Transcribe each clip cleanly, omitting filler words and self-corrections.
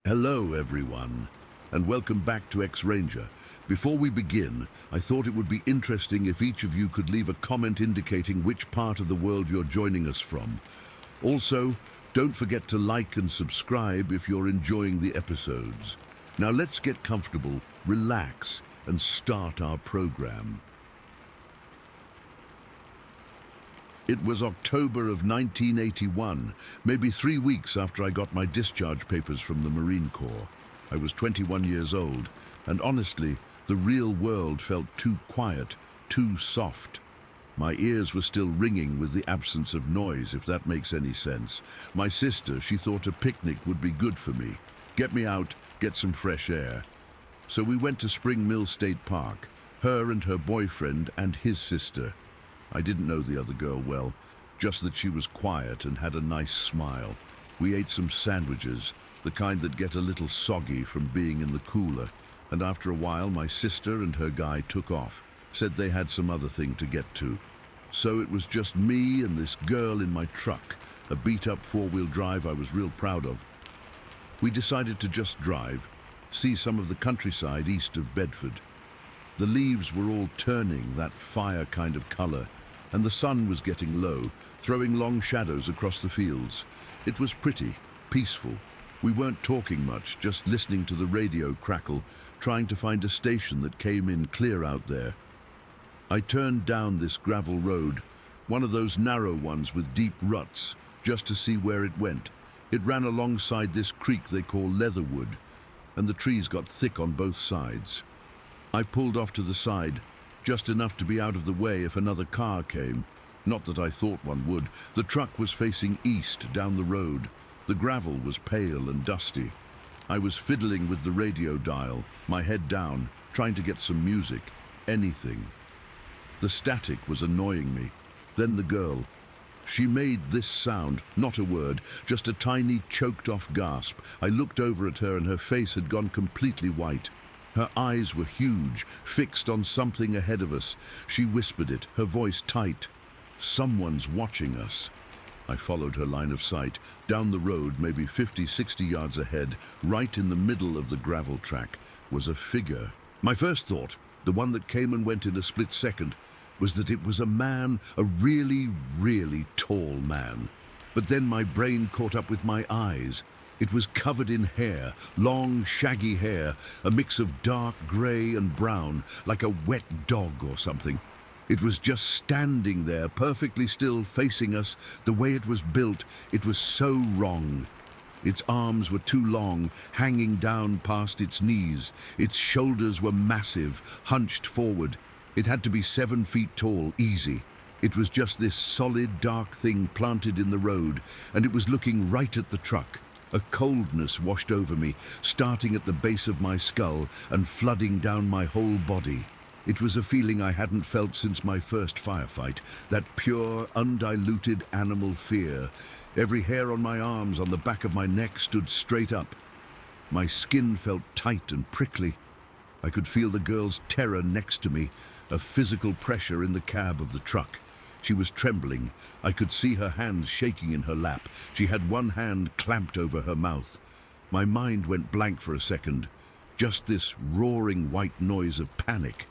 Hello everyone, and welcome back to X-Ranger. Before we begin, I thought it would be interesting if each of you could leave a comment indicating which part of the world you're joining us from. Also, don't forget to like and subscribe if you're enjoying the episodes. Now let's get comfortable, relax, and start our program. It was October of 1981, maybe 3 weeks after I got my discharge papers from the Marine Corps. I was 21 years old, and honestly, the real world felt too quiet, too soft. My ears were still ringing with the absence of noise, if that makes any sense. My sister, she thought a picnic would be good for me. Get me out, get some fresh air. So we went to Spring Mill State Park, her and her boyfriend and his sister. I didn't know the other girl well, just that she was quiet and had a nice smile. We ate some sandwiches, the kind that get a little soggy from being in the cooler, and after a while my sister and her guy took off, said they had some other thing to get to. So it was just me and this girl in my truck, a beat-up four-wheel drive I was real proud of. We decided to just drive, see some of the countryside east of Bedford. The leaves were all turning that fire kind of color, and the sun was getting low, throwing long shadows across the fields. It was pretty, peaceful. We weren't talking much, just listening to the radio crackle, trying to find a station that came in clear out there. I turned down this gravel road, one of those narrow ones with deep ruts, just to see where it went. It ran alongside this creek they call Leatherwood, and the trees got thick on both sides. I pulled off to the side, just enough to be out of the way if another car came. Not that I thought one would. The truck was facing east down the road. The gravel was pale and dusty. I was fiddling with the radio dial, my head down, trying to get some music, anything. The static was annoying me. Then the girl. She made this sound, not a word, just a tiny choked-off gasp. I looked over at her and her face had gone completely white. Her eyes were huge, fixed on something ahead of us. She whispered it, her voice tight. "Someone's watching us." I followed her line of sight. Down the road, maybe 50, 60 yards ahead, right in the middle of the gravel track, was a figure. My first thought, the one that came and went in a split second, was that it was a man, a really, really tall man. But then my brain caught up with my eyes. It was covered in hair, long, shaggy hair, a mix of dark grey and brown, like a wet dog or something. It was just standing there, perfectly still, facing us. The way it was built, it was so wrong. Its arms were too long, hanging down past its knees. Its shoulders were massive, hunched forward. It had to be 7 feet tall, easy. It was just this solid, dark thing planted in the road, and it was looking right at the truck. A coldness washed over me, starting at the base of my skull and flooding down my whole body. It was a feeling I hadn't felt since my first firefight, that pure, undiluted animal fear. Every hair on my arms, on the back of my neck, stood straight up. My skin felt tight and prickly. I could feel the girl's terror next to me, a physical pressure in the cab of the truck. She was trembling. I could see her hands shaking in her lap. She had one hand clamped over her mouth. My mind went blank for a second. Just this roaring white noise of panic.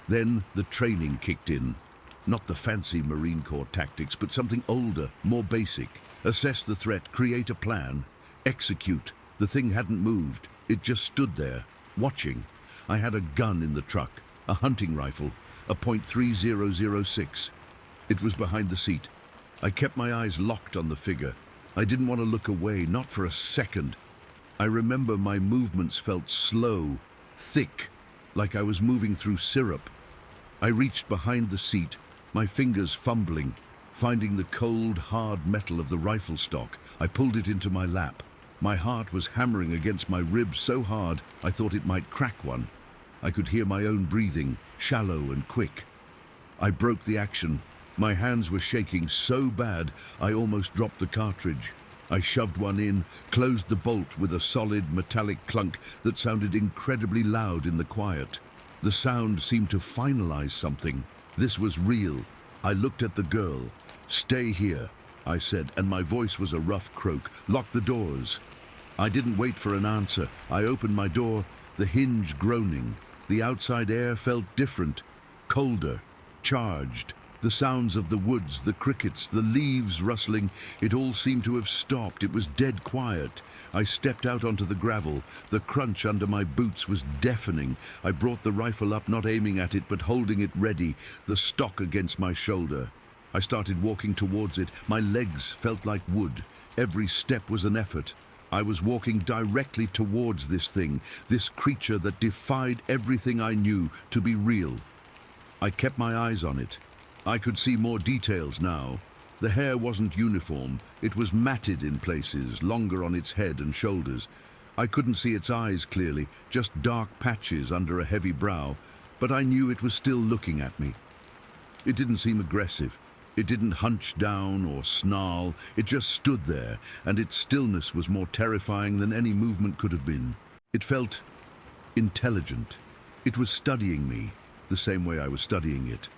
Then the training kicked in. Not the fancy Marine Corps tactics, but something older, more basic. Assess the threat, create a plan, execute. The thing hadn't moved. It just stood there, watching. I had a gun in the truck, a hunting rifle, a .3006. It was behind the seat. I kept my eyes locked on the figure. I didn't want to look away, not for a second. I remember my movements felt slow, thick, like I was moving through syrup. I reached behind the seat, my fingers fumbling, finding the cold, hard metal of the rifle stock. I pulled it into my lap. My heart was hammering against my ribs so hard I thought it might crack one. I could hear my own breathing, shallow and quick. I broke the action. My hands were shaking so bad I almost dropped the cartridge. I shoved one in, closed the bolt with a solid metallic clunk that sounded incredibly loud in the quiet. The sound seemed to finalize something. This was real. I looked at the girl. "Stay here," I said, and my voice was a rough croak. "Lock the doors." I didn't wait for an answer. I opened my door, the hinge groaning. The outside air felt different, colder, charged. The sounds of the woods, the crickets, the leaves rustling, it all seemed to have stopped. It was dead quiet. I stepped out onto the gravel. The crunch under my boots was deafening. I brought the rifle up, not aiming at it, but holding it ready, the stock against my shoulder. I started walking towards it. My legs felt like wood. Every step was an effort. I was walking directly towards this thing, this creature that defied everything I knew to be real. I kept my eyes on it. I could see more details now. The hair wasn't uniform. It was matted in places, longer on its head and shoulders. I couldn't see its eyes clearly, just dark patches under a heavy brow, but I knew it was still looking at me. It didn't seem aggressive. It didn't hunch down or snarl. It just stood there, and its stillness was more terrifying than any movement could have been. It felt intelligent. It was studying me, the same way I was studying it.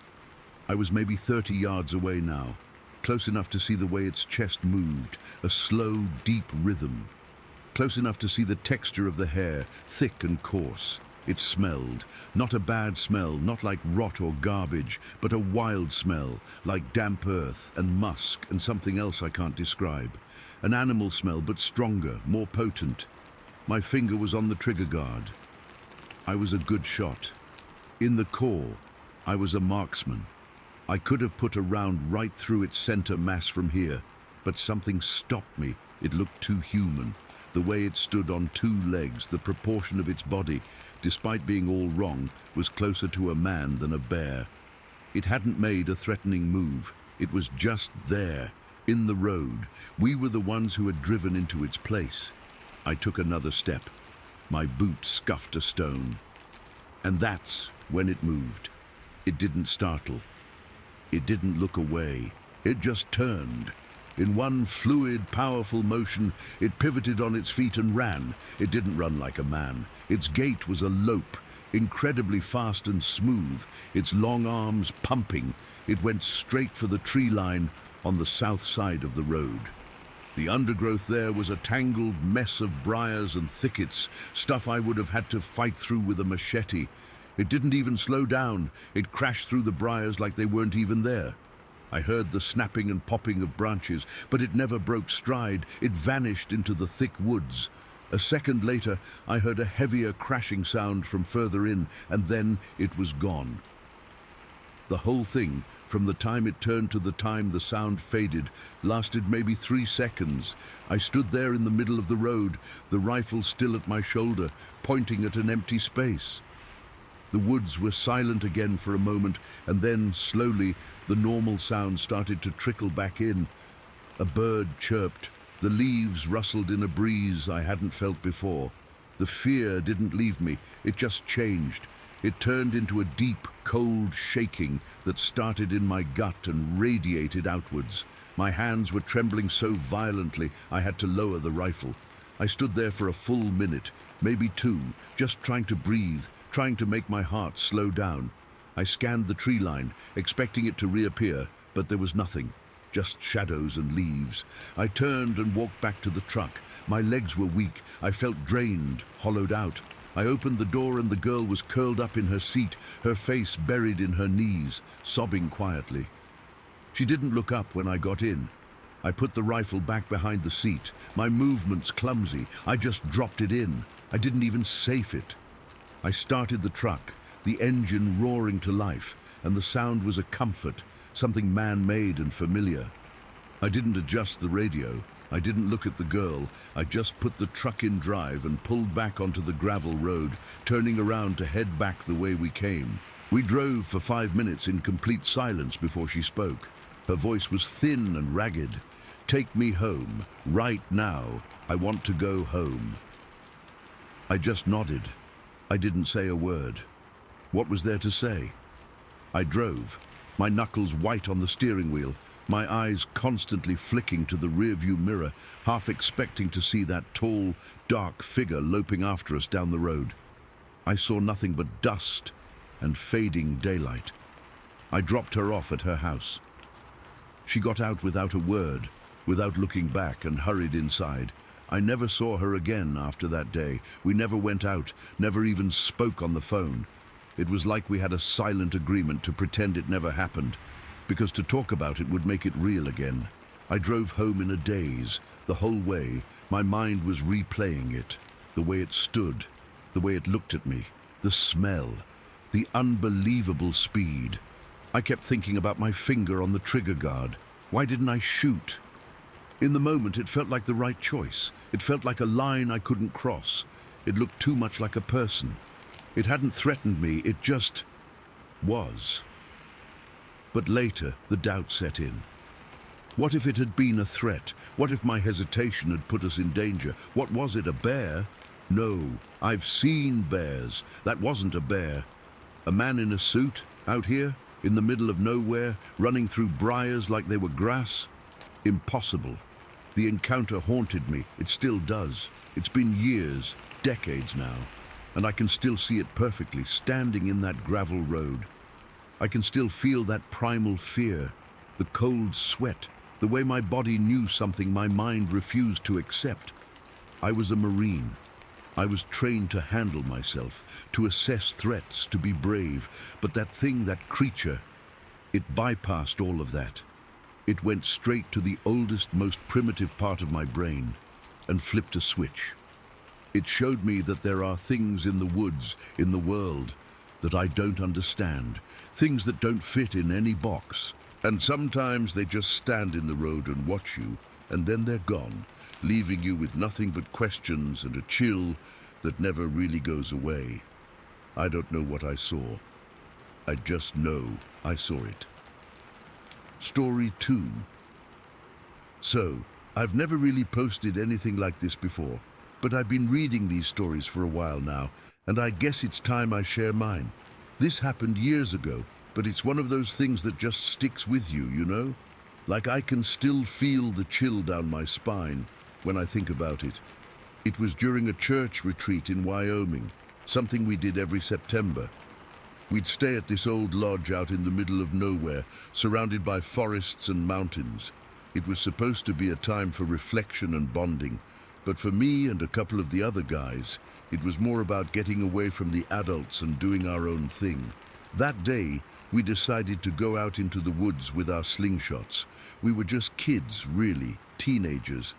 I was maybe 30 yards away now, close enough to see the way its chest moved, a slow, deep rhythm. Close enough to see the texture of the hair, thick and coarse. It smelled, not a bad smell, not like rot or garbage, but a wild smell, like damp earth and musk and something else I can't describe. An animal smell, but stronger, more potent. My finger was on the trigger guard. I was a good shot. In the core, I was a marksman. I could have put a round right through its center mass from here, but something stopped me. It looked too human. The way it stood on two legs, the proportion of its body, despite being all wrong, was closer to a man than a bear. It hadn't made a threatening move. It was just there, in the road. We were the ones who had driven into its place. I took another step. My boot scuffed a stone. And that's when it moved. It didn't startle. It didn't look away. It just turned. In one fluid, powerful motion, it pivoted on its feet and ran. It didn't run like a man. Its gait was a lope, incredibly fast and smooth, its long arms pumping. It went straight for the tree line on the south side of the road. The undergrowth there was a tangled mess of briars and thickets, stuff I would have had to fight through with a machete. It didn't even slow down. It crashed through the briars like they weren't even there. I heard the snapping and popping of branches, but it never broke stride. It vanished into the thick woods. A second later, I heard a heavier crashing sound from further in, and then it was gone. The whole thing, from the time it turned to the time the sound faded, lasted maybe 3 seconds. I stood there in the middle of the road, the rifle still at my shoulder, pointing at an empty space. The woods were silent again for a moment, and then, slowly, the normal sound started to trickle back in. A bird chirped. The leaves rustled in a breeze I hadn't felt before. The fear didn't leave me. It just changed. It turned into a deep, cold shaking that started in my gut and radiated outwards. My hands were trembling so violently I had to lower the rifle. I stood there for a full minute, maybe 2, just trying to breathe, trying to make my heart slow down. I scanned the tree line, expecting it to reappear, but there was nothing, just shadows and leaves. I turned and walked back to the truck. My legs were weak. I felt drained, hollowed out. I opened the door and the girl was curled up in her seat, her face buried in her knees, sobbing quietly. She didn't look up when I got in. I put the rifle back behind the seat, my movements clumsy. I just dropped it in. I didn't even safe it. I started the truck, the engine roaring to life, and the sound was a comfort, something man-made and familiar. I didn't adjust the radio. I didn't look at the girl. I just put the truck in drive and pulled back onto the gravel road, turning around to head back the way we came. We drove for 5 minutes in complete silence before she spoke. Her voice was thin and ragged. "Take me home, right now. I want to go home." I just nodded. I didn't say a word. What was there to say? I drove, my knuckles white on the steering wheel, my eyes constantly flicking to the rearview mirror, half expecting to see that tall, dark figure loping after us down the road. I saw nothing but dust and fading daylight. I dropped her off at her house. She got out without a word, without looking back, and hurried inside. I never saw her again after that day. We never went out, never even spoke on the phone. It was like we had a silent agreement to pretend it never happened, because to talk about it would make it real again. I drove home in a daze. The whole way, my mind was replaying it. The way it stood, the way it looked at me, the smell, the unbelievable speed. I kept thinking about my finger on the trigger guard. Why didn't I shoot? In the moment, it felt like the right choice. It felt like a line I couldn't cross. It looked too much like a person. It hadn't threatened me, it just was. But later, the doubt set in. What if it had been a threat? What if my hesitation had put us in danger? What was it, a bear? No, I've seen bears. That wasn't a bear. A man in a suit, out here, in the middle of nowhere, running through briars like they were grass? Impossible. The encounter haunted me. It still does. It's been years, decades now, and I can still see it perfectly, standing in that gravel road. I can still feel that primal fear, the cold sweat, the way my body knew something my mind refused to accept. I was a Marine. I was trained to handle myself, to assess threats, to be brave. But that thing, that creature, it bypassed all of that. It went straight to the oldest, most primitive part of my brain and flipped a switch. It showed me that there are things in the woods, in the world, that I don't understand, things that don't fit in any box. And sometimes they just stand in the road and watch you, and then they're gone, leaving you with nothing but questions and a chill that never really goes away. I don't know what I saw. I just know I saw it. Story 2. So, I've never really posted anything like this before, but I've been reading these stories for a while now, and I guess it's time I share mine. This happened years ago, but it's one of those things that just sticks with you, you know? Like I can still feel the chill down my spine when I think about it. It was during a church retreat in Wyoming, something we did every September. We'd stay at this old lodge out in the middle of nowhere, surrounded by forests and mountains. It was supposed to be a time for reflection and bonding, but for me and a couple of the other guys, it was more about getting away from the adults and doing our own thing. That day, we decided to go out into the woods with our slingshots. We were just kids, really, teenagers,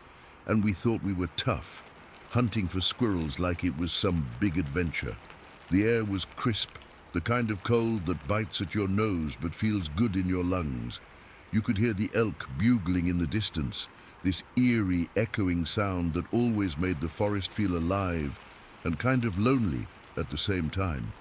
and we thought we were tough, hunting for squirrels like it was some big adventure. The air was crisp, the kind of cold that bites at your nose but feels good in your lungs. You could hear the elk bugling in the distance, this eerie, echoing sound that always made the forest feel alive and kind of lonely at the same time.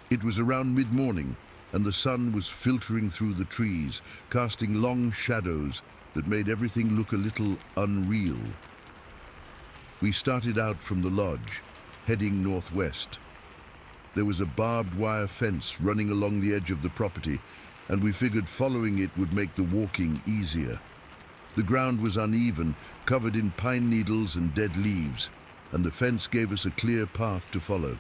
It was around mid-morning, and the sun was filtering through the trees, casting long shadows that made everything look a little unreal. We started out from the lodge, heading northwest. There was a barbed wire fence running along the edge of the property, and we figured following it would make the walking easier. The ground was uneven, covered in pine needles and dead leaves, and the fence gave us a clear path to follow.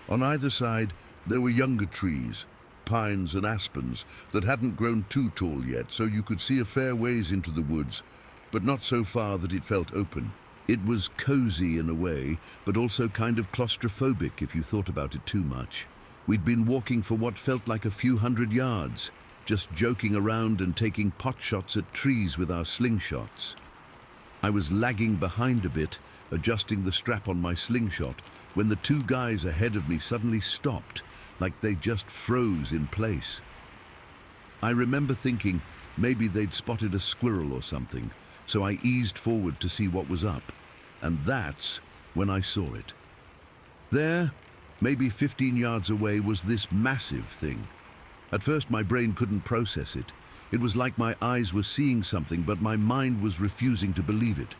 On either side, there were younger trees, pines and aspens, that hadn't grown too tall yet, so you could see a fair ways into the woods, but not so far that it felt open. It was cozy in a way, but also kind of claustrophobic if you thought about it too much. We'd been walking for what felt like a few hundred yards, just joking around and taking pot shots at trees with our slingshots. I was lagging behind a bit, adjusting the strap on my slingshot, when the two guys ahead of me suddenly stopped, like they just froze in place. I remember thinking maybe they'd spotted a squirrel or something, so I eased forward to see what was up, and that's when I saw it. There, maybe 15 yards away, was this massive thing. At first my brain couldn't process it. It was like my eyes were seeing something, but my mind was refusing to believe it.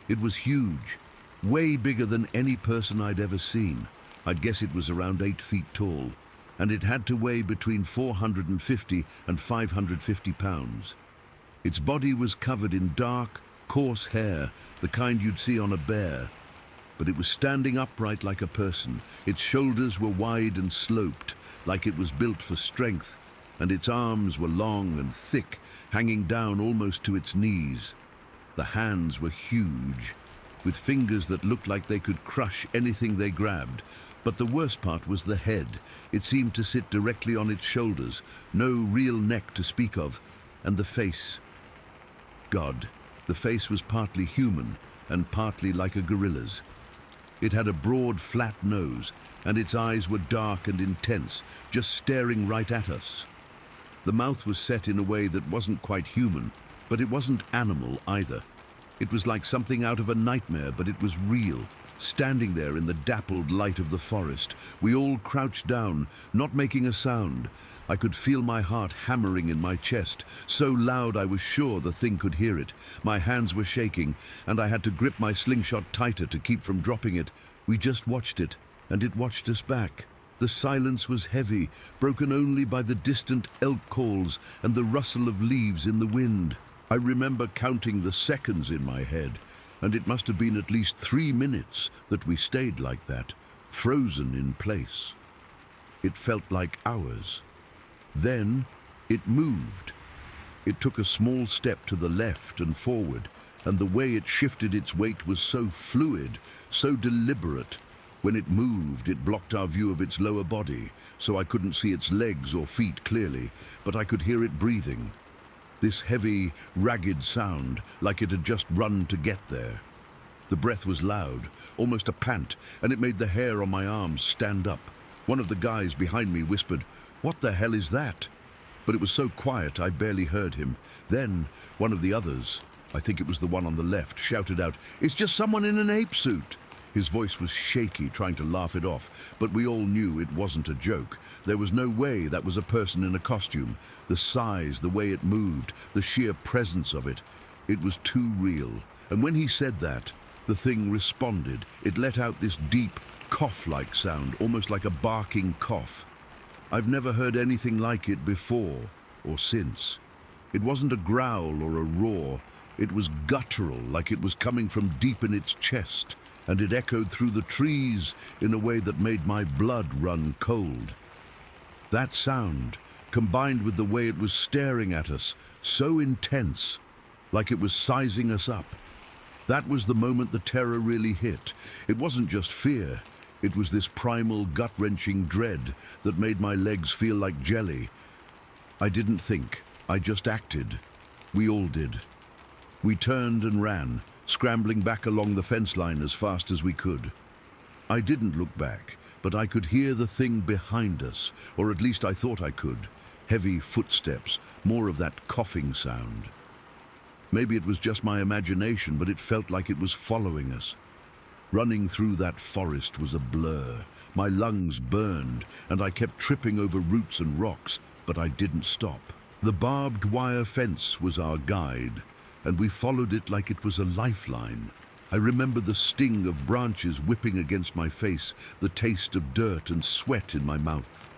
It was huge, way bigger than any person I'd ever seen. I'd guess it was around 8 feet tall, and it had to weigh between 450 and 550 pounds. Its body was covered in dark, coarse hair, the kind you'd see on a bear, but it was standing upright like a person. Its shoulders were wide and sloped, like it was built for strength, and its arms were long and thick, hanging down almost to its knees. The hands were huge, with fingers that looked like they could crush anything they grabbed. But the worst part was the head. It seemed to sit directly on its shoulders, no real neck to speak of, and the face. God, the face was partly human and partly like a gorilla's. It had a broad, flat nose, and its eyes were dark and intense, just staring right at us. The mouth was set in a way that wasn't quite human, but it wasn't animal either. It was like something out of a nightmare, but it was real. Standing there in the dappled light of the forest, we all crouched down, not making a sound. I could feel my heart hammering in my chest, so loud I was sure the thing could hear it. My hands were shaking, and I had to grip my slingshot tighter to keep from dropping it. We just watched it, and it watched us back. The silence was heavy, broken only by the distant elk calls and the rustle of leaves in the wind. I remember counting the seconds in my head, and it must have been at least 3 minutes that we stayed like that, frozen in place. It felt like hours. Then it moved. It took a small step to the left and forward, and the way it shifted its weight was so fluid, so deliberate. When it moved, it blocked our view of its lower body, so I couldn't see its legs or feet clearly, but I could hear it breathing. This heavy, ragged sound, like it had just run to get there. The breath was loud, almost a pant, and it made the hair on my arms stand up. One of the guys behind me whispered, "What the hell is that?" But it was so quiet I barely heard him. Then one of the others, I think it was the one on the left, shouted out, "It's just someone in an ape suit." His voice was shaky, trying to laugh it off, but we all knew it wasn't a joke. There was no way that was a person in a costume. The size, the way it moved, the sheer presence of it. It was too real. And when he said that, the thing responded. It let out this deep, cough-like sound, almost like a barking cough. I've never heard anything like it before or since. It wasn't a growl or a roar. It was guttural, like it was coming from deep in its chest, and it echoed through the trees in a way that made my blood run cold. That sound, combined with the way it was staring at us, so intense, like it was sizing us up. That was the moment the terror really hit. It wasn't just fear. It was this primal, gut-wrenching dread that made my legs feel like jelly. I didn't think. I just acted. We all did. We turned and ran, scrambling back along the fence line as fast as we could. I didn't look back, but I could hear the thing behind us, or at least I thought I could. Heavy footsteps, more of that coughing sound. Maybe it was just my imagination, but it felt like it was following us. Running through that forest was a blur. My lungs burned, and I kept tripping over roots and rocks, but I didn't stop. The barbed wire fence was our guide, and we followed it like it was a lifeline. I remember the sting of branches whipping against my face, the taste of dirt and sweat in my mouth.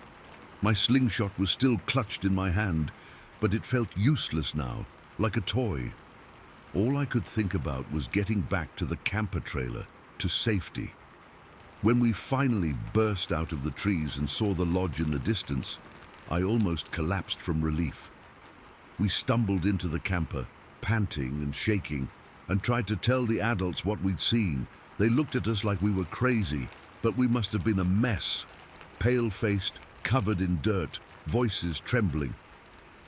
My slingshot was still clutched in my hand, but it felt useless now, like a toy. All I could think about was getting back to the camper trailer, to safety. When we finally burst out of the trees and saw the lodge in the distance, I almost collapsed from relief. We stumbled into the camper, panting and shaking, and tried to tell the adults what we'd seen. They looked at us like we were crazy, but we must have been a mess. Pale-faced, covered in dirt, voices trembling.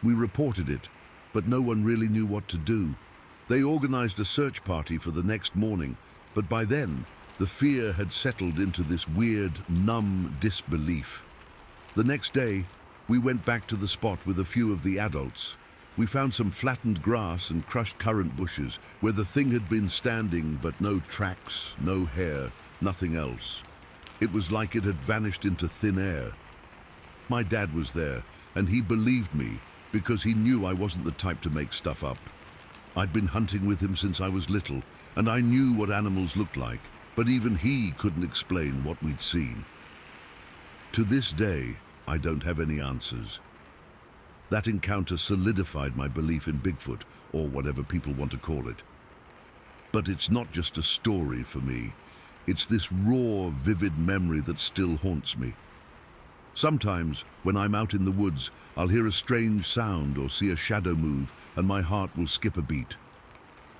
We reported it, but no one really knew what to do. They organized a search party for the next morning, but by then, the fear had settled into this weird, numb disbelief. The next day, we went back to the spot with a few of the adults. We found some flattened grass and crushed currant bushes where the thing had been standing, but no tracks, no hair, nothing else. It was like it had vanished into thin air. My dad was there, and he believed me because he knew I wasn't the type to make stuff up. I'd been hunting with him since I was little, and I knew what animals looked like, but even he couldn't explain what we'd seen. To this day, I don't have any answers. That encounter solidified my belief in Bigfoot, or whatever people want to call it. But it's not just a story for me. It's this raw, vivid memory that still haunts me. Sometimes, when I'm out in the woods, I'll hear a strange sound or see a shadow move, and my heart will skip a beat.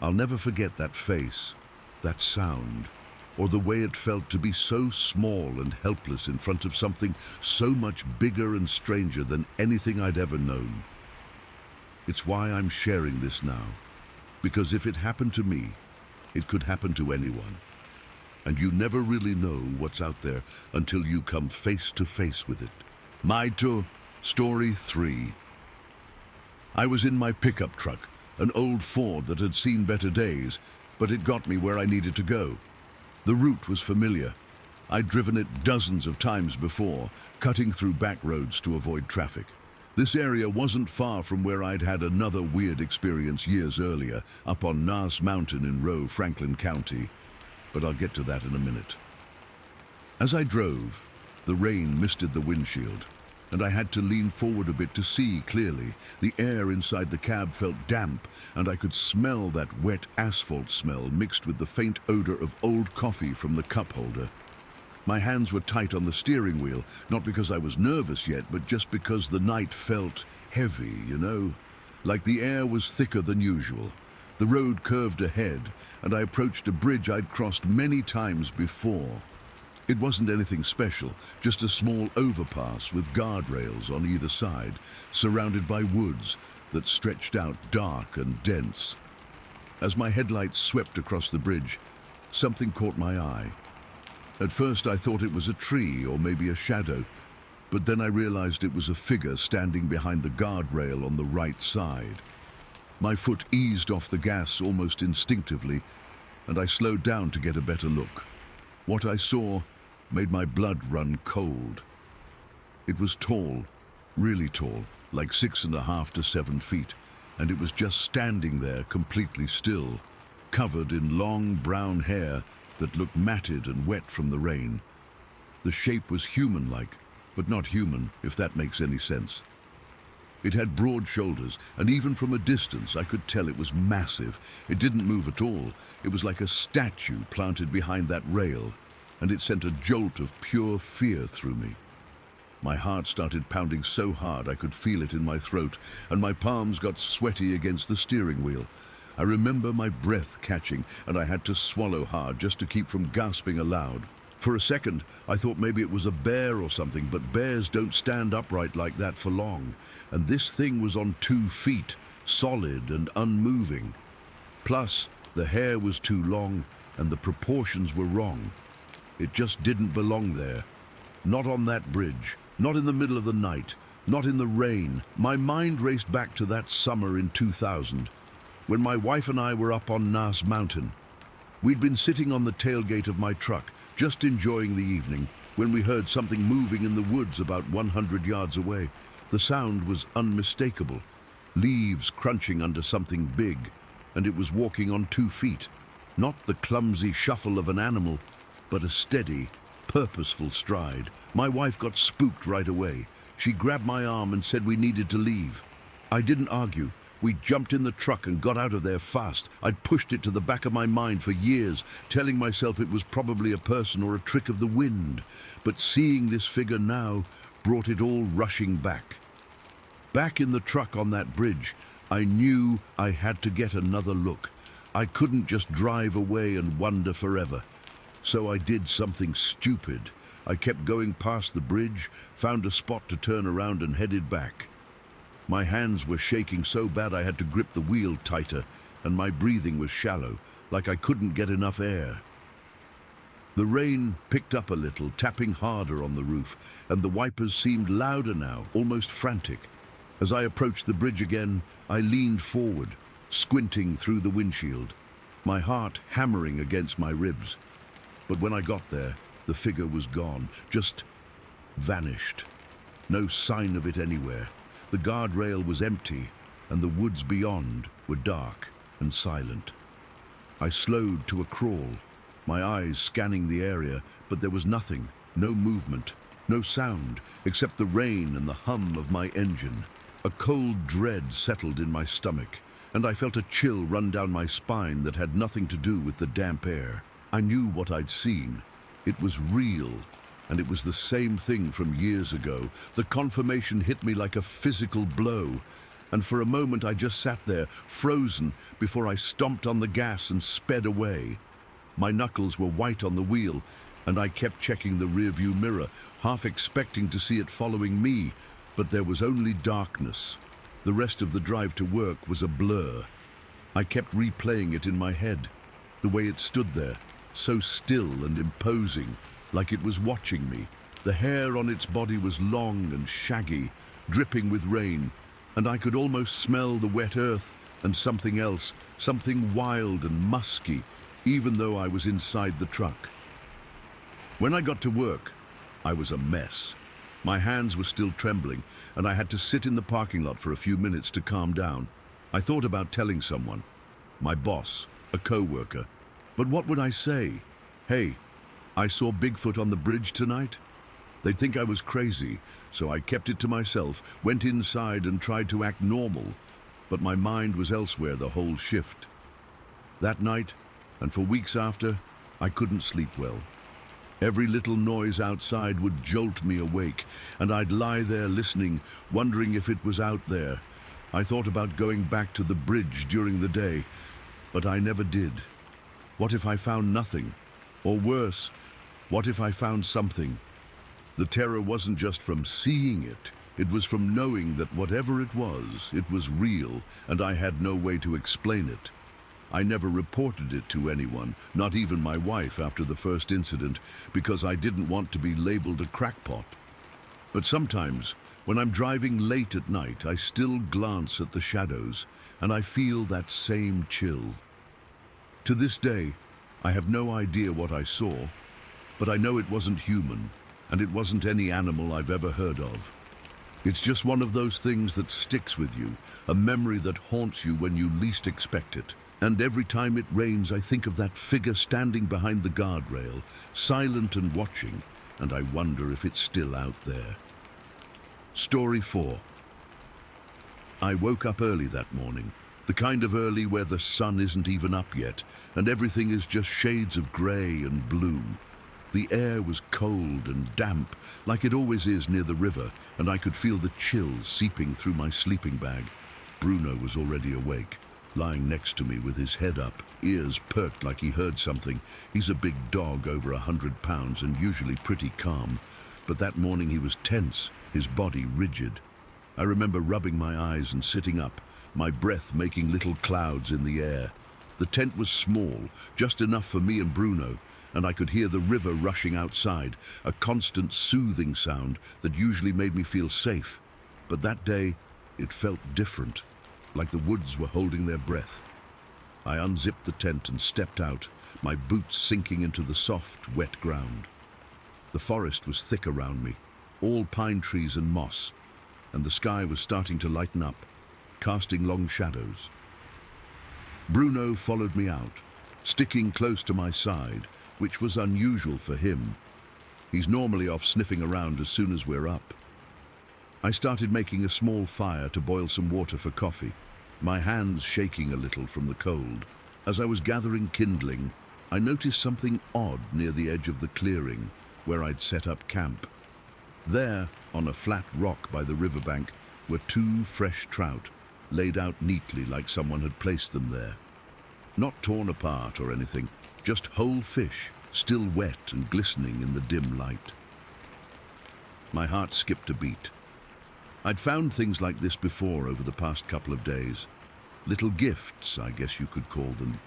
I'll never forget that face, that sound, or the way it felt to be so small and helpless in front of something so much bigger and stranger than anything I'd ever known. It's why I'm sharing this now, because if it happened to me, it could happen to anyone. And you never really know what's out there until you come face to face with it. Maito, Story 3. I was in my pickup truck, an old Ford that had seen better days, but it got me where I needed to go. The route was familiar. I'd driven it dozens of times before, cutting through back roads to avoid traffic. This area wasn't far from where I'd had another weird experience years earlier, up on Nass Mountain in Rowe, Franklin County. But I'll get to that in a minute. As I drove, the rain misted the windshield, and I had to lean forward a bit to see clearly. The air inside the cab felt damp, and I could smell that wet asphalt smell mixed with the faint odor of old coffee from the cup holder. My hands were tight on the steering wheel, not because I was nervous yet, but just because the night felt heavy, like the air was thicker than usual. The road curved ahead, and I approached a bridge I'd crossed many times before. It wasn't anything special, just a small overpass with guardrails on either side, surrounded by woods that stretched out dark and dense. As my headlights swept across the bridge, something caught my eye. At first I thought it was a tree or maybe a shadow, but then I realized it was a figure standing behind the guardrail on the right side. My foot eased off the gas almost instinctively, and I slowed down to get a better look. What I saw made my blood run cold. It was tall, really tall, like 6.5 to 7 feet, and it was just standing there completely still, covered in long brown hair that looked matted and wet from the rain. The shape was human-like, but not human, if that makes any sense. It had broad shoulders, and even from a distance I could tell it was massive. It didn't move at all. It was like a statue planted behind that rail, and it sent a jolt of pure fear through me. My heart started pounding so hard I could feel it in my throat, and my palms got sweaty against the steering wheel. I remember my breath catching, and I had to swallow hard just to keep from gasping aloud. For a second, I thought maybe it was a bear or something, but bears don't stand upright like that for long. And this thing was on 2 feet, solid and unmoving. Plus, the hair was too long, and the proportions were wrong. It just didn't belong there. Not on that bridge, not in the middle of the night, not in the rain. My mind raced back to that summer in 2000. When my wife and I were up on Nass Mountain. We'd been sitting on the tailgate of my truck, just enjoying the evening, when we heard something moving in the woods about 100 yards away. The sound was unmistakable, leaves crunching under something big, and it was walking on 2 feet. Not the clumsy shuffle of an animal, but a steady, purposeful stride. My wife got spooked right away. She grabbed my arm and said we needed to leave. I didn't argue. We jumped in the truck and got out of there fast. I'd pushed it to the back of my mind for years, telling myself it was probably a person or a trick of the wind. But seeing this figure now brought it all rushing back. Back in the truck on that bridge, I knew I had to get another look. I couldn't just drive away and wonder forever. So I did something stupid. I kept going past the bridge, found a spot to turn around and headed back. My hands were shaking so bad I had to grip the wheel tighter, and my breathing was shallow, like I couldn't get enough air. The rain picked up a little, tapping harder on the roof, and the wipers seemed louder now, almost frantic. As I approached the bridge again, I leaned forward, squinting through the windshield, my heart hammering against my ribs. But when I got there, the figure was gone, just vanished. No sign of it anywhere. The guardrail was empty, and the woods beyond were dark and silent. I slowed to a crawl, my eyes scanning the area, but there was nothing, no movement, no sound, except the rain and the hum of my engine. A cold dread settled in my stomach, and I felt a chill run down my spine that had nothing to do with the damp air. I knew what I'd seen. It was real. And it was the same thing from years ago. The confirmation hit me like a physical blow. And for a moment I just sat there, frozen, before I stomped on the gas and sped away. My knuckles were white on the wheel, and I kept checking the rearview mirror, half expecting to see it following me, but there was only darkness. The rest of the drive to work was a blur. I kept replaying it in my head, the way it stood there, so still and imposing, like it was watching me. The hair on its body was long and shaggy, dripping with rain, and I could almost smell the wet earth and something else, something wild and musky, even though I was inside the truck. When I got to work, I was a mess. My hands were still trembling, and I had to sit in the parking lot for a few minutes to calm down. I thought about telling someone, my boss, a co-worker, but what would I say? Hey, I saw Bigfoot on the bridge tonight? They'd think I was crazy, so I kept it to myself, went inside and tried to act normal, but my mind was elsewhere the whole shift. That night, and for weeks after, I couldn't sleep well. Every little noise outside would jolt me awake, and I'd lie there listening, wondering if it was out there. I thought about going back to the bridge during the day, but I never did. What if I found nothing? Or worse, what if I found something? The terror wasn't just from seeing it. It was from knowing that whatever it was real, and I had no way to explain it. I never reported it to anyone, not even my wife after the first incident, because I didn't want to be labeled a crackpot. But sometimes, when I'm driving late at night, I still glance at the shadows, and I feel that same chill. To this day, I have no idea what I saw, but I know it wasn't human, and it wasn't any animal I've ever heard of. It's just one of those things that sticks with you, a memory that haunts you when you least expect it. And every time it rains, I think of that figure standing behind the guardrail, silent and watching, and I wonder if it's still out there. Story 4. I woke up early that morning, the kind of early where the sun isn't even up yet, and everything is just shades of grey and blue. The air was cold and damp, like it always is near the river, and I could feel the chill seeping through my sleeping bag. Bruno was already awake, lying next to me with his head up, ears perked like he heard something. He's a big dog, over 100 pounds, and usually pretty calm. But that morning he was tense, his body rigid. I remember rubbing my eyes and sitting up, my breath making little clouds in the air. The tent was small, just enough for me and Bruno, and I could hear the river rushing outside, a constant soothing sound that usually made me feel safe. But that day, it felt different, like the woods were holding their breath. I unzipped the tent and stepped out, my boots sinking into the soft, wet ground. The forest was thick around me, all pine trees and moss, and the sky was starting to lighten up, casting long shadows. Bruno followed me out, sticking close to my side, which was unusual for him. He's normally off sniffing around as soon as we're up. I started making a small fire to boil some water for coffee, my hands shaking a little from the cold. As I was gathering kindling, I noticed something odd near the edge of the clearing where I'd set up camp. There, on a flat rock by the riverbank, were 2 fresh trout, laid out neatly like someone had placed them there. Not torn apart or anything, just whole fish, still wet and glistening in the dim light. My heart skipped a beat. I'd found things like this before over the past couple of days. Little gifts, I guess you could call them.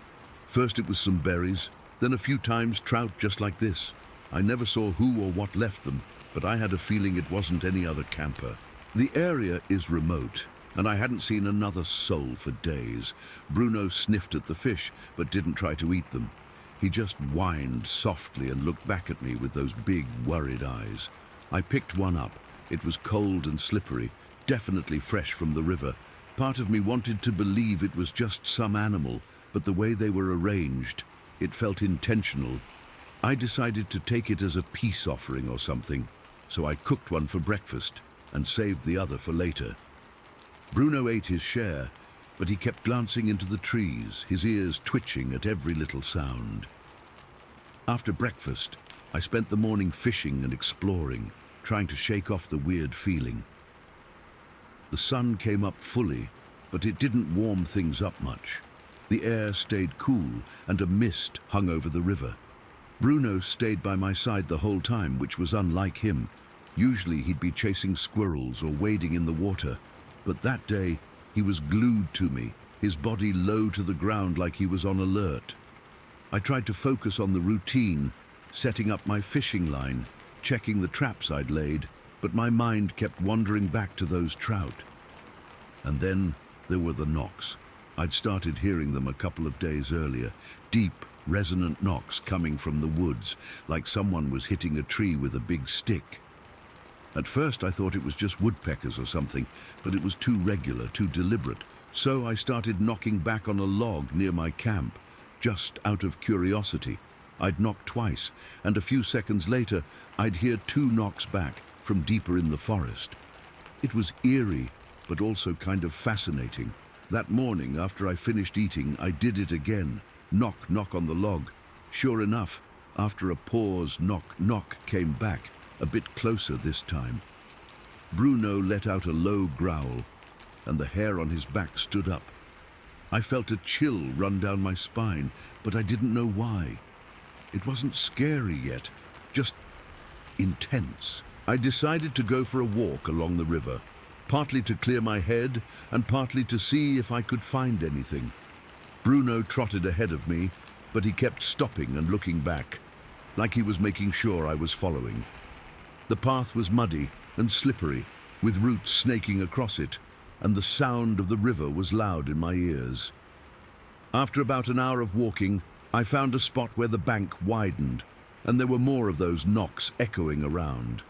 First it was some berries, then a few times trout just like this. I never saw who or what left them, but I had a feeling it wasn't any other camper. The area is remote, and I hadn't seen another soul for days. Bruno sniffed at the fish, but didn't try to eat them. He just whined softly and looked back at me with those big, worried eyes. I picked one up. It was cold and slippery, definitely fresh from the river. Part of me wanted to believe it was just some animal, but the way they were arranged, it felt intentional. I decided to take it as a peace offering or something, so I cooked one for breakfast and saved the other for later. Bruno ate his share, but he kept glancing into the trees, his ears twitching at every little sound. After breakfast, I spent the morning fishing and exploring, trying to shake off the weird feeling. The sun came up fully, but it didn't warm things up much. The air stayed cool and a mist hung over the river. Bruno stayed by my side the whole time, which was unlike him. Usually he'd be chasing squirrels or wading in the water, but that day he was glued to me, his body low to the ground like he was on alert. I tried to focus on the routine, setting up my fishing line, checking the traps I'd laid, but my mind kept wandering back to those trout. And then there were the knocks. I'd started hearing them a couple of days earlier, deep, resonant knocks coming from the woods, like someone was hitting a tree with a big stick. At first I thought it was just woodpeckers or something, but it was too regular, too deliberate. So I started knocking back on a log near my camp, just out of curiosity. I'd knock twice, and a few seconds later I'd hear 2 knocks back from deeper in the forest. It was eerie, but also kind of fascinating. That morning, after I finished eating, I did it again. Knock, knock on the log. Sure enough, after a pause, knock, knock came back, a bit closer this time. Bruno let out a low growl, and the hair on his back stood up. I felt a chill run down my spine, but I didn't know why. It wasn't scary yet, just intense. I decided to go for a walk along the river, partly to clear my head and partly to see if I could find anything. Bruno trotted ahead of me, but he kept stopping and looking back, like he was making sure I was following. The path was muddy and slippery, with roots snaking across it, and the sound of the river was loud in my ears. After about an hour of walking, I found a spot where the bank widened, and there were more of those knocks echoing around.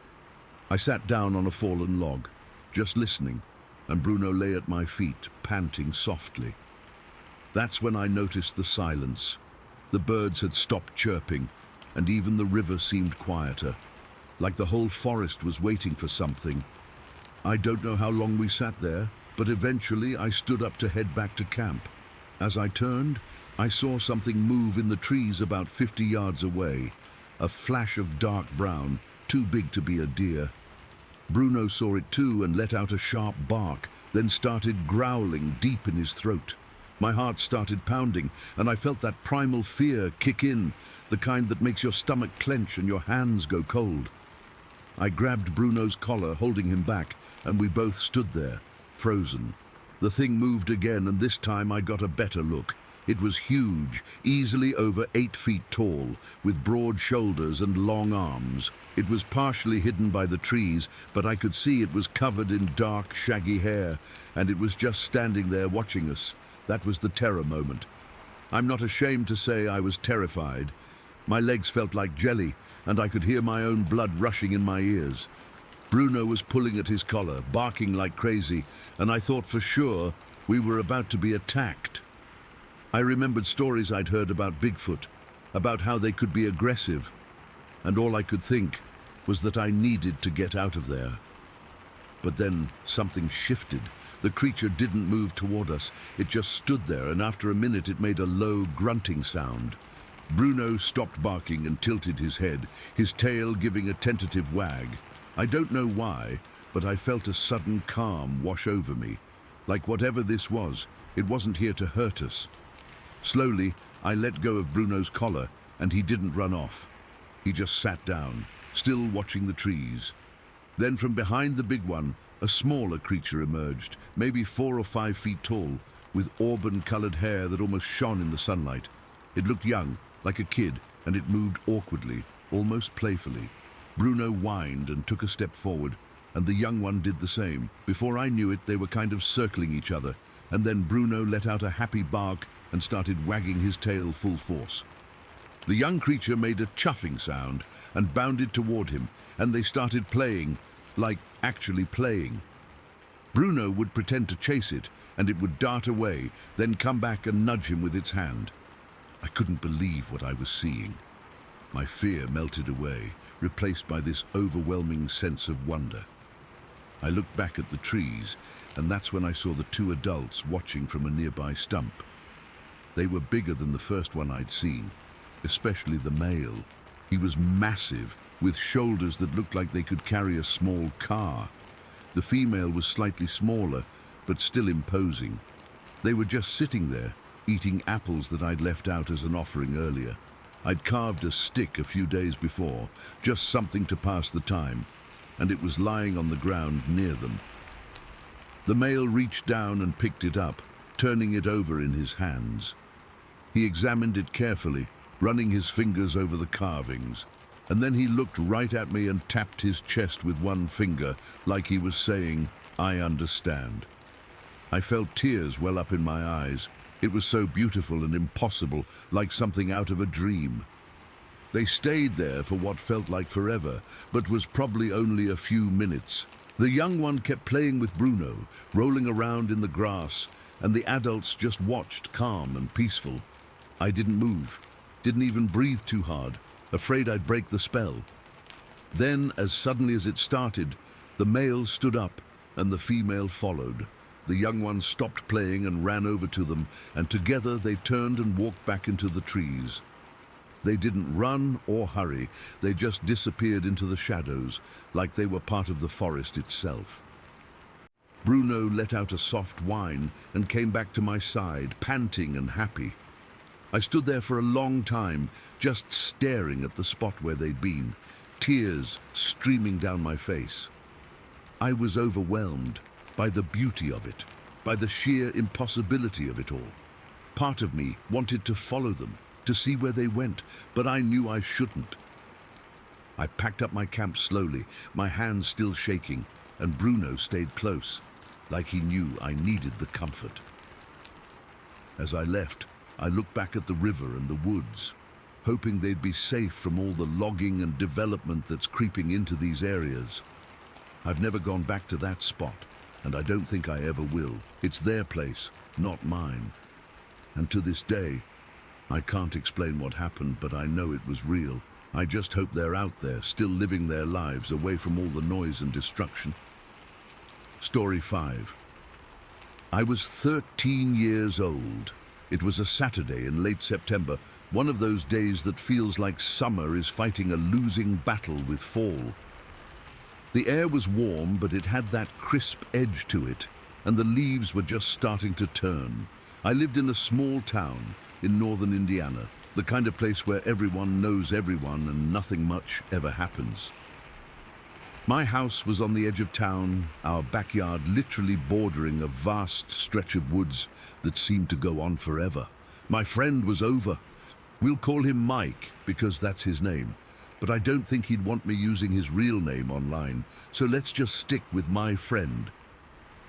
I sat down on a fallen log, just listening, and Bruno lay at my feet, panting softly. That's when I noticed the silence. The birds had stopped chirping, and even the river seemed quieter, like the whole forest was waiting for something. I don't know how long we sat there, but eventually I stood up to head back to camp. As I turned, I saw something move in the trees about 50 yards away, a flash of dark brown, too big to be a deer. Bruno saw it too and let out a sharp bark, then started growling deep in his throat. My heart started pounding, and I felt that primal fear kick in, the kind that makes your stomach clench and your hands go cold. I grabbed Bruno's collar, holding him back, and we both stood there, frozen. The thing moved again, and this time I got a better look. It was huge, easily over 8 feet tall, with broad shoulders and long arms. It was partially hidden by the trees, but I could see it was covered in dark, shaggy hair, and it was just standing there watching us. That was the terror moment. I'm not ashamed to say I was terrified. My legs felt like jelly, and I could hear my own blood rushing in my ears. Bruno was pulling at his collar, barking like crazy, and I thought for sure we were about to be attacked. I remembered stories I'd heard about Bigfoot, about how they could be aggressive, and all I could think was that I needed to get out of there. But then something shifted. The creature didn't move toward us. It just stood there, and after a minute it made a low, grunting sound. Bruno stopped barking and tilted his head, his tail giving a tentative wag. I don't know why, but I felt a sudden calm wash over me. Like whatever this was, it wasn't here to hurt us. Slowly, I let go of Bruno's collar, and he didn't run off. He just sat down, still watching the trees. Then from behind the big one, a smaller creature emerged, maybe 4 or 5 feet tall, with auburn-colored hair that almost shone in the sunlight. It looked young, like a kid, and it moved awkwardly, almost playfully. Bruno whined and took a step forward, and the young one did the same. Before I knew it, they were kind of circling each other, and then Bruno let out a happy bark and started wagging his tail full force. The young creature made a chuffing sound and bounded toward him, and they started playing, like actually playing. Bruno would pretend to chase it, and it would dart away, then come back and nudge him with its hand. I couldn't believe what I was seeing. My fear melted away, replaced by this overwhelming sense of wonder. I looked back at the trees, and that's when I saw the 2 adults watching from a nearby stump. They were bigger than the first one I'd seen, especially the male. He was massive, with shoulders that looked like they could carry a small car. The female was slightly smaller, but still imposing. They were just sitting there, eating apples that I'd left out as an offering earlier. I'd carved a stick a few days before, just something to pass the time, and it was lying on the ground near them. The male reached down and picked it up, turning it over in his hands. He examined it carefully, running his fingers over the carvings, and then he looked right at me and tapped his chest with one finger, like he was saying, "I understand." I felt tears well up in my eyes. It was so beautiful and impossible, like something out of a dream. They stayed there for what felt like forever, but was probably only a few minutes. The young one kept playing with Bruno, rolling around in the grass, and the adults just watched, calm and peaceful. I didn't move, didn't even breathe too hard, afraid I'd break the spell. Then, as suddenly as it started, the male stood up and the female followed. The young one stopped playing and ran over to them, and together they turned and walked back into the trees. They didn't run or hurry, they just disappeared into the shadows, like they were part of the forest itself. Bruno let out a soft whine and came back to my side, panting and happy. I stood there for a long time, just staring at the spot where they'd been, tears streaming down my face. I was overwhelmed by the beauty of it, by the sheer impossibility of it all. Part of me wanted to follow them, to see where they went, but I knew I shouldn't. I packed up my camp slowly, my hands still shaking, and Bruno stayed close, like he knew I needed the comfort. As I left, I looked back at the river and the woods, hoping they'd be safe from all the logging and development that's creeping into these areas. I've never gone back to that spot, and I don't think I ever will. It's their place, not mine. And to this day, I can't explain what happened, but I know it was real. I just hope they're out there, still living their lives away from all the noise and destruction. Story 5. I was 13 years old. It was a Saturday in late September, one of those days that feels like summer is fighting a losing battle with fall. The air was warm, but it had that crisp edge to it, and the leaves were just starting to turn. I lived in a small town in northern Indiana, the kind of place where everyone knows everyone and nothing much ever happens. My house was on the edge of town, our backyard literally bordering a vast stretch of woods that seemed to go on forever. My friend was over. We'll call him Mike because that's his name, but I don't think he'd want me using his real name online, so let's just stick with my friend.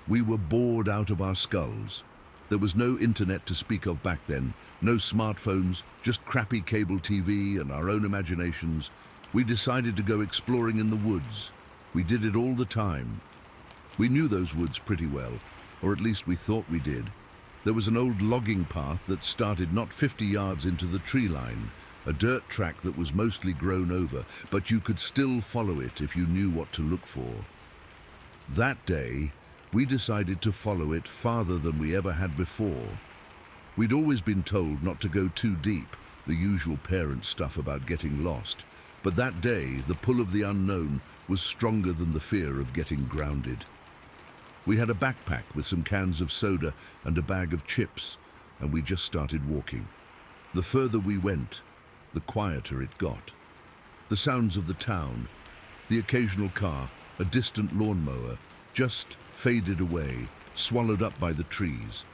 We were bored out of our skulls. There was no internet to speak of back then, no smartphones, just crappy cable TV and our own imaginations. We decided to go exploring in the woods. We did it all the time. We knew those woods pretty well, or at least we thought we did. There was an old logging path that started not 50 yards into the tree line, a dirt track that was mostly grown over, but you could still follow it if you knew what to look for. That day, we decided to follow it farther than we ever had before. We'd always been told not to go too deep, the usual parent stuff about getting lost. But that day, the pull of the unknown was stronger than the fear of getting grounded. We had a backpack with some cans of soda and a bag of chips, and we just started walking. The further we went, the quieter it got. The sounds of the town, the occasional car, a distant lawnmower, just faded away, swallowed up by the trees.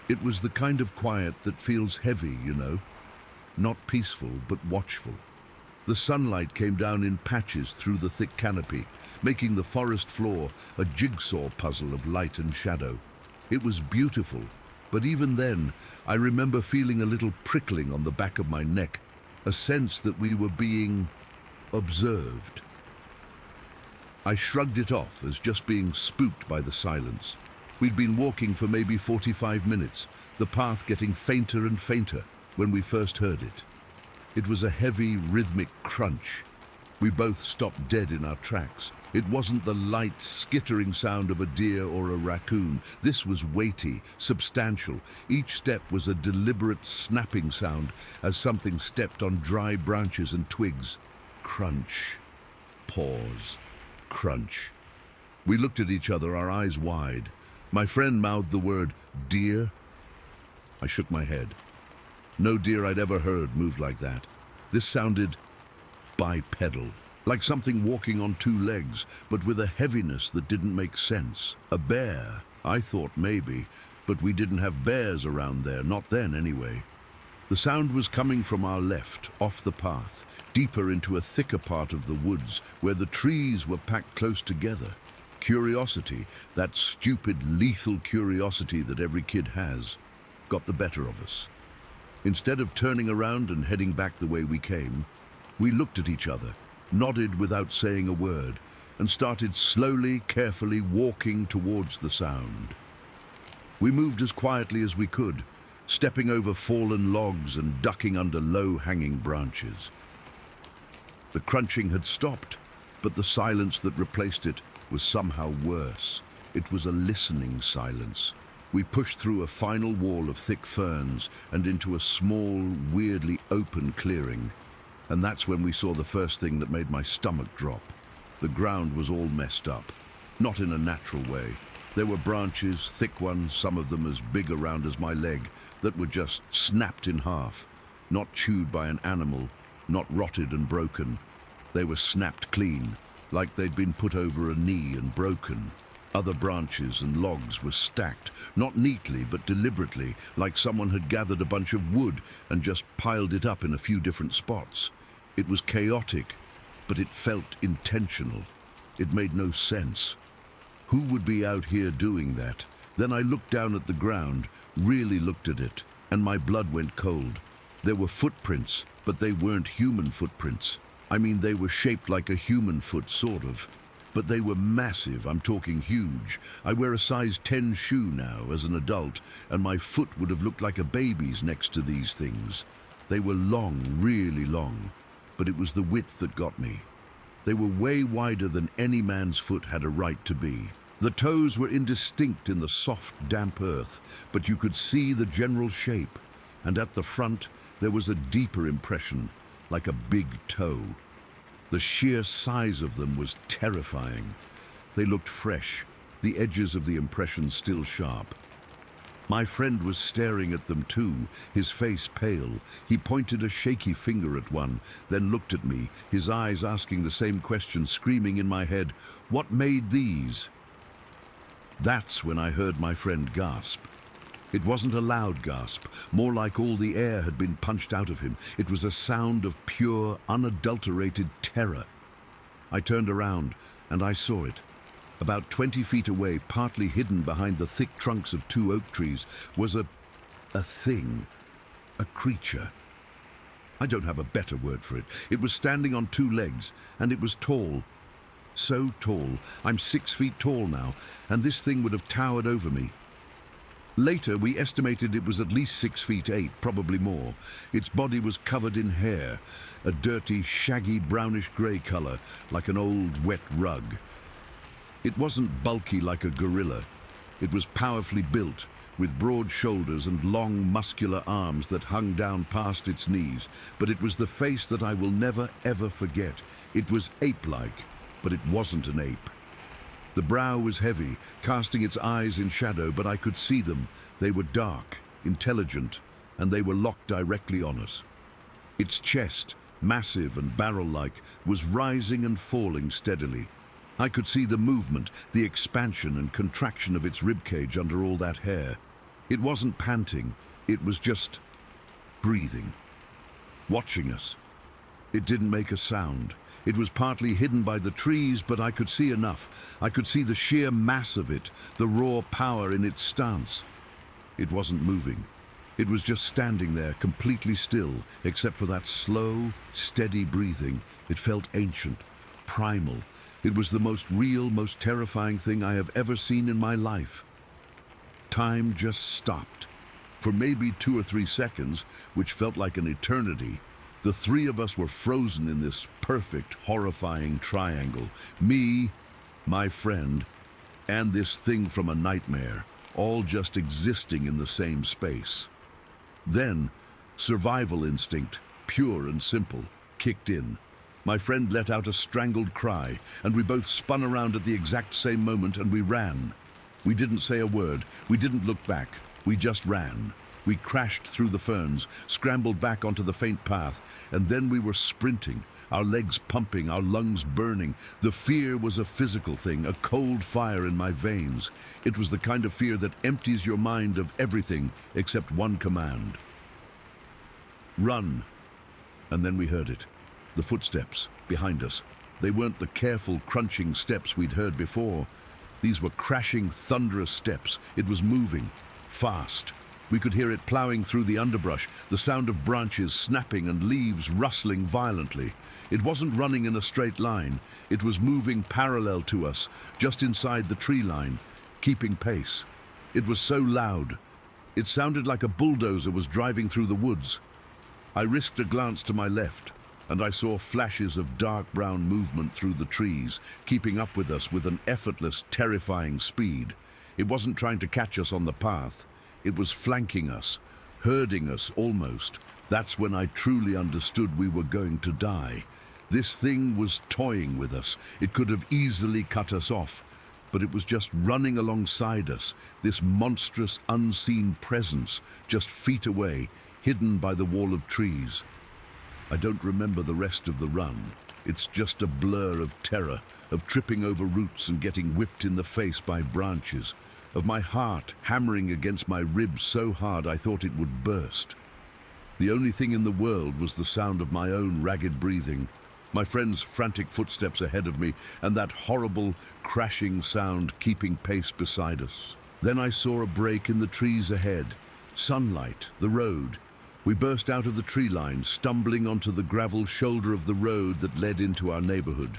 It was the kind of quiet that feels heavy, you know, not peaceful, but watchful. The sunlight came down in patches through the thick canopy, making the forest floor a jigsaw puzzle of light and shadow. It was beautiful, but even then, I remember feeling a little prickling on the back of my neck, a sense that we were being observed. I shrugged it off as just being spooked by the silence. We'd been walking for maybe 45 minutes, the path getting fainter and fainter when we first heard it. It was a heavy, rhythmic crunch. We both stopped dead in our tracks. It wasn't the light, skittering sound of a deer or a raccoon. This was weighty, substantial. Each step was a deliberate snapping sound as something stepped on dry branches and twigs. Crunch. Pause. Crunch. We looked at each other, our eyes wide. My friend mouthed the word, "deer." I shook my head. No deer I'd ever heard moved like that. This sounded bipedal, like something walking on two legs, but with a heaviness that didn't make sense. A bear, I thought maybe, but we didn't have bears around there, not then anyway. The sound was coming from our left, off the path, deeper into a thicker part of the woods where the trees were packed close together. Curiosity, that stupid, lethal curiosity that every kid has, got the better of us. Instead of turning around and heading back the way we came, we looked at each other, nodded without saying a word, and started slowly, carefully walking towards the sound. We moved as quietly as we could, stepping over fallen logs and ducking under low-hanging branches. The crunching had stopped, but the silence that replaced it was somehow worse. It was a listening silence. We pushed through a final wall of thick ferns and into a small, weirdly open clearing. And that's when we saw the first thing that made my stomach drop. The ground was all messed up, not in a natural way. There were branches, thick ones, some of them as big around as my leg, that were just snapped in half, not chewed by an animal, not rotted and broken. They were snapped clean, like they'd been put over a knee and broken. Other branches and logs were stacked, not neatly but deliberately, like someone had gathered a bunch of wood and just piled it up in a few different spots. It was chaotic, but it felt intentional. It made no sense. Who would be out here doing that? Then I looked down at the ground, really looked at it, and my blood went cold. There were footprints, but they weren't human footprints. I mean, they were shaped like a human foot, sort of. But they were massive, I'm talking huge. I wear a size 10 shoe now as an adult, and my foot would have looked like a baby's next to these things. They were long, really long, but it was the width that got me. They were way wider than any man's foot had a right to be. The toes were indistinct in the soft, damp earth, but you could see the general shape, and at the front there was a deeper impression, like a big toe. The sheer size of them was terrifying. They looked fresh, the edges of the impression still sharp. My friend was staring at them too, his face pale. He pointed a shaky finger at one, then looked at me, his eyes asking the same question, screaming in my head, "What made these?" That's when I heard my friend gasp. It wasn't a loud gasp, more like all the air had been punched out of him. It was a sound of pure, unadulterated terror. I turned around, and I saw it. About 20 feet away, partly hidden behind the thick trunks of two oak trees, was a thing, a creature. I don't have a better word for it. It was standing on two legs, and it was tall. So tall. I'm 6 feet tall now, and this thing would have towered over me. Later, we estimated it was at least 6 feet 8, probably more. Its body was covered in hair, a dirty, shaggy, brownish-grey color, like an old, wet rug. It wasn't bulky like a gorilla. It was powerfully built, with broad shoulders and long, muscular arms that hung down past its knees. But it was the face that I will never, ever forget. It was ape-like, but it wasn't an ape. The brow was heavy, casting its eyes in shadow, but I could see them. They were dark, intelligent, and they were locked directly on us. Its chest, massive and barrel-like, was rising and falling steadily. I could see the movement, the expansion and contraction of its ribcage under all that hair. It wasn't panting, it was just breathing, watching us. It didn't make a sound. It was partly hidden by the trees, but I could see enough. I could see the sheer mass of it, the raw power in its stance. It wasn't moving. It was just standing there, completely still, except for that slow, steady breathing. It felt ancient, primal. It was the most real, most terrifying thing I have ever seen in my life. Time just stopped. For maybe 2 or 3 seconds, which felt like an eternity, the three of us were frozen in this perfect, horrifying triangle. Me, my friend, and this thing from a nightmare, all just existing in the same space. Then, survival instinct, pure and simple, kicked in. My friend let out a strangled cry, and we both spun around at the exact same moment and we ran. We didn't say a word. We didn't look back. We just ran. We crashed through the ferns, scrambled back onto the faint path, and then we were sprinting, our legs pumping, our lungs burning. The fear was a physical thing, a cold fire in my veins. It was the kind of fear that empties your mind of everything except one command. Run. And then we heard it. The footsteps behind us. They weren't the careful, crunching steps we'd heard before. These were crashing, thunderous steps. It was moving, fast. We could hear it plowing through the underbrush, the sound of branches snapping and leaves rustling violently. It wasn't running in a straight line. It was moving parallel to us, just inside the tree line, keeping pace. It was so loud. It sounded like a bulldozer was driving through the woods. I risked a glance to my left, and I saw flashes of dark brown movement through the trees, keeping up with us with an effortless, terrifying speed. It wasn't trying to catch us on the path. It was flanking us, herding us almost. That's when I truly understood we were going to die. This thing was toying with us. It could have easily cut us off, but it was just running alongside us, this monstrous, unseen presence, just feet away, hidden by the wall of trees. I don't remember the rest of the run. It's just a blur of terror, of tripping over roots and getting whipped in the face by branches, of my heart hammering against my ribs so hard I thought it would burst. The only thing in the world was the sound of my own ragged breathing, my friend's frantic footsteps ahead of me, and that horrible, crashing sound keeping pace beside us. Then I saw a break in the trees ahead. Sunlight, the road. We burst out of the tree line, stumbling onto the gravel shoulder of the road that led into our neighborhood.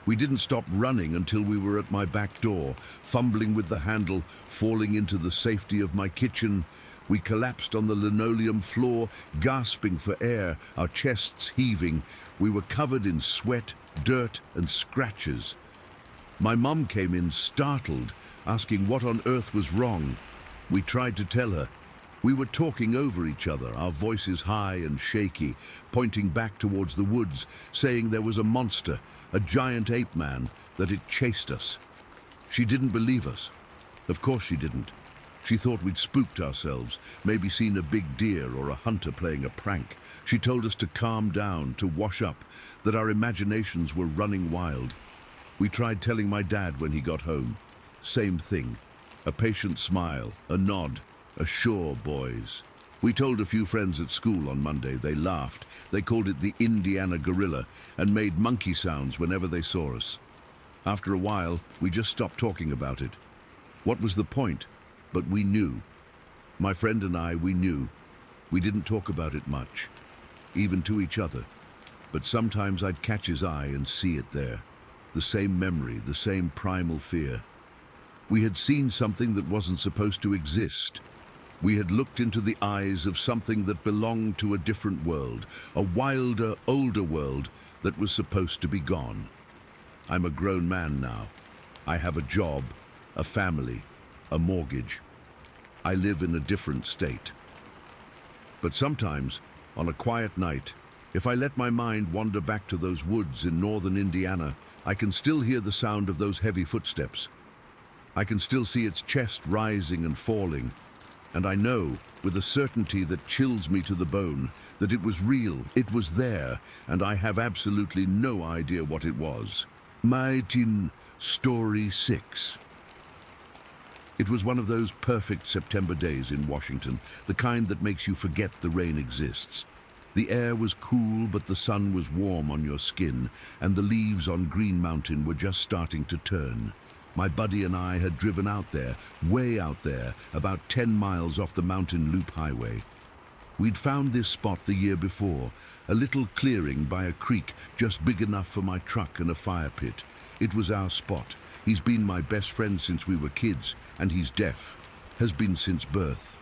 We didn't stop running until we were at my back door, fumbling with the handle, falling into the safety of my kitchen. We collapsed on the linoleum floor, gasping for air, our chests heaving. We were covered in sweat, dirt, and scratches. My mum came in startled, asking what on earth was wrong. We tried to tell her. We were talking over each other, our voices high and shaky, pointing back towards the woods, saying there was a monster, a giant ape man, that it chased us. She didn't believe us. Of course she didn't. She thought we'd spooked ourselves, maybe seen a big deer or a hunter playing a prank. She told us to calm down, to wash up, that our imaginations were running wild. We tried telling my dad when he got home. Same thing. A patient smile, a nod, a sure boys. We told a few friends at school on Monday. They laughed. They called it the Indiana gorilla and made monkey sounds whenever they saw us. After a while, we just stopped talking about it. What was the point? But we knew. My friend and I, we knew. We didn't talk about it much, even to each other. But sometimes I'd catch his eye and see it there. The same memory, the same primal fear. We had seen something that wasn't supposed to exist. We had looked into the eyes of something that belonged to a different world, a wilder, older world that was supposed to be gone. I'm a grown man now. I have a job, a family, a mortgage. I live in a different state. But sometimes, on a quiet night, if I let my mind wander back to those woods in northern Indiana, I can still hear the sound of those heavy footsteps. I can still see its chest rising and falling, and I know, with a certainty that chills me to the bone, that it was real, it was there, and I have absolutely no idea what it was. Maitin Story 6. It was one of those perfect September days in Washington, the kind that makes you forget the rain exists. The air was cool, but the sun was warm on your skin, and the leaves on Green Mountain were just starting to turn. My buddy and I had driven out there, way out there, about 10 miles off the Mountain Loop Highway. We'd found this spot the year before, a little clearing by a creek just big enough for my truck and a fire pit. It was our spot. He's been my best friend since we were kids, and he's deaf, has been since birth.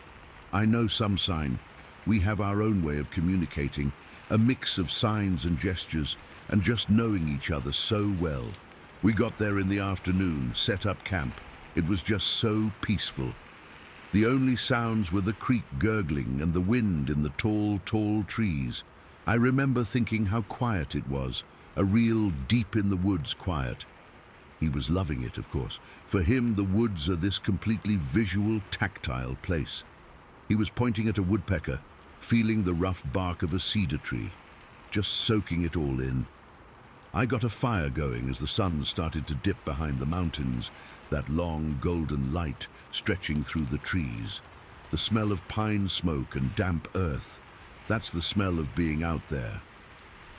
I know some sign. We have our own way of communicating, a mix of signs and gestures, and just knowing each other so well. We got there in the afternoon, set up camp. It was just so peaceful. The only sounds were the creek gurgling and the wind in the tall, tall trees. I remember thinking how quiet it was, a real deep-in-the-woods quiet. He was loving it, of course. For him, the woods are this completely visual, tactile place. He was pointing at a woodpecker, feeling the rough bark of a cedar tree, just soaking it all in. I got a fire going as the sun started to dip behind the mountains, that long golden light stretching through the trees. The smell of pine smoke and damp earth, that's the smell of being out there.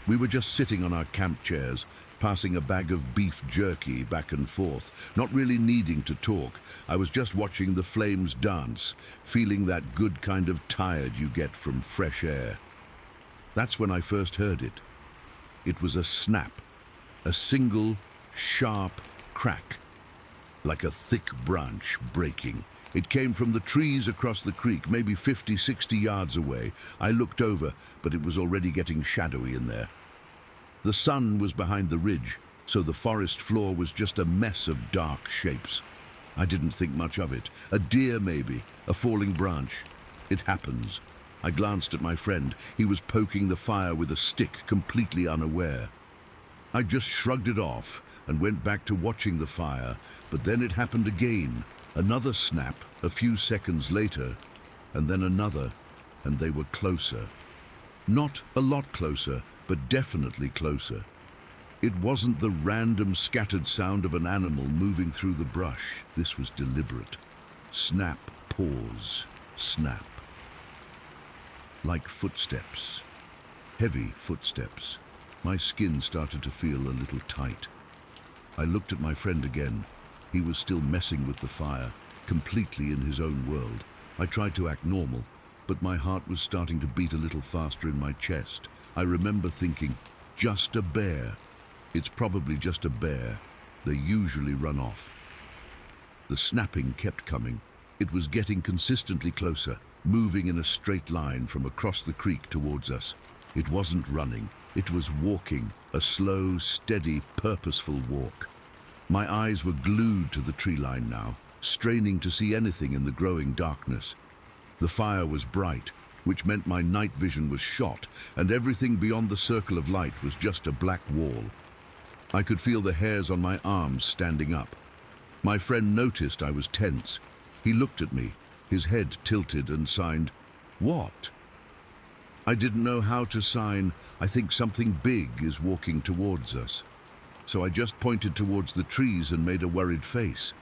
We were just sitting on our camp chairs, passing a bag of beef jerky back and forth, not really needing to talk. I was just watching the flames dance, feeling that good kind of tired you get from fresh air. That's when I first heard it. It was a snap, a single, sharp crack, like a thick branch breaking. It came from the trees across the creek, maybe 50, 60 yards away. I looked over, but it was already getting shadowy in there. The sun was behind the ridge, so the forest floor was just a mess of dark shapes. I didn't think much of it. A deer maybe, a falling branch. It happens. I glanced at my friend. He was poking the fire with a stick, completely unaware. I just shrugged it off and went back to watching the fire, but then it happened again. Another snap a few seconds later, and then another, and they were closer. Not a lot closer, but definitely closer. It wasn't the random scattered sound of an animal moving through the brush. This was deliberate. Snap, pause, snap. Like footsteps. Heavy footsteps. My skin started to feel a little tight. I looked at my friend again. He was still messing with the fire, completely in his own world. I tried to act normal, but my heart was starting to beat a little faster in my chest. I remember thinking, just a bear. It's probably just a bear. They usually run off. The snapping kept coming. It was getting consistently closer, moving in a straight line from across the creek towards us. It wasn't running. It was walking, a slow, steady, purposeful walk. My eyes were glued to the tree line now, straining to see anything in the growing darkness. The fire was bright, which meant my night vision was shot, and everything beyond the circle of light was just a black wall. I could feel the hairs on my arms standing up. My friend noticed I was tense. He looked at me, his head tilted, and signed, "What?" I didn't know how to sign, "I think something big is walking towards us." So I just pointed towards the trees and made a worried face.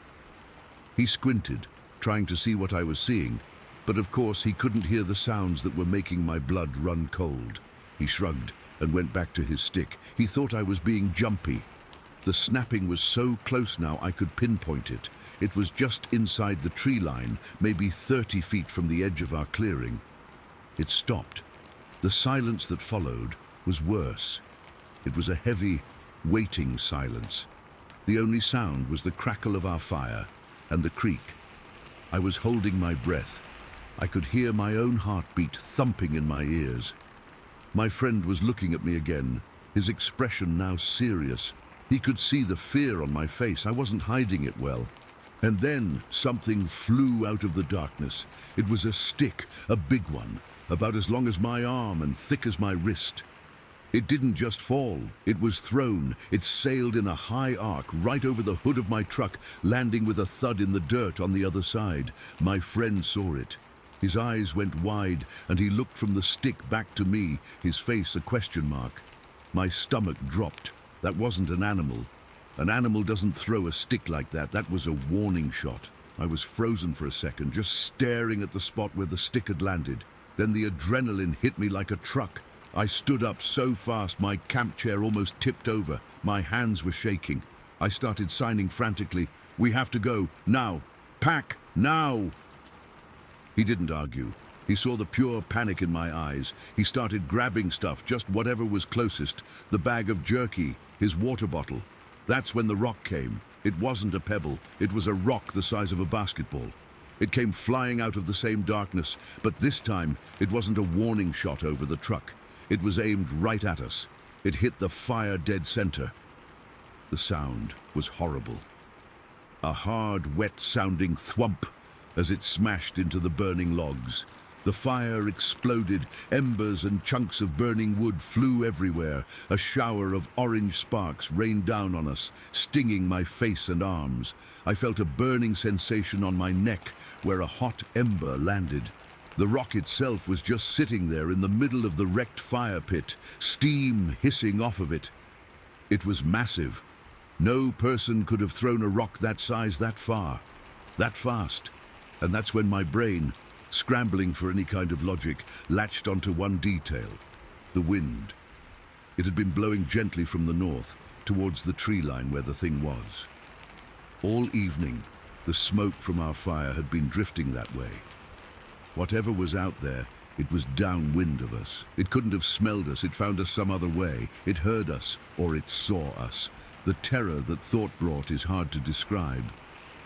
He squinted, trying to see what I was seeing, but of course he couldn't hear the sounds that were making my blood run cold. He shrugged and went back to his stick. He thought I was being jumpy. The snapping was so close now I could pinpoint it. It was just inside the tree line, maybe 30 feet from the edge of our clearing. It stopped. The silence that followed was worse. It was a heavy, waiting silence. The only sound was the crackle of our fire and the creek. I was holding my breath. I could hear my own heartbeat thumping in my ears. My friend was looking at me again, his expression now serious. He could see the fear on my face. I wasn't hiding it well. And then something flew out of the darkness. It was a stick, a big one, about as long as my arm and thick as my wrist. It didn't just fall, it was thrown. It sailed in a high arc right over the hood of my truck, landing with a thud in the dirt on the other side. My friend saw it. His eyes went wide, and he looked from the stick back to me, his face a question mark. My stomach dropped. That wasn't an animal. An animal doesn't throw a stick like that. That was a warning shot. I was frozen for a second, just staring at the spot where the stick had landed. Then the adrenaline hit me like a truck. I stood up so fast my camp chair almost tipped over. My hands were shaking. I started signing frantically. "We have to go, now! Pack, now!" He didn't argue. He saw the pure panic in my eyes. He started grabbing stuff, just whatever was closest. The bag of jerky, his water bottle. That's when the rock came. It wasn't a pebble. It was a rock the size of a basketball. It came flying out of the same darkness, but this time it wasn't a warning shot over the truck. It was aimed right at us. It hit the fire dead center. The sound was horrible. A hard, wet-sounding thwump as it smashed into the burning logs. The fire exploded. Embers and chunks of burning wood flew everywhere. A shower of orange sparks rained down on us, stinging my face and arms. I felt a burning sensation on my neck where a hot ember landed. The rock itself was just sitting there in the middle of the wrecked fire pit, steam hissing off of it. It was massive. No person could have thrown a rock that size that far, that fast. And that's when my brain, scrambling for any kind of logic, latched onto one detail: the wind. It had been blowing gently from the north, towards the tree line where the thing was. All evening, the smoke from our fire had been drifting that way. Whatever was out there, it was downwind of us. It couldn't have smelled us, it found us some other way. It heard us, or it saw us. The terror that thought brought is hard to describe.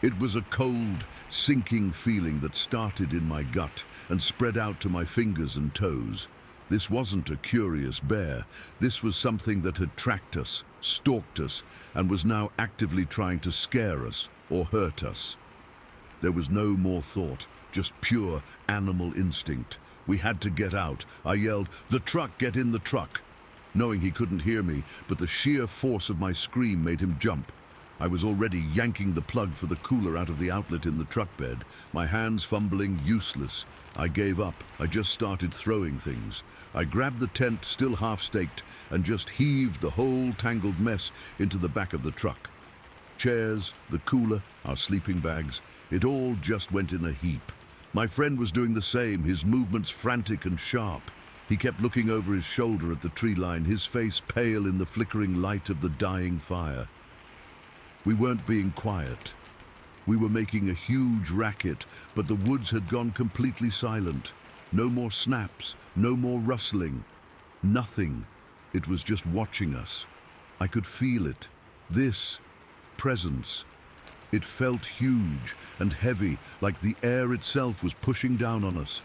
It was a cold, sinking feeling that started in my gut and spread out to my fingers and toes. This wasn't a curious bear. This was something that had tracked us, stalked us, and was now actively trying to scare us or hurt us. There was no more thought, just pure animal instinct. We had to get out. I yelled, "The truck, get in the truck!" Knowing he couldn't hear me, but the sheer force of my scream made him jump. I was already yanking the plug for the cooler out of the outlet in the truck bed, my hands fumbling, useless. I gave up. I just started throwing things. I grabbed the tent, still half-staked, and just heaved the whole tangled mess into the back of the truck. Chairs, the cooler, our sleeping bags, it all just went in a heap. My friend was doing the same, his movements frantic and sharp. He kept looking over his shoulder at the tree line, his face pale in the flickering light of the dying fire. We weren't being quiet. We were making a huge racket, but the woods had gone completely silent. No more snaps, no more rustling. Nothing. It was just watching us. I could feel it. This presence. It felt huge and heavy, like the air itself was pushing down on us.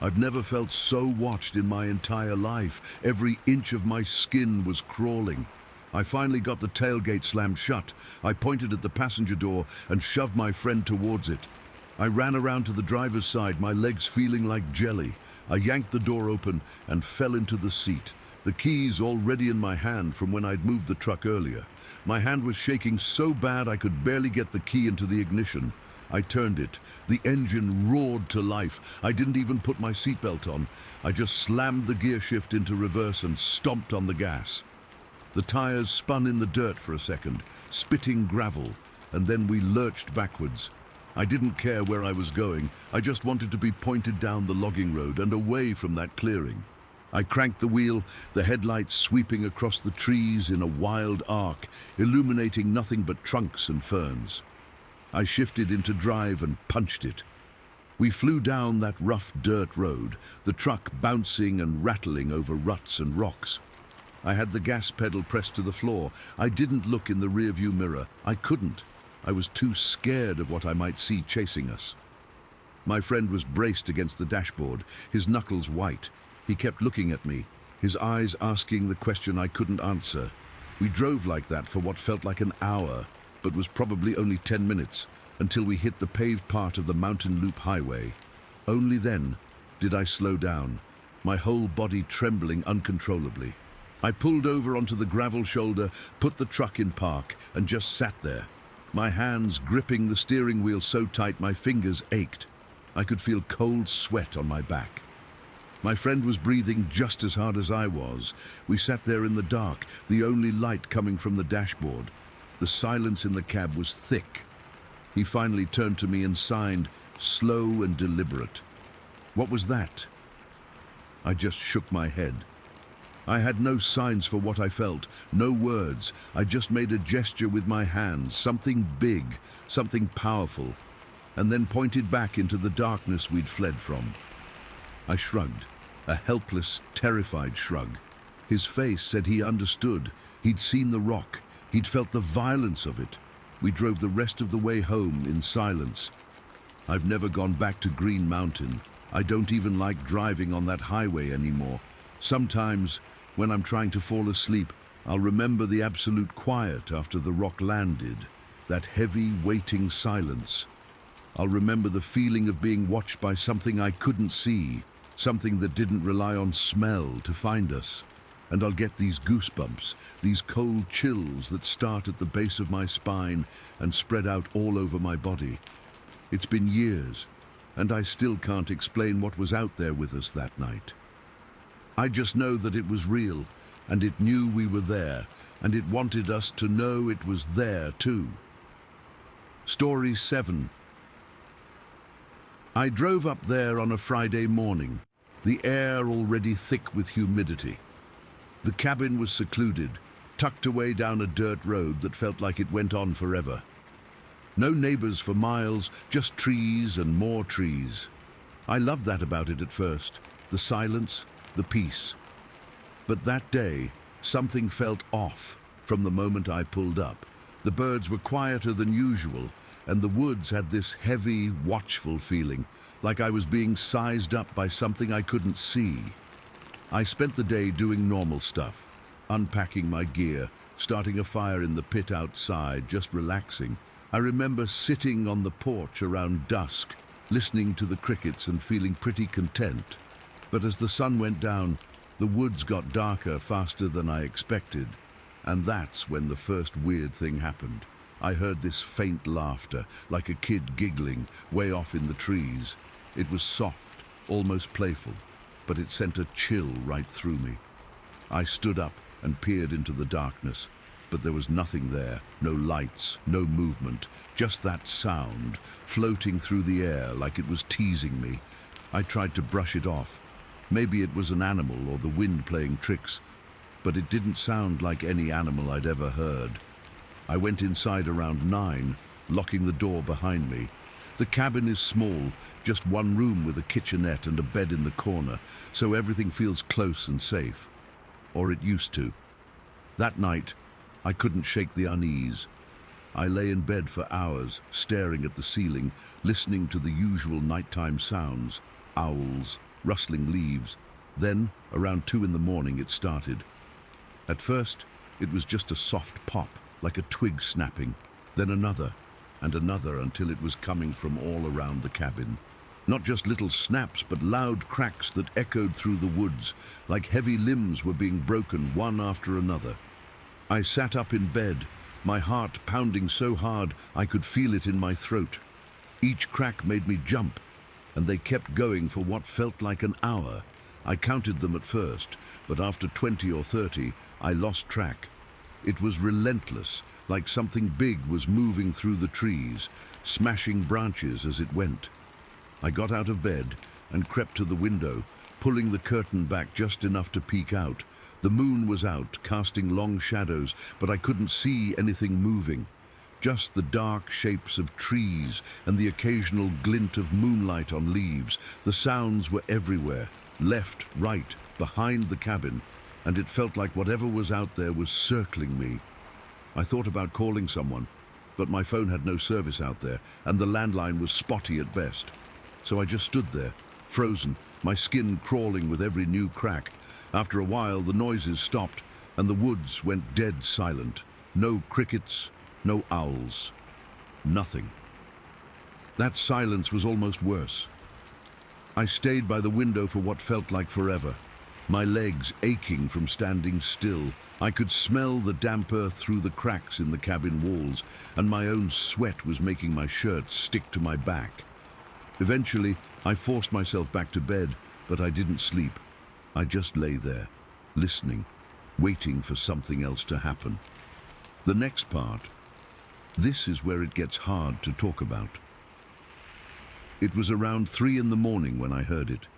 I've never felt so watched in my entire life. Every inch of my skin was crawling. I finally got the tailgate slammed shut. I pointed at the passenger door and shoved my friend towards it. I ran around to the driver's side, my legs feeling like jelly. I yanked the door open and fell into the seat, the keys already in my hand from when I'd moved the truck earlier. My hand was shaking so bad I could barely get the key into the ignition. I turned it. The engine roared to life. I didn't even put my seatbelt on. I just slammed the gear shift into reverse and stomped on the gas. The tires spun in the dirt for a second, spitting gravel, and then we lurched backwards. I didn't care where I was going. I just wanted to be pointed down the logging road and away from that clearing. I cranked the wheel, the headlights sweeping across the trees in a wild arc, illuminating nothing but trunks and ferns. I shifted into drive and punched it. We flew down that rough dirt road, the truck bouncing and rattling over ruts and rocks. I had the gas pedal pressed to the floor. I didn't look in the rearview mirror. I couldn't. I was too scared of what I might see chasing us. My friend was braced against the dashboard, his knuckles white. He kept looking at me, his eyes asking the question I couldn't answer. We drove like that for what felt like an hour, but was probably only 10 minutes, until we hit the paved part of the Mountain Loop Highway. Only then did I slow down, my whole body trembling uncontrollably. I pulled over onto the gravel shoulder, put the truck in park, and just sat there, my hands gripping the steering wheel so tight my fingers ached. I could feel cold sweat on my back. My friend was breathing just as hard as I was. We sat there in the dark, the only light coming from the dashboard. The silence in the cab was thick. He finally turned to me and signed, slow and deliberate. What was that? I just shook my head. I had no signs for what I felt, no words. I just made a gesture with my hands, something big, something powerful, and then pointed back into the darkness we'd fled from. I shrugged, a helpless, terrified shrug. His face said he understood. He'd seen the rock. He'd felt the violence of it. We drove the rest of the way home in silence. I've never gone back to Green Mountain. I don't even like driving on that highway anymore. Sometimes, when I'm trying to fall asleep, I'll remember the absolute quiet after the rock landed, that heavy, waiting silence. I'll remember the feeling of being watched by something I couldn't see, something that didn't rely on smell to find us. And I'll get these goosebumps, these cold chills that start at the base of my spine and spread out all over my body. It's been years, and I still can't explain what was out there with us that night. I just know that it was real, and it knew we were there, and it wanted us to know it was there too. Story 7. I drove up there on a Friday morning, the air already thick with humidity. The cabin was secluded, tucked away down a dirt road that felt like it went on forever. No neighbors for miles, just trees and more trees. I loved that about it at first, the silence, the peace. But that day, something felt off from the moment I pulled up. The birds were quieter than usual, and the woods had this heavy, watchful feeling, like I was being sized up by something I couldn't see. I spent the day doing normal stuff, unpacking my gear, starting a fire in the pit outside, just relaxing. I remember sitting on the porch around dusk, listening to the crickets and feeling pretty content. But as the sun went down, the woods got darker faster than I expected. And that's when the first weird thing happened. I heard this faint laughter, like a kid giggling, way off in the trees. It was soft, almost playful, but it sent a chill right through me. I stood up and peered into the darkness, but there was nothing there, no lights, no movement, just that sound, floating through the air like it was teasing me. I tried to brush it off. Maybe it was an animal or the wind playing tricks, but it didn't sound like any animal I'd ever heard. I went inside around 9, locking the door behind me. The cabin is small, just one room with a kitchenette and a bed in the corner, so everything feels close and safe. Or it used to. That night, I couldn't shake the unease. I lay in bed for hours, staring at the ceiling, listening to the usual nighttime sounds, owls, rustling leaves. Then, around 2 in the morning, it started. At first, it was just a soft pop, like a twig snapping, then another and another until it was coming from all around the cabin. Not just little snaps, but loud cracks that echoed through the woods, like heavy limbs were being broken one after another. I sat up in bed, my heart pounding so hard I could feel it in my throat. Each crack made me jump, and they kept going for what felt like an hour. I counted them at first, but after 20 or 30, I lost track. It was relentless, like something big was moving through the trees, smashing branches as it went. I got out of bed and crept to the window, pulling the curtain back just enough to peek out. The moon was out, casting long shadows, but I couldn't see anything moving. Just the dark shapes of trees and the occasional glint of moonlight on leaves. The sounds were everywhere, left, right, behind the cabin, and it felt like whatever was out there was circling me. I thought about calling someone, but my phone had no service out there, and the landline was spotty at best. So I just stood there, frozen, my skin crawling with every new crack. After a while, the noises stopped, and the woods went dead silent. No crickets, no owls, nothing. That silence was almost worse. I stayed by the window for what felt like forever, my legs aching from standing still. I could smell the damp earth through the cracks in the cabin walls, and my own sweat was making my shirt stick to my back. Eventually, I forced myself back to bed, but I didn't sleep. I just lay there, listening, waiting for something else to happen. The next part, this is where it gets hard to talk about. It was around 3 in the morning when I heard it.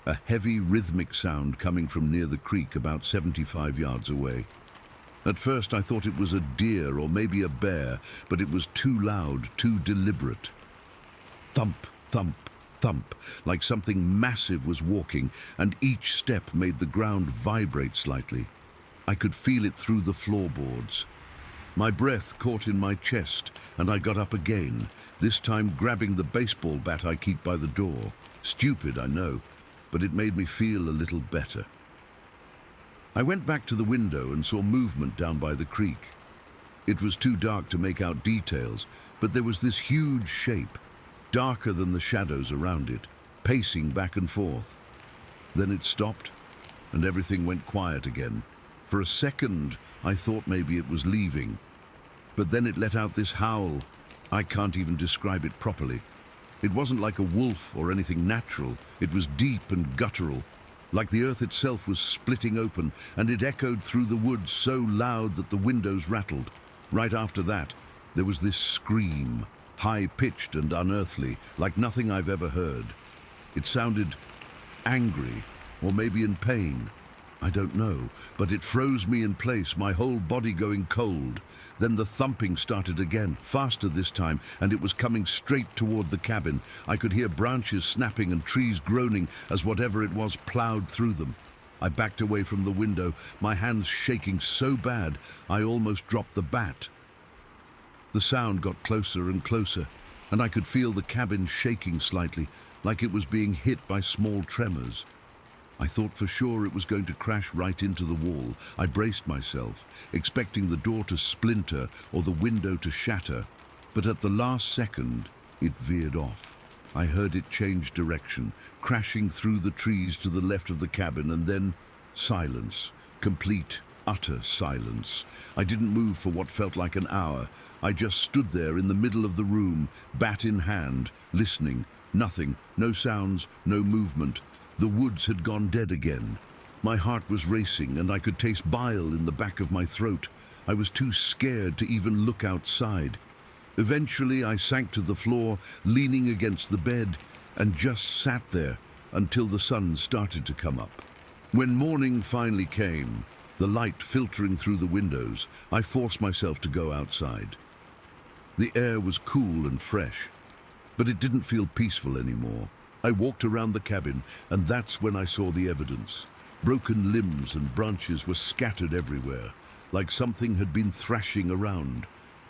A heavy rhythmic sound coming from near the creek about 75 yards away. At first I thought it was a deer or maybe a bear, but it was too loud, too deliberate. Thump, thump, thump, like something massive was walking, and each step made the ground vibrate slightly. I could feel it through the floorboards. My breath caught in my chest, and I got up again, this time grabbing the baseball bat I keep by the door. Stupid, I know, but it made me feel a little better. I went back to the window and saw movement down by the creek. It was too dark to make out details, but there was this huge shape, darker than the shadows around it, pacing back and forth. Then it stopped, and everything went quiet again. For a second, I thought maybe it was leaving, but then it let out this howl. I can't even describe it properly. It wasn't like a wolf or anything natural. It was deep and guttural, like the earth itself was splitting open, and it echoed through the woods so loud that the windows rattled. Right after that, there was this scream, high-pitched and unearthly, like nothing I've ever heard. It sounded angry, or maybe in pain. I don't know, but it froze me in place, my whole body going cold. Then the thumping started again, faster this time, and it was coming straight toward the cabin. I could hear branches snapping and trees groaning as whatever it was plowed through them. I backed away from the window, my hands shaking so bad I almost dropped the bat. The sound got closer and closer, and I could feel the cabin shaking slightly, like it was being hit by small tremors. I thought for sure it was going to crash right into the wall. I braced myself, expecting the door to splinter or the window to shatter, but at the last second, it veered off. I heard it change direction, crashing through the trees to the left of the cabin, and then silence, complete, utter silence. I didn't move for what felt like an hour. I just stood there in the middle of the room, bat in hand, listening. Nothing, no sounds, no movement. The woods had gone dead again. My heart was racing and I could taste bile in the back of my throat. I was too scared to even look outside. Eventually I sank to the floor, leaning against the bed, and just sat there until the sun started to come up. When morning finally came, the light filtering through the windows, I forced myself to go outside. The air was cool and fresh, but it didn't feel peaceful anymore. I walked around the cabin, and that's when I saw the evidence. Broken limbs and branches were scattered everywhere, like something had been thrashing around.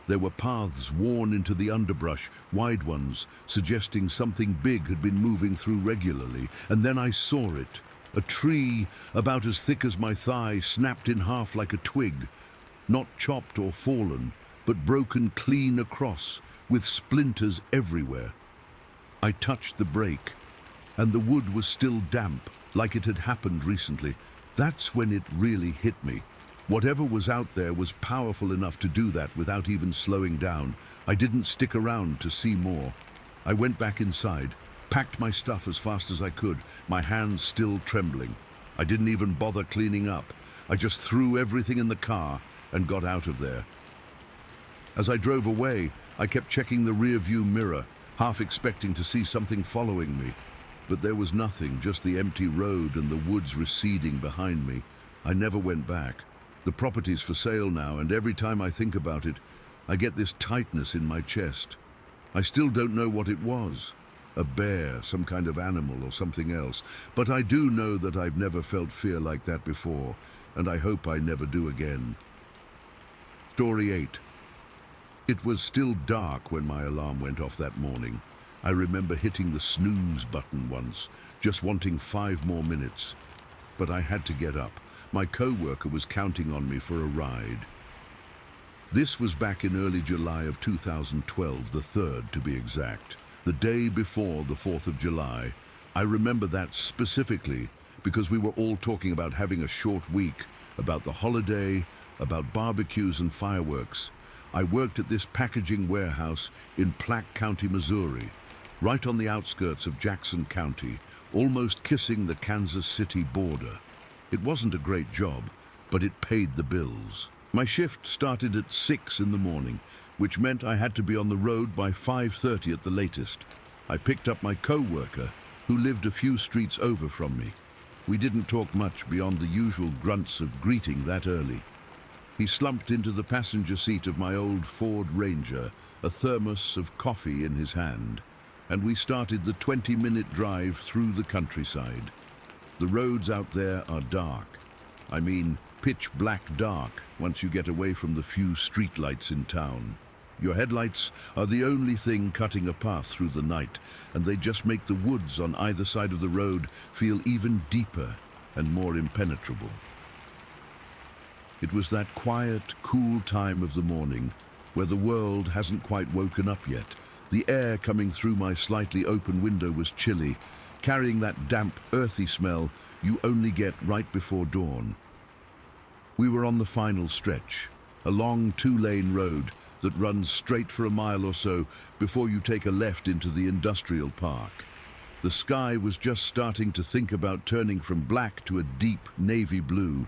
There were paths worn into the underbrush, wide ones, suggesting something big had been moving through regularly. And then I saw it. A tree, about as thick as my thigh, snapped in half like a twig. Not chopped or fallen, but broken clean across, with splinters everywhere. I touched the brake, and the wood was still damp, like it had happened recently. That's when it really hit me. Whatever was out there was powerful enough to do that without even slowing down. I didn't stick around to see more. I went back inside, packed my stuff as fast as I could, my hands still trembling. I didn't even bother cleaning up. I just threw everything in the car and got out of there. As I drove away, I kept checking the rear-view mirror, half expecting to see something following me. But there was nothing, just the empty road and the woods receding behind me. I never went back. The property's for sale now, and every time I think about it, I get this tightness in my chest. I still don't know what it was. A bear, some kind of animal, or something else. But I do know that I've never felt fear like that before, and I hope I never do again. Story 8. It was still dark when my alarm went off that morning. I remember hitting the snooze button once, just wanting 5 more minutes. But I had to get up. My co-worker was counting on me for a ride. This was back in early July of 2012, the 3rd to be exact, the day before the 4th of July. I remember that specifically because we were all talking about having a short week, about the holiday, about barbecues and fireworks. I worked at this packaging warehouse in Platte County, Missouri, right on the outskirts of Jackson County, almost kissing the Kansas City border. It wasn't a great job, but it paid the bills. My shift started at 6 in the morning, which meant I had to be on the road by 5:30 at the latest. I picked up my co-worker, who lived a few streets over from me. We didn't talk much beyond the usual grunts of greeting that early. He slumped into the passenger seat of my old Ford Ranger, a thermos of coffee in his hand, and we started the 20-minute drive through the countryside. The roads out there are dark. I mean, pitch black dark once you get away from the few streetlights in town. Your headlights are the only thing cutting a path through the night, and they just make the woods on either side of the road feel even deeper and more impenetrable. It was that quiet, cool time of the morning where the world hasn't quite woken up yet. The air coming through my slightly open window was chilly, carrying that damp, earthy smell you only get right before dawn. We were on the final stretch, a long 2-lane road that runs straight for a mile or so before you take a left into the industrial park. The sky was just starting to think about turning from black to a deep navy blue,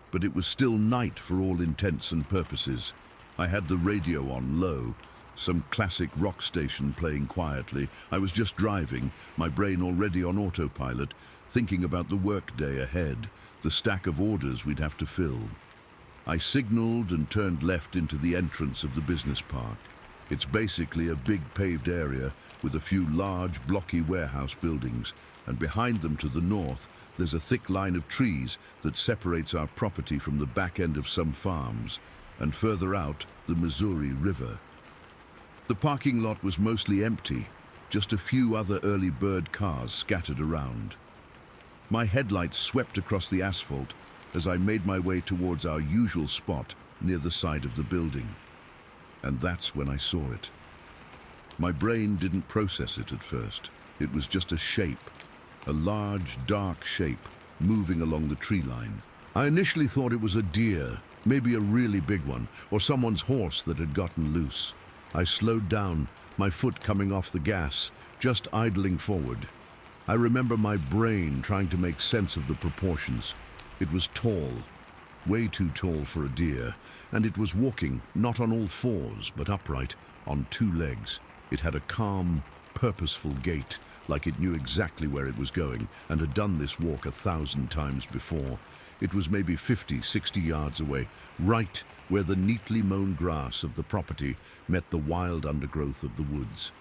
but it was still night for all intents and purposes. I had the radio on low, some classic rock station playing quietly. I was just driving, my brain already on autopilot, thinking about the workday ahead, the stack of orders we'd have to fill. I signaled and turned left into the entrance of the business park. It's basically a big paved area with a few large, blocky warehouse buildings, and behind them to the north, there's a thick line of trees that separates our property from the back end of some farms, and further out, the Missouri River. The parking lot was mostly empty, just a few other early bird cars scattered around. My headlights swept across the asphalt as I made my way towards our usual spot near the side of the building. And that's when I saw it. My brain didn't process it at first. It was just a shape, a large, dark shape moving along the tree line. I initially thought it was a deer, maybe a really big one, or someone's horse that had gotten loose. I slowed down, my foot coming off the gas, just idling forward. I remember my brain trying to make sense of the proportions. It was tall, way too tall for a deer, and it was walking, not on all fours, but upright, on two legs. It had a calm, purposeful gait, like it knew exactly where it was going, and had done this walk 1,000 times before. It was maybe 50, 60 yards away, right where the neatly mown grass of the property met the wild undergrowth of the woods.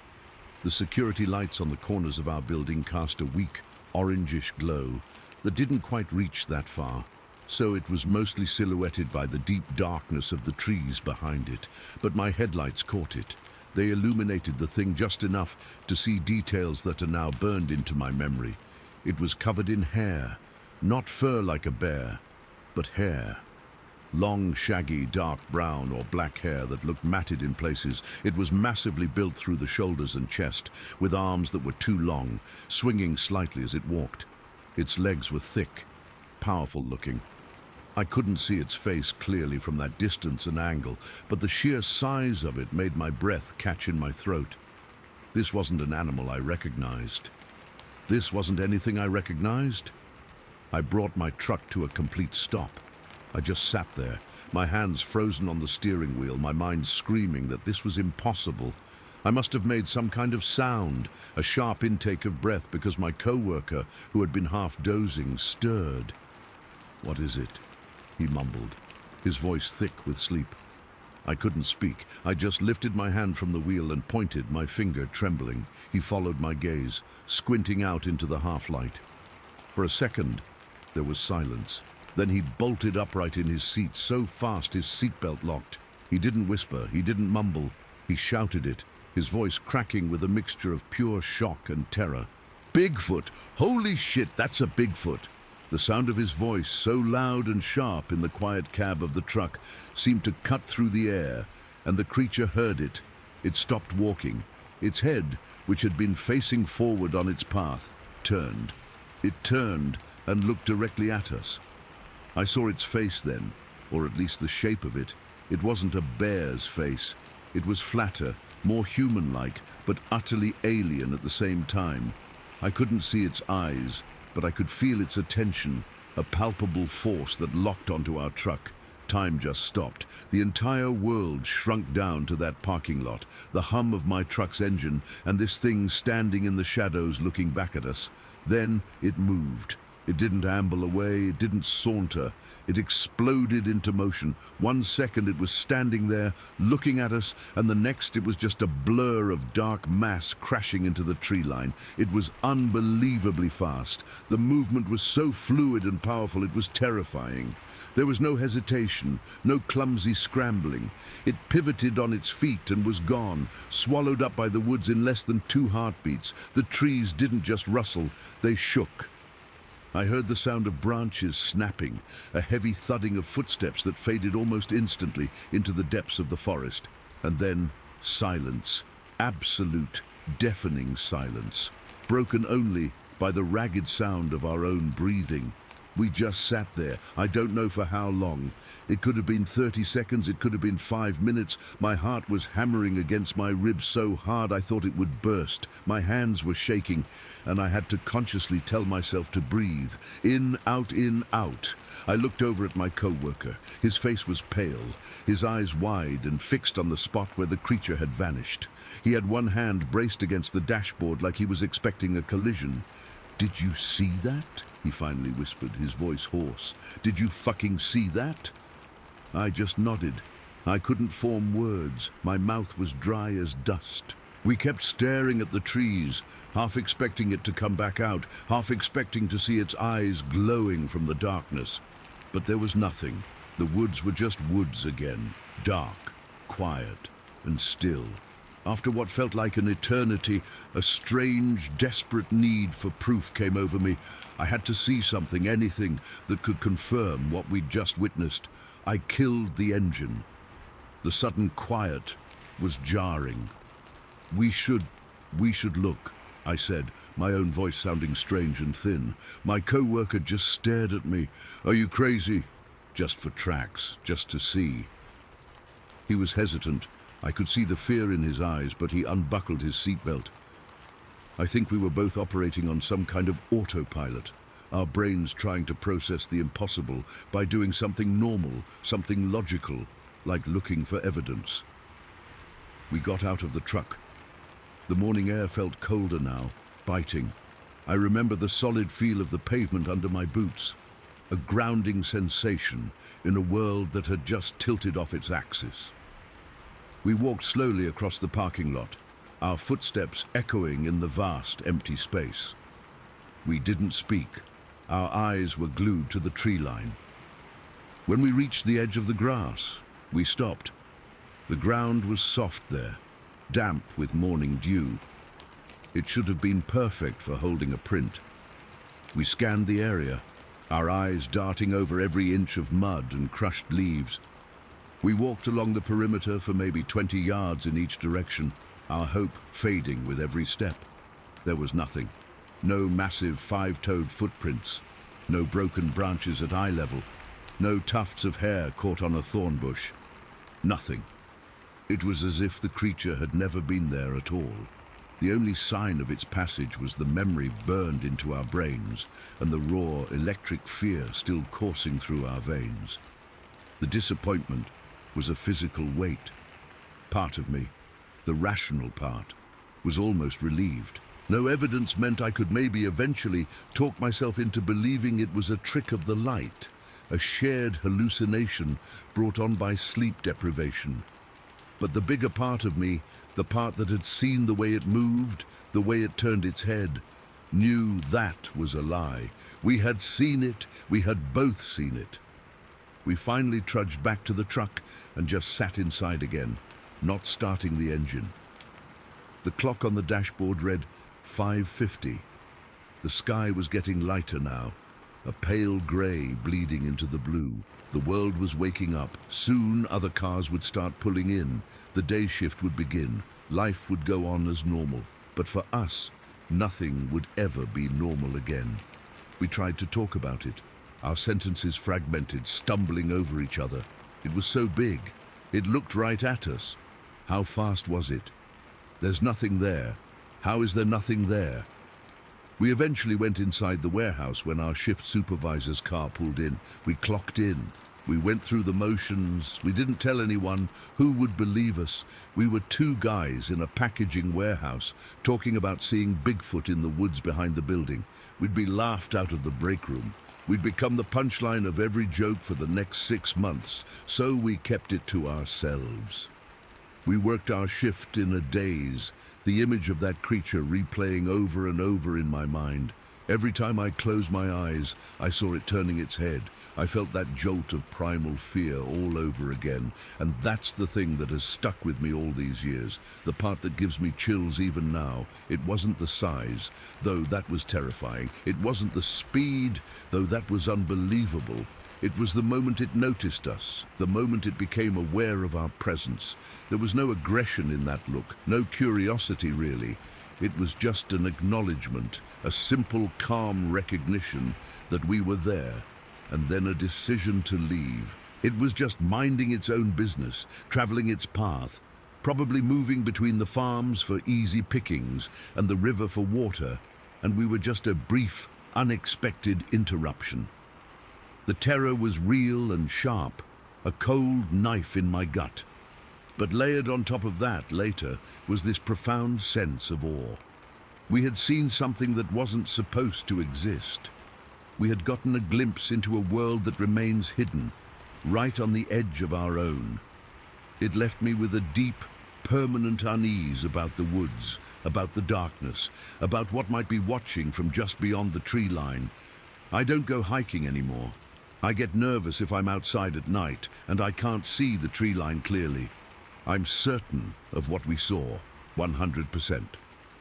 The security lights on the corners of our building cast a weak, orangish glow that didn't quite reach that far, so it was mostly silhouetted by the deep darkness of the trees behind it. But my headlights caught it. They illuminated the thing just enough to see details that are now burned into my memory. It was covered in hair, not fur like a bear, but hair. Long, shaggy, dark brown or black hair that looked matted in places. It was massively built through the shoulders and chest, with arms that were too long, swinging slightly as it walked. Its legs were thick, powerful looking. I couldn't see its face clearly from that distance and angle, but the sheer size of it made my breath catch in my throat. This wasn't an animal I recognized. This wasn't anything I recognized. I brought my truck to a complete stop. I just sat there, my hands frozen on the steering wheel, my mind screaming that this was impossible. I must have made some kind of sound, a sharp intake of breath, because my co-worker, who had been half dozing, stirred. "What is it?" he mumbled, his voice thick with sleep. I couldn't speak. I just lifted my hand from the wheel and pointed, my finger trembling. He followed my gaze, squinting out into the half-light. For a second, there was silence. Then he bolted upright in his seat so fast his seatbelt locked. He didn't whisper, he didn't mumble. He shouted it, his voice cracking with a mixture of pure shock and terror. "Bigfoot! Holy shit, that's a Bigfoot!" The sound of his voice, so loud and sharp in the quiet cab of the truck, seemed to cut through the air, and the creature heard it. It stopped walking. Its head, which had been facing forward on its path, turned. It turned and looked directly at us. I saw its face then, or at least the shape of it. It wasn't a bear's face. It was flatter, more human-like, but utterly alien at the same time. I couldn't see its eyes, but I could feel its attention, a palpable force that locked onto our truck. Time just stopped. The entire world shrunk down to that parking lot, the hum of my truck's engine, and this thing standing in the shadows looking back at us. Then it moved. It didn't amble away, it didn't saunter. It exploded into motion. 1 second it was standing there, looking at us, and the next it was just a blur of dark mass crashing into the tree line. It was unbelievably fast. The movement was so fluid and powerful it was terrifying. There was no hesitation, no clumsy scrambling. It pivoted on its feet and was gone, swallowed up by the woods in less than 2 heartbeats. The trees didn't just rustle, they shook. I heard the sound of branches snapping, a heavy thudding of footsteps that faded almost instantly into the depths of the forest. And then silence, absolute, deafening silence, broken only by the ragged sound of our own breathing. We just sat there. I don't know for how long. It could have been 30 seconds, it could have been 5 minutes. My heart was hammering against my ribs so hard I thought it would burst. My hands were shaking, and I had to consciously tell myself to breathe. In, out, in, out. I looked over at my co-worker. His face was pale, his eyes wide and fixed on the spot where the creature had vanished. He had one hand braced against the dashboard like he was expecting a collision. "Did you see that?" he finally whispered, his voice hoarse. "Did you fucking see that?" I just nodded. I couldn't form words. My mouth was dry as dust. We kept staring at the trees, half expecting it to come back out, half expecting to see its eyes glowing from the darkness. But there was nothing. The woods were just woods again, dark, quiet, and still. After what felt like an eternity, a strange, desperate need for proof came over me. I had to see something, anything, that could confirm what we'd just witnessed. I killed the engine. The sudden quiet was jarring. We should look," I said, my own voice sounding strange and thin. My co-worker just stared at me. "Are you crazy?" "Just for tracks, just to see." He was hesitant. I could see the fear in his eyes, but he unbuckled his seatbelt. I think we were both operating on some kind of autopilot, our brains trying to process the impossible by doing something normal, something logical, like looking for evidence. We got out of the truck. The morning air felt colder now, biting. I remember the solid feel of the pavement under my boots, a grounding sensation in a world that had just tilted off its axis. We walked slowly across the parking lot, our footsteps echoing in the vast, empty space. We didn't speak. Our eyes were glued to the tree line. When we reached the edge of the grass, we stopped. The ground was soft there, damp with morning dew. It should have been perfect for holding a print. We scanned the area, our eyes darting over every inch of mud and crushed leaves. We walked along the perimeter for maybe 20 yards in each direction, our hope fading with every step. There was nothing. No massive five-toed footprints, no broken branches at eye level, no tufts of hair caught on a thorn bush. Nothing. It was as if the creature had never been there at all. The only sign of its passage was the memory burned into our brains and the raw electric fear still coursing through our veins. The disappointment was a physical weight. Part of me, the rational part, was almost relieved. No evidence meant I could maybe eventually talk myself into believing it was a trick of the light, a shared hallucination brought on by sleep deprivation. But the bigger part of me, the part that had seen the way it moved, the way it turned its head, knew that was a lie. We had seen it, we had both seen it. We finally trudged back to the truck and just sat inside again, not starting the engine. The clock on the dashboard read 5:50. The sky was getting lighter now, a pale grey bleeding into the blue. The world was waking up. Soon other cars would start pulling in. The day shift would begin. Life would go on as normal. But for us, nothing would ever be normal again. We tried to talk about it. Our sentences fragmented, stumbling over each other. It was so big. It looked right at us. How fast was it? There's nothing there. How is there nothing there? We eventually went inside the warehouse when our shift supervisor's car pulled in. We clocked in. We went through the motions. We didn't tell anyone. Who would believe us? We were two guys in a packaging warehouse talking about seeing Bigfoot in the woods behind the building. We'd be laughed out of the break room. We'd become the punchline of every joke for the next 6 months, so we kept it to ourselves. We worked our shift in a daze, the image of that creature replaying over and over in my mind. Every time I closed my eyes, I saw it turning its head. I felt that jolt of primal fear all over again, and that's the thing that has stuck with me all these years, the part that gives me chills even now. It wasn't the size, though that was terrifying. It wasn't the speed, though that was unbelievable. It was the moment it noticed us, the moment it became aware of our presence. There was no aggression in that look, no curiosity really. It was just an acknowledgement, a simple, calm recognition that we were there, and then a decision to leave. It was just minding its own business, traveling its path, probably moving between the farms for easy pickings and the river for water, and we were just a brief, unexpected interruption. The terror was real and sharp, a cold knife in my gut. But layered on top of that later was this profound sense of awe. We had seen something that wasn't supposed to exist. We had gotten a glimpse into a world that remains hidden, right on the edge of our own. It left me with a deep, permanent unease about the woods, about the darkness, about what might be watching from just beyond the tree line. I don't go hiking anymore. I get nervous if I'm outside at night and I can't see the tree line clearly. I'm certain of what we saw, 100%.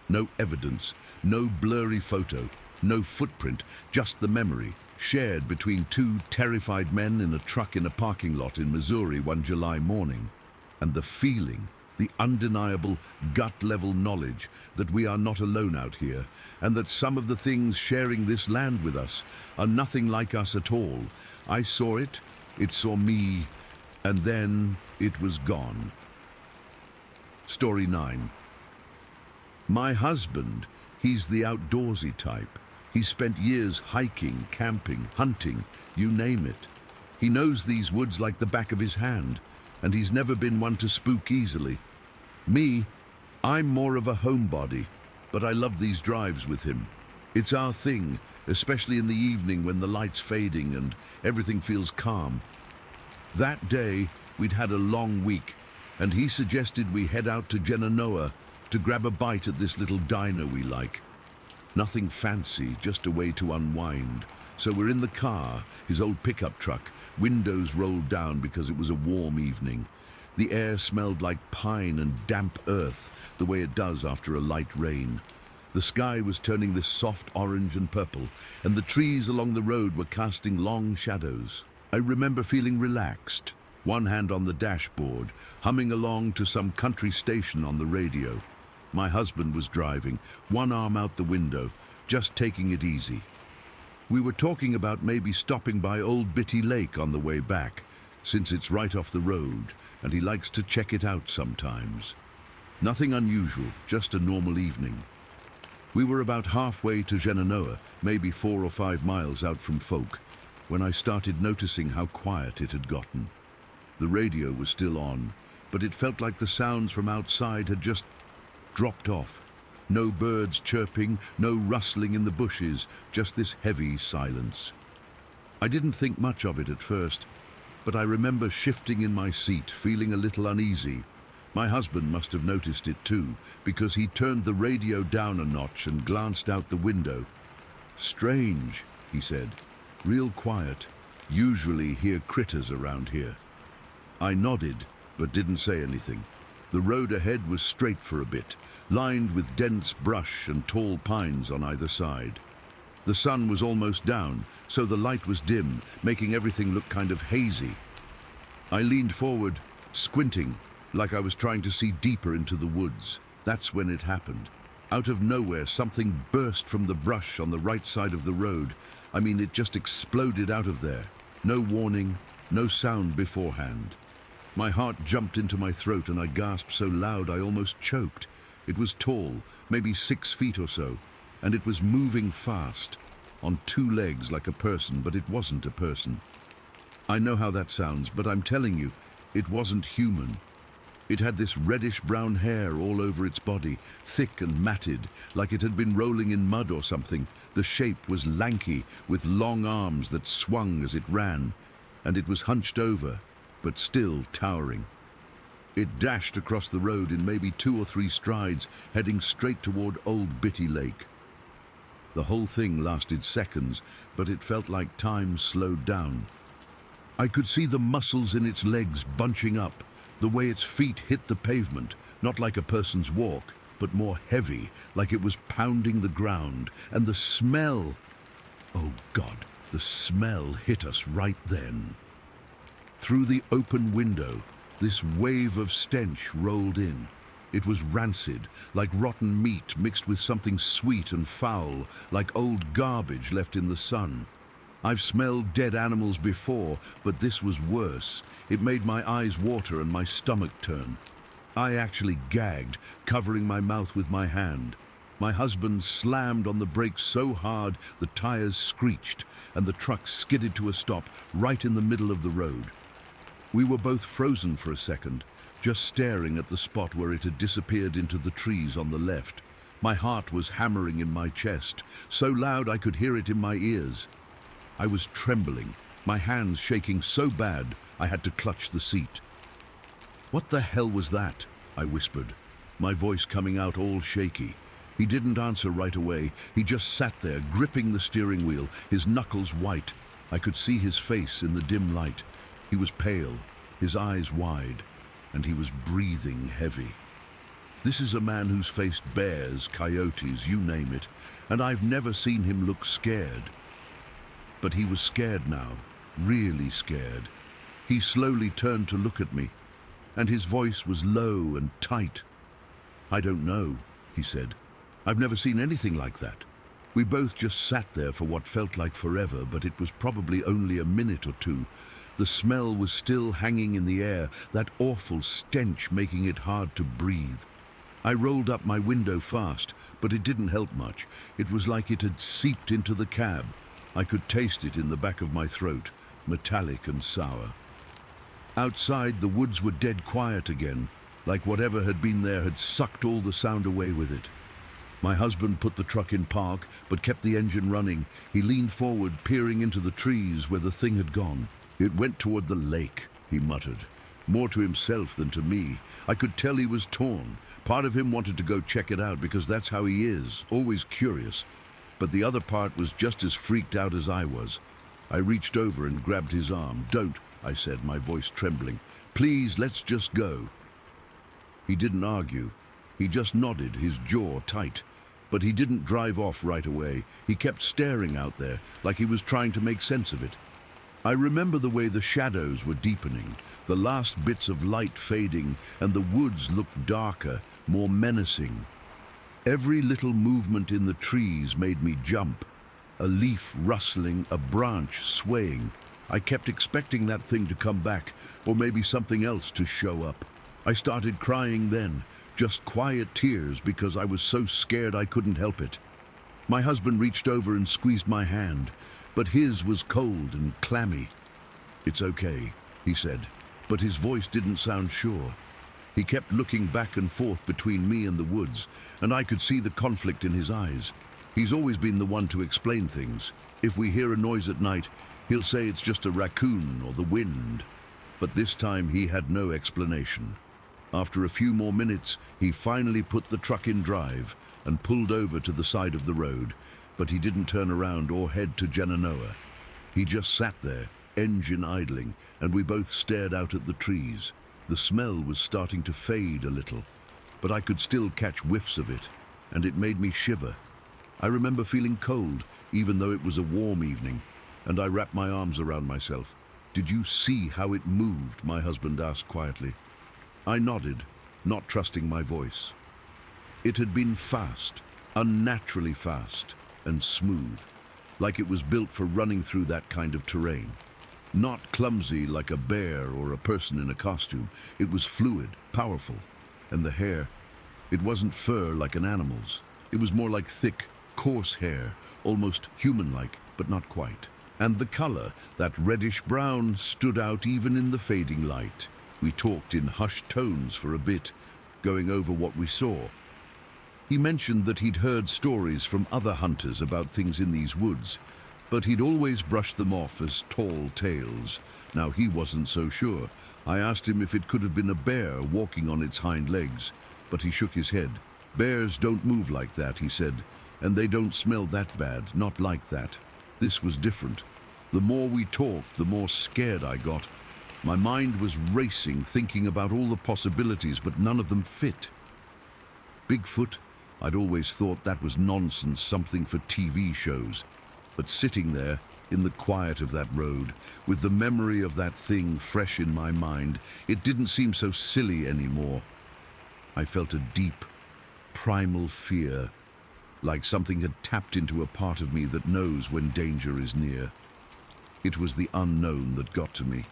No evidence, no blurry photo, no footprint, just the memory, shared between two terrified men in a truck in a parking lot in Missouri one July morning. And the feeling, the undeniable gut-level knowledge that we are not alone out here, and that some of the things sharing this land with us are nothing like us at all. I saw it, it saw me, and then it was gone. Story 9. My husband, he's the outdoorsy type. He's spent years hiking, camping, hunting, you name it. He knows these woods like the back of his hand, and he's never been one to spook easily. Me, I'm more of a homebody, but I love these drives with him. It's our thing, especially in the evening when the light's fading and everything feels calm. That day, we'd had a long week, and he suggested we head out to Genoa to grab a bite at this little diner we like. Nothing fancy, just a way to unwind. So we're in the car, his old pickup truck, windows rolled down because it was a warm evening. The air smelled like pine and damp earth, the way it does after a light rain. The sky was turning this soft orange and purple, and the trees along the road were casting long shadows. I remember feeling relaxed, one hand on the dashboard, humming along to some country station on the radio. My husband was driving, one arm out the window, just taking it easy. We were talking about maybe stopping by Old Bitty Lake on the way back, since it's right off the road, and he likes to check it out sometimes. Nothing unusual, just a normal evening. We were about halfway to Genoa, maybe 4 or 5 miles out from Folk, when I started noticing how quiet it had gotten. The radio was still on, but it felt like the sounds from outside had just dropped off. No birds chirping, no rustling in the bushes, just this heavy silence. I didn't think much of it at first, but I remember shifting in my seat, feeling a little uneasy. My husband must have noticed it too, because he turned the radio down a notch and glanced out the window. "Strange," he said. "Real quiet. Usually hear critters around here." I nodded, but didn't say anything. The road ahead was straight for a bit, lined with dense brush and tall pines on either side. The sun was almost down, so the light was dim, making everything look kind of hazy. I leaned forward, squinting, like I was trying to see deeper into the woods. That's when it happened. Out of nowhere, something burst from the brush on the right side of the road. I mean, it just exploded out of there. No warning, no sound beforehand. My heart jumped into my throat and I gasped so loud I almost choked. It was tall, maybe 6 feet or so, and it was moving fast, on 2 legs like a person, but it wasn't a person. I know how that sounds, but I'm telling you, it wasn't human. It had this reddish-brown hair all over its body, thick and matted, like it had been rolling in mud or something. The shape was lanky, with long arms that swung as it ran, and it was hunched over, but still towering. It dashed across the road in maybe 2 or 3 strides, heading straight toward Old Bitty Lake. The whole thing lasted seconds, but it felt like time slowed down. I could see the muscles in its legs bunching up, the way its feet hit the pavement, not like a person's walk, but more heavy, like it was pounding the ground. And the smell, oh God, the smell hit us right then. Through the open window, this wave of stench rolled in. It was rancid, like rotten meat mixed with something sweet and foul, like old garbage left in the sun. I've smelled dead animals before, but this was worse. It made my eyes water and my stomach turn. I actually gagged, covering my mouth with my hand. My husband slammed on the brakes so hard the tires screeched and the truck skidded to a stop right in the middle of the road. We were both frozen for a second, just staring at the spot where it had disappeared into the trees on the left. My heart was hammering in my chest, so loud I could hear it in my ears. I was trembling, my hands shaking so bad I had to clutch the seat. "What the hell was that?" I whispered, my voice coming out all shaky. He didn't answer right away. He just sat there, gripping the steering wheel, his knuckles white. I could see his face in the dim light. He was pale, his eyes wide, and he was breathing heavy. This is a man who's faced bears, coyotes, you name it, and I've never seen him look scared. But he was scared now, really scared. He slowly turned to look at me, and his voice was low and tight. "I don't know," he said. "I've never seen anything like that." We both just sat there for what felt like forever, but it was probably only a minute or two. The smell was still hanging in the air, that awful stench making it hard to breathe. I rolled up my window fast, but it didn't help much. It was like it had seeped into the cab. I could taste it in the back of my throat, metallic and sour. Outside, the woods were dead quiet again, like whatever had been there had sucked all the sound away with it. My husband put the truck in park, but kept the engine running. He leaned forward, peering into the trees where the thing had gone. "It went toward the lake," he muttered, more to himself than to me. I could tell he was torn. Part of him wanted to go check it out because that's how he is, always curious. But the other part was just as freaked out as I was. I reached over and grabbed his arm. "Don't," I said, my voice trembling. "Please, let's just go." He didn't argue. He just nodded, his jaw tight. But he didn't drive off right away. He kept staring out there, like he was trying to make sense of it. I remember the way the shadows were deepening, the last bits of light fading, and the woods looked darker, more menacing. Every little movement in the trees made me jump. A leaf rustling, a branch swaying. I kept expecting that thing to come back, or maybe something else to show up. I started crying then, just quiet tears because I was so scared I couldn't help it. My husband reached over and squeezed my hand, but his was cold and clammy. "It's okay," he said, but his voice didn't sound sure. He kept looking back and forth between me and the woods, and I could see the conflict in his eyes. He's always been the one to explain things. If we hear a noise at night, he'll say it's just a raccoon or the wind. But this time he had no explanation. After a few more minutes, he finally put the truck in drive and pulled over to the side of the road, but he didn't turn around or head to Genoa. He just sat there, engine idling, and we both stared out at the trees. The smell was starting to fade a little, but I could still catch whiffs of it, and it made me shiver. I remember feeling cold, even though it was a warm evening, and I wrapped my arms around myself. "Did you see how it moved?" my husband asked quietly. I nodded, not trusting my voice. It had been fast, unnaturally fast, and smooth, like it was built for running through that kind of terrain. Not clumsy like a bear or a person in a costume. It was fluid, powerful. And the hair, it wasn't fur like an animal's. It was more like thick, coarse hair, almost human-like, but not quite. And the color, that reddish-brown, stood out even in the fading light. We talked in hushed tones for a bit, going over what we saw. He mentioned that he'd heard stories from other hunters about things in these woods, but he'd always brushed them off as tall tales. Now he wasn't so sure. I asked him if it could have been a bear walking on its hind legs, but he shook his head. "Bears don't move like that," he said, "and they don't smell that bad, not like that." This was different. The more we talked, the more scared I got. My mind was racing, thinking about all the possibilities, but none of them fit. Bigfoot? I'd always thought that was nonsense, something for TV shows. But sitting there, in the quiet of that road, with the memory of that thing fresh in my mind, it didn't seem so silly anymore. I felt a deep, primal fear, like something had tapped into a part of me that knows when danger is near. It was the unknown that got to me,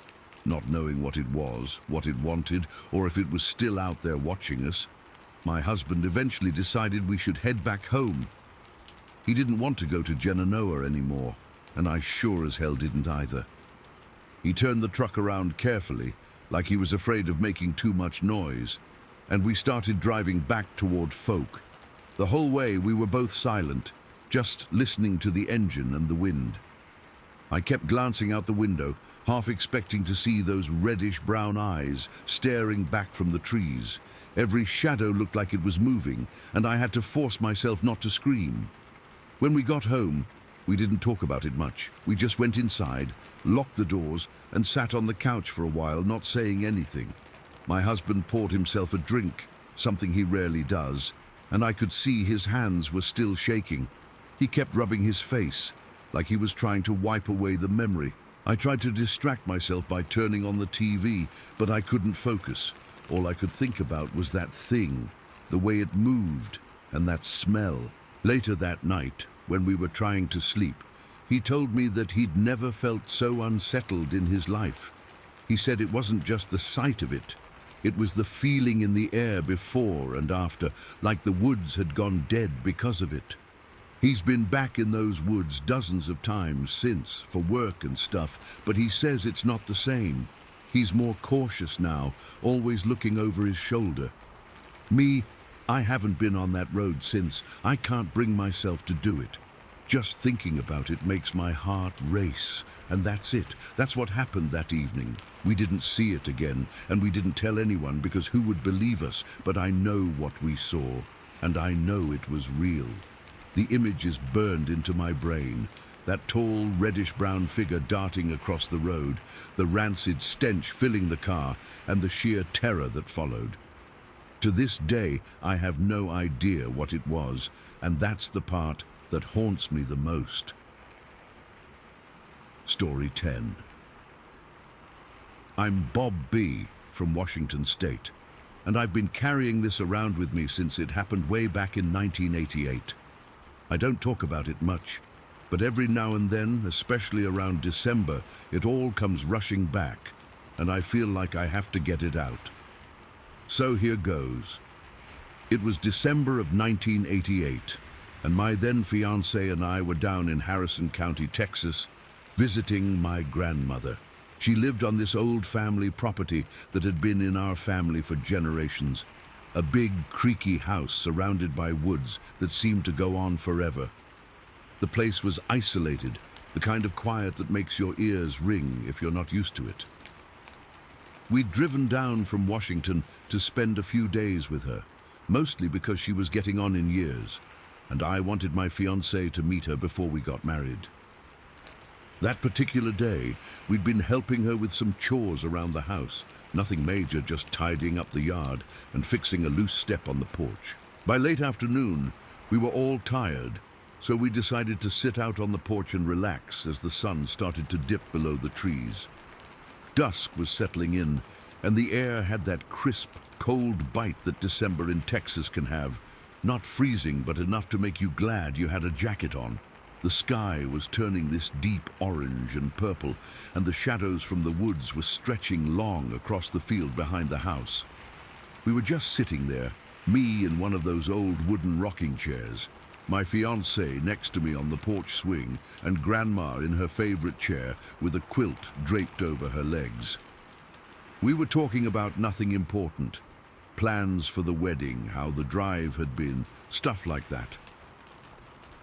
not knowing what it was, what it wanted, or if it was still out there watching us. My husband eventually decided we should head back home. He didn't want to go to Genoa anymore, and I sure as hell didn't either. He turned the truck around carefully, like he was afraid of making too much noise, and we started driving back toward Folk. The whole way we were both silent, just listening to the engine and the wind. I kept glancing out the window, half expecting to see those reddish-brown eyes staring back from the trees. Every shadow looked like it was moving, and I had to force myself not to scream. When we got home, we didn't talk about it much. We just went inside, locked the doors, and sat on the couch for a while, not saying anything. My husband poured himself a drink, something he rarely does, and I could see his hands were still shaking. He kept rubbing his face, like he was trying to wipe away the memory. I tried to distract myself by turning on the TV, but I couldn't focus. All I could think about was that thing, the way it moved, and that smell. Later that night, when we were trying to sleep, he told me that he'd never felt so unsettled in his life. He said it wasn't just the sight of it. It was the feeling in the air before and after, like the woods had gone dead because of it. He's been back in those woods dozens of times since, for work and stuff, but he says it's not the same. He's more cautious now, always looking over his shoulder. Me, I haven't been on that road since. I can't bring myself to do it. Just thinking about it makes my heart race, and that's it. That's what happened that evening. We didn't see it again, and we didn't tell anyone because who would believe us? But I know what we saw, and I know it was real. The image is burned into my brain. That tall, reddish-brown figure darting across the road, the rancid stench filling the car, and the sheer terror that followed. To this day, I have no idea what it was, and that's the part that haunts me the most. Story 10. I'm Bob B. from Washington State, and I've been carrying this around with me since it happened way back in 1988. I don't talk about it much, but every now and then, especially around December, it all comes rushing back, and I feel like I have to get it out. So here goes. It was December of 1988, and my then fiancé and I were down in Harrison County, Texas, visiting my grandmother. She lived on this old family property that had been in our family for generations. A big, creaky house surrounded by woods that seemed to go on forever. The place was isolated, the kind of quiet that makes your ears ring if you're not used to it. We'd driven down from Washington to spend a few days with her, mostly because she was getting on in years, and I wanted my fiancé to meet her before we got married. That particular day, we'd been helping her with some chores around the house. Nothing major, just tidying up the yard and fixing a loose step on the porch. By late afternoon, we were all tired, so we decided to sit out on the porch and relax as the sun started to dip below the trees. Dusk was settling in, and the air had that crisp, cold bite that December in Texas can have. Not freezing, but enough to make you glad you had a jacket on. The sky was turning this deep orange and purple, and the shadows from the woods were stretching long across the field behind the house. We were just sitting there, me in one of those old wooden rocking chairs, my fiancée next to me on the porch swing, and Grandma in her favorite chair with a quilt draped over her legs. We were talking about nothing important, plans for the wedding, how the drive had been, stuff like that.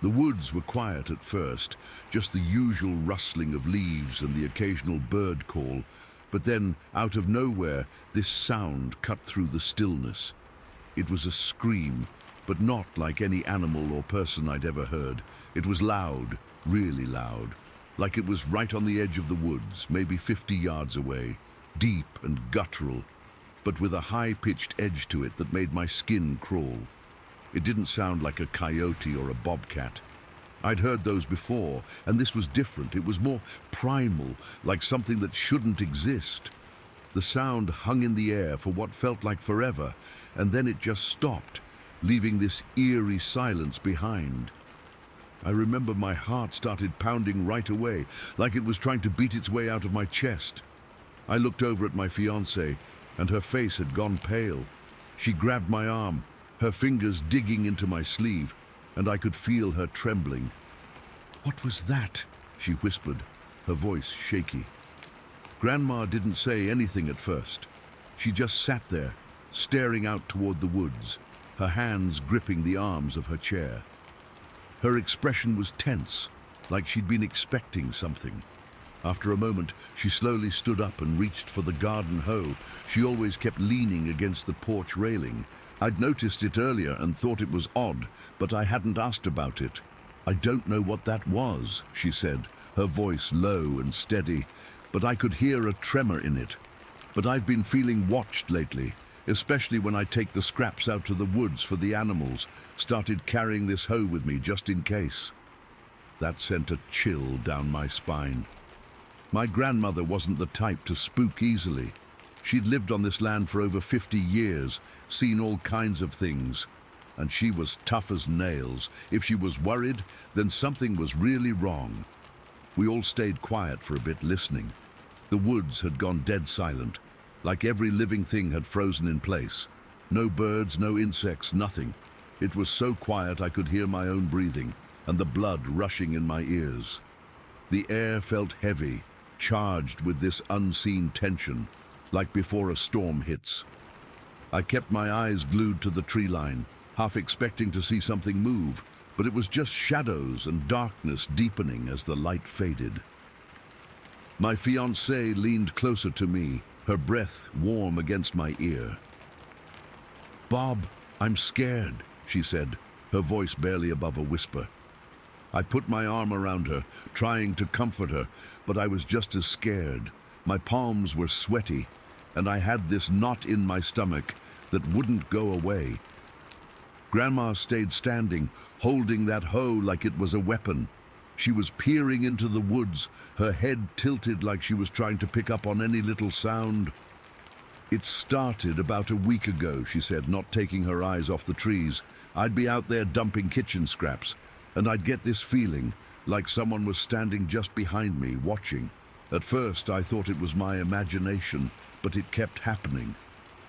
The woods were quiet at first, just the usual rustling of leaves and the occasional bird call, but then, out of nowhere, this sound cut through the stillness. It was a scream, but not like any animal or person I'd ever heard. It was loud, really loud, like it was right on the edge of the woods, maybe 50 yards away, deep and guttural, but with a high-pitched edge to it that made my skin crawl. It didn't sound like a coyote or a bobcat. I'd heard those before, and this was different. It was more primal, like something that shouldn't exist. The sound hung in the air for what felt like forever, and then it just stopped, leaving this eerie silence behind. I remember my heart started pounding right away, like it was trying to beat its way out of my chest. I looked over at my fiancée, and her face had gone pale. She grabbed my arm, her fingers digging into my sleeve, and I could feel her trembling. "What was that?" she whispered, her voice shaky. Grandma didn't say anything at first. She just sat there, staring out toward the woods, her hands gripping the arms of her chair. Her expression was tense, like she'd been expecting something. After a moment, she slowly stood up and reached for the garden hoe. She always kept leaning against the porch railing. I'd noticed it earlier and thought it was odd, but I hadn't asked about it. "I don't know what that was," she said, her voice low and steady, but I could hear a tremor in it. "But I've been feeling watched lately, especially when I take the scraps out to the woods for the animals. Started carrying this hoe with me just in case." That sent a chill down my spine. My grandmother wasn't the type to spook easily. She'd lived on this land for over 50 years, seen all kinds of things, and she was tough as nails. If she was worried, then something was really wrong. We all stayed quiet for a bit, listening. The woods had gone dead silent, like every living thing had frozen in place. No birds, no insects, nothing. It was so quiet I could hear my own breathing and the blood rushing in my ears. The air felt heavy, charged with this unseen tension, like before a storm hits. I kept my eyes glued to the tree line, half expecting to see something move, but it was just shadows and darkness deepening as the light faded. My fiancée leaned closer to me, her breath warm against my ear. "Bob, I'm scared," she said, her voice barely above a whisper. I put my arm around her, trying to comfort her, but I was just as scared. My palms were sweaty, and I had this knot in my stomach that wouldn't go away. Grandma stayed standing, holding that hoe like it was a weapon. She was peering into the woods, her head tilted like she was trying to pick up on any little sound. "It started about a week ago," she said, not taking her eyes off the trees. "I'd be out there dumping kitchen scraps, and I'd get this feeling, like someone was standing just behind me, watching. At first, I thought it was my imagination, but it kept happening.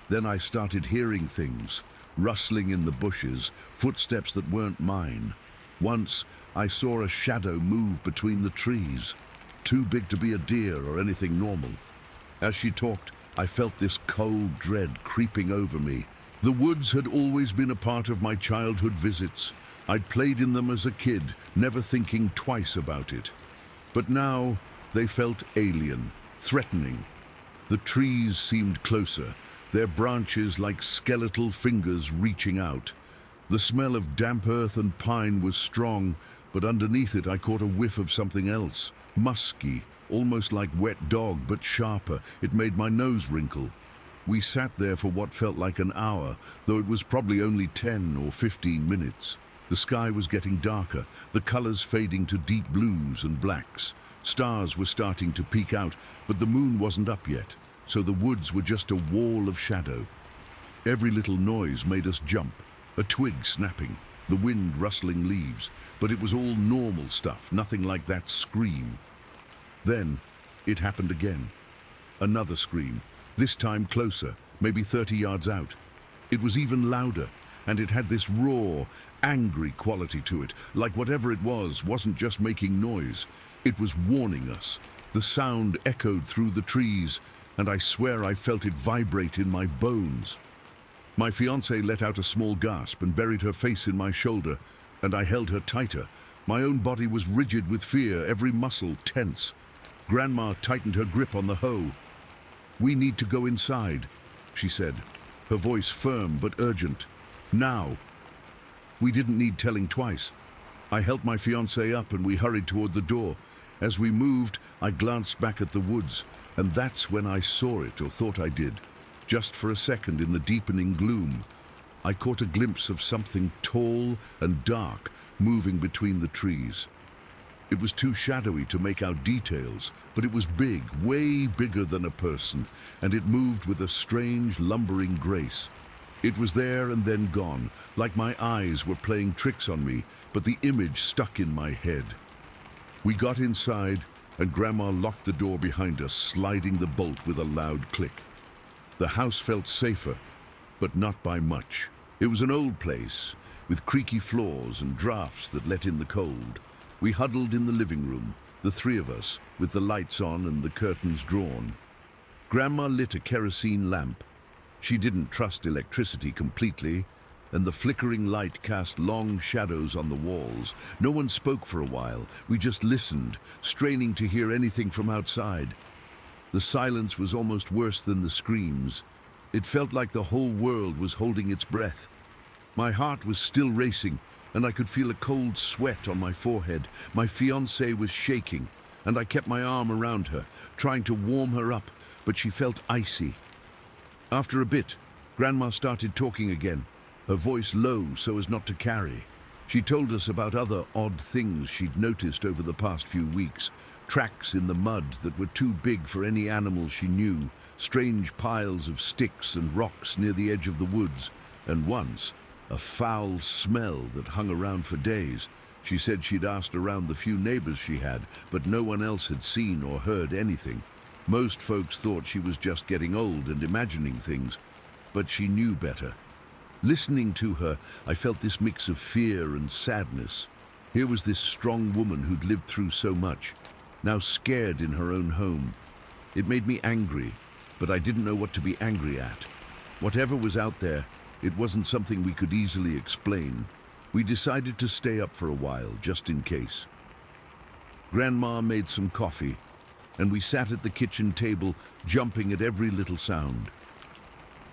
Then I started hearing things, rustling in the bushes, footsteps that weren't mine. Once, I saw a shadow move between the trees, too big to be a deer or anything normal." As she talked, I felt this cold dread creeping over me. The woods had always been a part of my childhood visits. I'd played in them as a kid, never thinking twice about it. But now, they felt alien, threatening. The trees seemed closer, their branches like skeletal fingers reaching out. The smell of damp earth and pine was strong, but underneath it I caught a whiff of something else, musky, almost like wet dog, but sharper. It made my nose wrinkle. We sat there for what felt like an hour, though it was probably only 10 or 15 minutes. The sky was getting darker, the colors fading to deep blues and blacks. Stars were starting to peek out, but the moon wasn't up yet, so the woods were just a wall of shadow. Every little noise made us jump, a twig snapping, the wind rustling leaves, but it was all normal stuff, nothing like that scream. Then, it happened again. Another scream, this time closer, maybe 30 yards out. It was even louder, and it had this raw, angry quality to it, like whatever it was wasn't just making noise. It was warning us. The sound echoed through the trees, and I swear I felt it vibrate in my bones. My fiancée let out a small gasp and buried her face in my shoulder, and I held her tighter. My own body was rigid with fear, every muscle tense. Grandma tightened her grip on the hoe. "We need to go inside," she said, her voice firm but urgent. "Now." We didn't need telling twice. I helped my fiancée up and we hurried toward the door. As we moved, I glanced back at the woods, and that's when I saw it, or thought I did. Just for a second in the deepening gloom, I caught a glimpse of something tall and dark moving between the trees. It was too shadowy to make out details, but it was big, way bigger than a person, and it moved with a strange, lumbering grace. It was there and then gone, like my eyes were playing tricks on me, but the image stuck in my head. We got inside, and Grandma locked the door behind us, sliding the bolt with a loud click. The house felt safer, but not by much. It was an old place, with creaky floors and drafts that let in the cold. We huddled in the living room, the three of us, with the lights on and the curtains drawn. Grandma lit a kerosene lamp. She didn't trust electricity completely, and the flickering light cast long shadows on the walls. No one spoke for a while. We just listened, straining to hear anything from outside. The silence was almost worse than the screams. It felt like the whole world was holding its breath. My heart was still racing, and I could feel a cold sweat on my forehead. My fiancée was shaking, and I kept my arm around her, trying to warm her up, but she felt icy. After a bit, Grandma started talking again, her voice low so as not to carry. She told us about other odd things she'd noticed over the past few weeks. Tracks in the mud that were too big for any animal she knew, strange piles of sticks and rocks near the edge of the woods, and once, a foul smell that hung around for days. She said she'd asked around the few neighbors she had, but no one else had seen or heard anything. Most folks thought she was just getting old and imagining things, but she knew better. Listening to her, I felt this mix of fear and sadness. Here was this strong woman who'd lived through so much, now scared in her own home. It made me angry, but I didn't know what to be angry at. Whatever was out there, it wasn't something we could easily explain. We decided to stay up for a while, just in case. Grandma made some coffee, and we sat at the kitchen table, jumping at every little sound.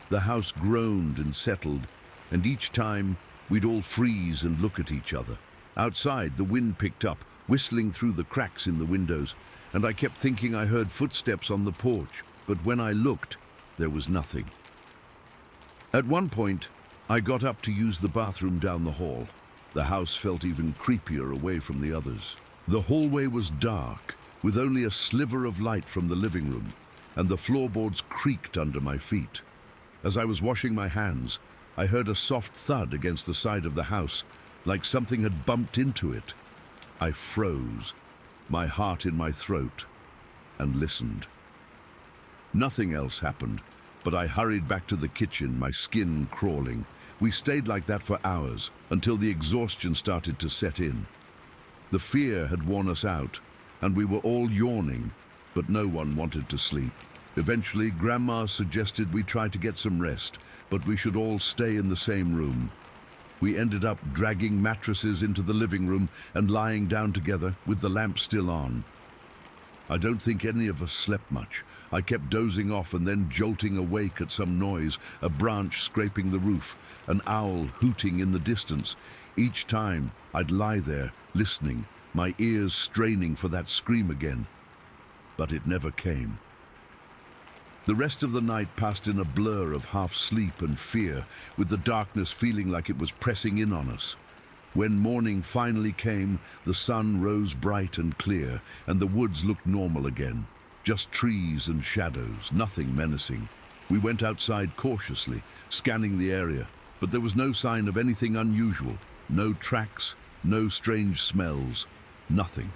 The house groaned and settled, and each time we'd all freeze and look at each other. Outside, the wind picked up, whistling through the cracks in the windows, and I kept thinking I heard footsteps on the porch, but when I looked, there was nothing. At one point, I got up to use the bathroom down the hall. The house felt even creepier away from the others. The hallway was dark, with only a sliver of light from the living room, and the floorboards creaked under my feet. As I was washing my hands, I heard a soft thud against the side of the house, like something had bumped into it. I froze, my heart in my throat, and listened. Nothing else happened, but I hurried back to the kitchen, my skin crawling. We stayed like that for hours, until the exhaustion started to set in. The fear had worn us out, and we were all yawning, but no one wanted to sleep. Eventually, Grandma suggested we try to get some rest, but we should all stay in the same room. We ended up dragging mattresses into the living room and lying down together with the lamp still on. I don't think any of us slept much. I kept dozing off and then jolting awake at some noise, a branch scraping the roof, an owl hooting in the distance. Each time, I'd lie there, listening, my ears straining for that scream again. But it never came. The rest of the night passed in a blur of half sleep and fear, with the darkness feeling like it was pressing in on us. When morning finally came, the sun rose bright and clear, and the woods looked normal again. Just trees and shadows, nothing menacing. We went outside cautiously, scanning the area, but there was no sign of anything unusual. No tracks, no strange smells, nothing.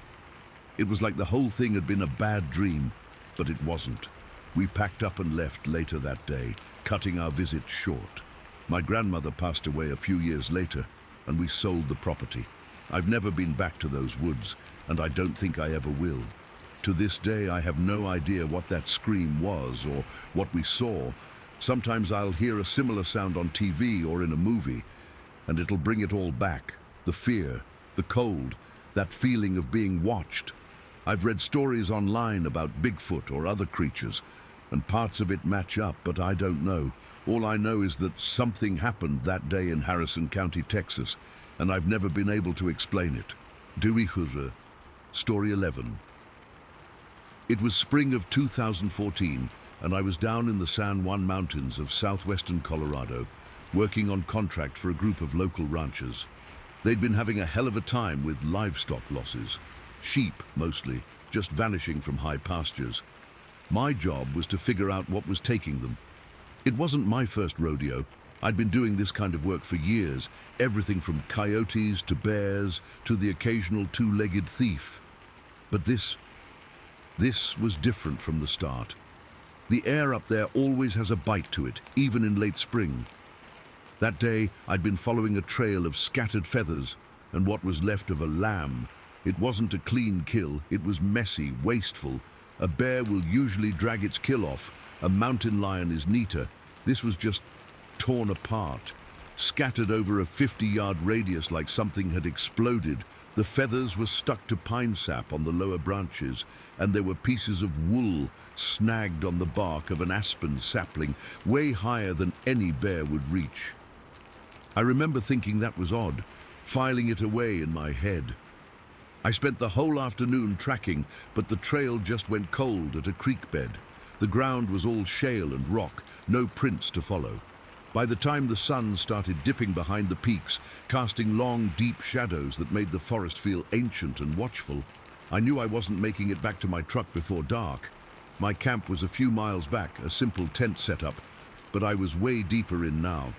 It was like the whole thing had been a bad dream, but it wasn't. We packed up and left later that day, cutting our visit short. My grandmother passed away a few years later, and we sold the property. I've never been back to those woods, and I don't think I ever will. To this day, I have no idea what that scream was or what we saw. Sometimes I'll hear a similar sound on TV or in a movie, and it'll bring it all back. The fear, the cold, that feeling of being watched. I've read stories online about Bigfoot or other creatures, and parts of it match up, but I don't know. All I know is that something happened that day in Harrison County, Texas, and I've never been able to explain it. Dewey Hurra, Story 11. It was spring of 2014, and I was down in the San Juan Mountains of southwestern Colorado, working on contract for a group of local ranchers. They'd been having a hell of a time with livestock losses. sheep mostly, just vanishing from high pastures. My job was to figure out what was taking them. It wasn't my first rodeo. I'd been doing this kind of work for years, everything from coyotes to bears to the occasional two-legged thief. But this was different from the start. The air up there always has a bite to it, even in late spring. That day, I'd been following a trail of scattered feathers and what was left of a lamb. It wasn't a clean kill, it was messy, wasteful. A bear will usually drag its kill off. A mountain lion is neater. This was just torn apart, scattered over a 50-yard radius like something had exploded. The feathers were stuck to pine sap on the lower branches, and there were pieces of wool snagged on the bark of an aspen sapling, way higher than any bear would reach. I remember thinking that was odd, filing it away in my head. I spent the whole afternoon tracking, but the trail just went cold at a creek bed. The ground was all shale and rock, no prints to follow. By the time the sun started dipping behind the peaks, casting long, deep shadows that made the forest feel ancient and watchful, I knew I wasn't making it back to my truck before dark. My camp was a few miles back, a simple tent setup, but I was way deeper in now.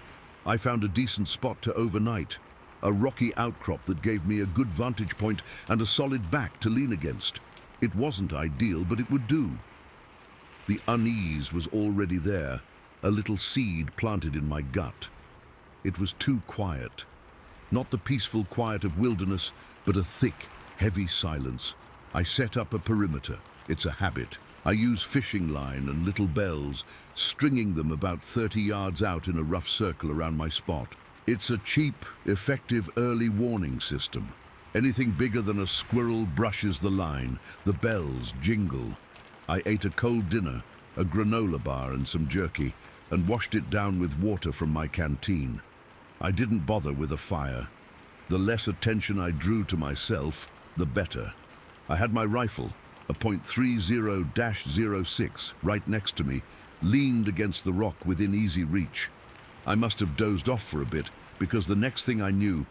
I found a decent spot to overnight, a rocky outcrop that gave me a good vantage point and a solid back to lean against. It wasn't ideal, but it would do. The unease was already there, a little seed planted in my gut. It was too quiet. Not the peaceful quiet of wilderness, but a thick, heavy silence. I set up a perimeter. It's a habit. I use fishing line and little bells, stringing them about 30 yards out in a rough circle around my spot. It's a cheap, effective early warning system. Anything bigger than a squirrel brushes the line. The bells jingle. I ate a cold dinner, a granola bar and some jerky, and washed it down with water from my canteen. I didn't bother with a fire. The less attention I drew to myself, the better. I had my rifle, a .30-06, right next to me, leaned against the rock within easy reach. I must have dozed off for a bit, because the next thing I knew,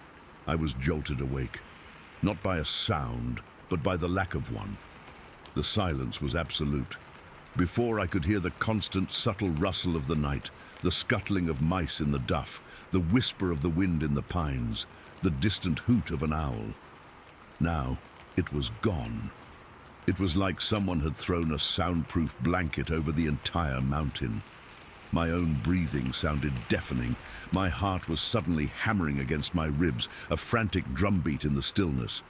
I was jolted awake. Not by a sound, but by the lack of one. The silence was absolute. Before I could hear the constant, subtle rustle of the night, the scuttling of mice in the duff, the whisper of the wind in the pines, the distant hoot of an owl. Now, it was gone. It was like someone had thrown a soundproof blanket over the entire mountain. My own breathing sounded deafening. My heart was suddenly hammering against my ribs, a frantic drumbeat in the stillness.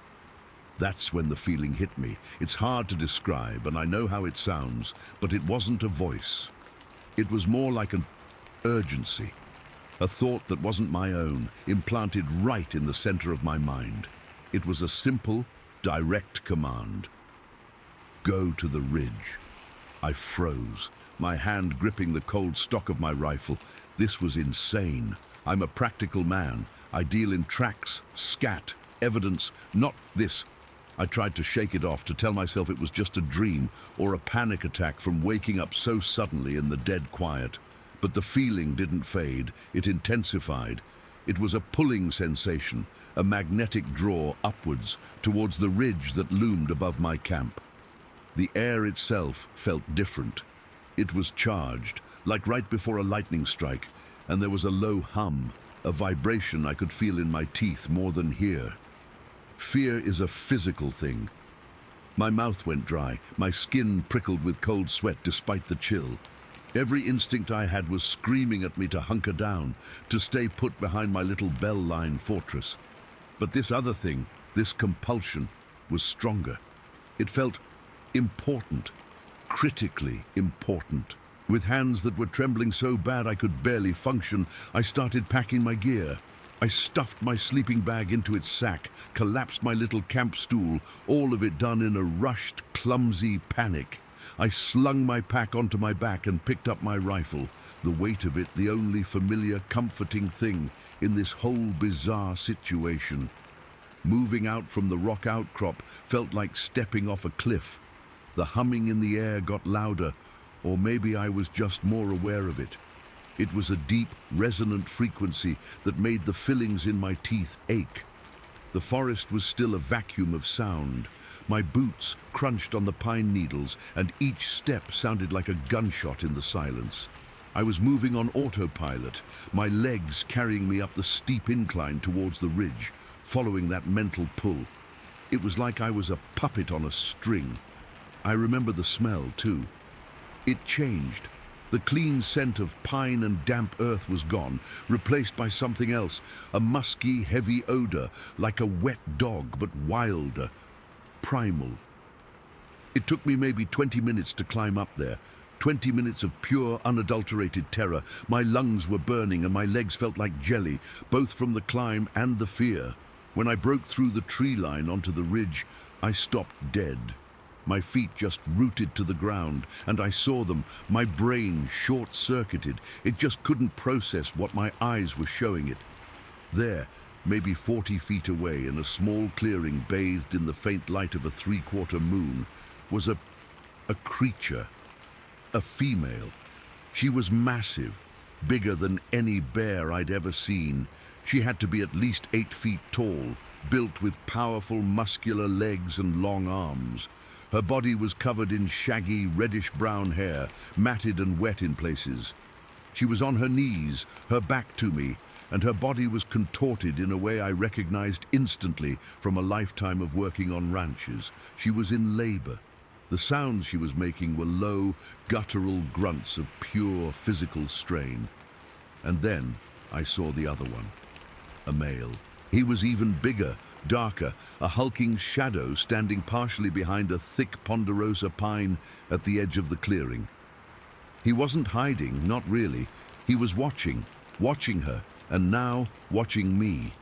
That's when the feeling hit me. It's hard to describe, and I know how it sounds, but it wasn't a voice. It was more like an urgency, a thought that wasn't my own, implanted right in the center of my mind. It was a simple, direct command. Go to the ridge. I froze, my hand gripping the cold stock of my rifle. This was insane. I'm a practical man. I deal in tracks, scat, evidence, not this. I tried to shake it off, to tell myself it was just a dream or a panic attack from waking up so suddenly in the dead quiet. But the feeling didn't fade. It intensified. It was a pulling sensation, a magnetic draw upwards towards the ridge that loomed above my camp. The air itself felt different. It was charged, like right before a lightning strike, and there was a low hum, a vibration I could feel in my teeth more than hear. Fear is a physical thing. My mouth went dry, my skin prickled with cold sweat despite the chill. Every instinct I had was screaming at me to hunker down, to stay put behind my little bell-line fortress. But this other thing, this compulsion, was stronger. It felt important, critically important. With hands that were trembling so bad I could barely function, I started packing my gear. I stuffed my sleeping bag into its sack, collapsed my little camp stool, all of it done in a rushed, clumsy panic. I slung my pack onto my back and picked up my rifle, the weight of it the only familiar, comforting thing in this whole bizarre situation. Moving out from the rock outcrop felt like stepping off a cliff. The humming in the air got louder, or maybe I was just more aware of it. It was a deep, resonant frequency that made the fillings in my teeth ache. The forest was still a vacuum of sound. My boots crunched on the pine needles, and each step sounded like a gunshot in the silence. I was moving on autopilot, my legs carrying me up the steep incline towards the ridge, following that mental pull. It was like I was a puppet on a string. I remember the smell, too. It changed. The clean scent of pine and damp earth was gone, replaced by something else, a musky, heavy odor, like a wet dog, but wilder, primal. It took me maybe 20 minutes to climb up there. 20 minutes of pure, unadulterated terror. My lungs were burning and my legs felt like jelly, both from the climb and the fear. When I broke through the tree line onto the ridge, I stopped dead. My feet just rooted to the ground, and I saw them. My brain short-circuited. It just couldn't process what my eyes were showing it. There, maybe 40 feet away, in a small clearing bathed in the faint light of a three-quarter moon, was a creature. A female. She was massive, bigger than any bear I'd ever seen. She had to be at least 8 feet tall, built with powerful muscular legs and long arms. Her body was covered in shaggy, reddish-brown hair, matted and wet in places. She was on her knees, her back to me, and her body was contorted in a way I recognized instantly from a lifetime of working on ranches. She was in labor. The sounds she was making were low, guttural grunts of pure physical strain. And then I saw the other one, a male. He was even bigger, darker, a hulking shadow standing partially behind a thick ponderosa pine at the edge of the clearing. He wasn't hiding, not really. He was watching her, and now watching me.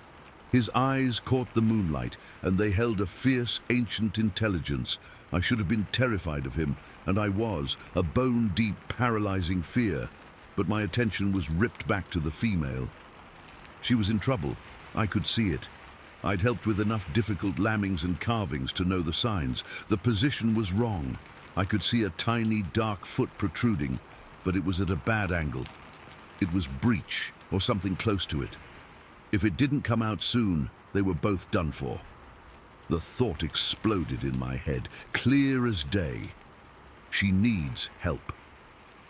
His eyes caught the moonlight, and they held a fierce, ancient intelligence. I should have been terrified of him, and I was, a bone-deep, paralyzing fear. But my attention was ripped back to the female. She was in trouble. I could see it. I'd helped with enough difficult lambings and carvings to know the signs. The position was wrong. I could see a tiny, dark foot protruding, but it was at a bad angle. It was breech, or something close to it. If it didn't come out soon, they were both done for. The thought exploded in my head, clear as day. She needs help.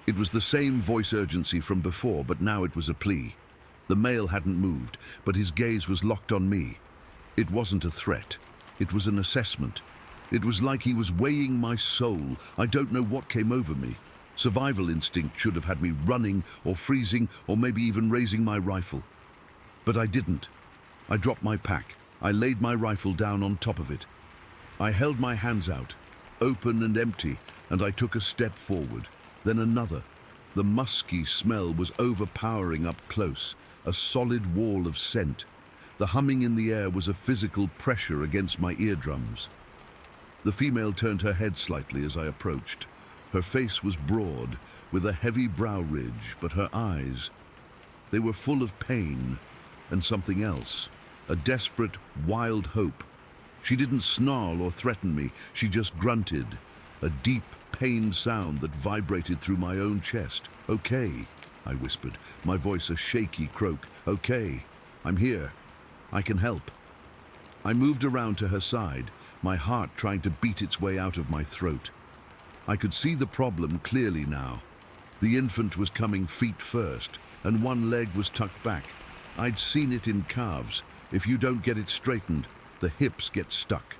It was the same voice urgency from before, but now it was a plea. The male hadn't moved, but his gaze was locked on me. It wasn't a threat. It was an assessment. It was like he was weighing my soul. I don't know what came over me. Survival instinct should have had me running or freezing or maybe even raising my rifle. But I didn't. I dropped my pack. I laid my rifle down on top of it. I held my hands out, open and empty, and I took a step forward, then another. The musky smell was overpowering up close, a solid wall of scent. The humming in the air was a physical pressure against my eardrums. The female turned her head slightly as I approached. Her face was broad, with a heavy brow ridge, but her eyes, they were full of pain and something else, a desperate, wild hope. She didn't snarl or threaten me, she just grunted, a deep, pained sound that vibrated through my own chest. "Okay," I whispered, my voice a shaky croak. "Okay, I'm here. I can help." I moved around to her side, my heart trying to beat its way out of my throat. I could see the problem clearly now. The infant was coming feet first, and one leg was tucked back. I'd seen it in calves. If you don't get it straightened, the hips get stuck.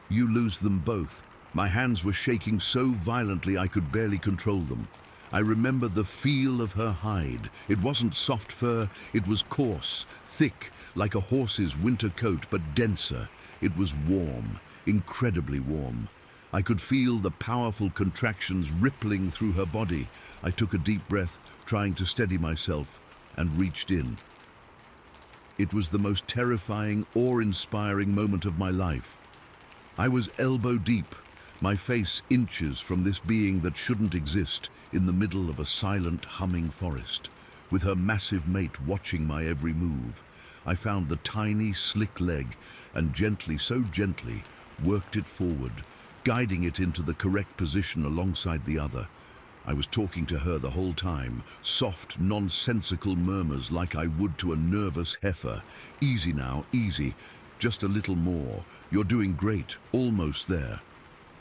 You lose them both. My hands were shaking so violently I could barely control them. I remember the feel of her hide. It wasn't soft fur, it was coarse, thick, like a horse's winter coat, but denser. It was warm, incredibly warm. I could feel the powerful contractions rippling through her body. I took a deep breath, trying to steady myself, and reached in. It was the most terrifying, awe-inspiring moment of my life. I was elbow deep, my face inches from this being that shouldn't exist, in the middle of a silent, humming forest, with her massive mate watching my every move. I found the tiny, slick leg and gently, so gently, worked it forward, guiding it into the correct position alongside the other. I was talking to her the whole time, soft, nonsensical murmurs like I would to a nervous heifer. "Easy now, easy. Just a little more. You're doing great. Almost there."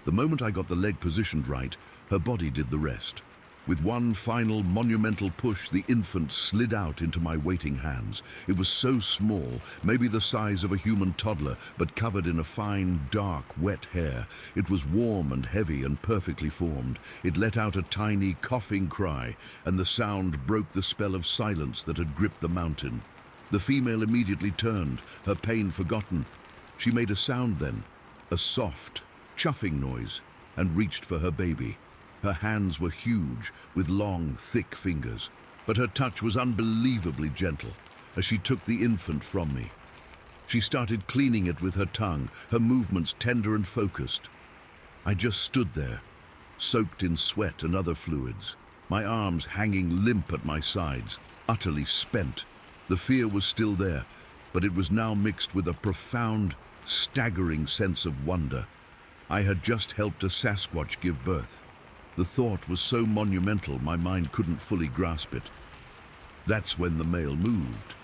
The moment I got the leg positioned right, her body did the rest. With one final monumental push, the infant slid out into my waiting hands. It was so small, maybe the size of a human toddler, but covered in a fine, dark, wet hair. It was warm and heavy and perfectly formed. It let out a tiny, coughing cry, and the sound broke the spell of silence that had gripped the mountain. The female immediately turned, her pain forgotten. She made a sound then, a soft, chuffing noise, and reached for her baby. Her hands were huge, with long, thick fingers, but her touch was unbelievably gentle as she took the infant from me. She started cleaning it with her tongue, her movements tender and focused. I just stood there, soaked in sweat and other fluids, my arms hanging limp at my sides, utterly spent. The fear was still there, but it was now mixed with a profound, staggering sense of wonder. I had just helped a Sasquatch give birth. The thought was so monumental, my mind couldn't fully grasp it. That's when the male moved.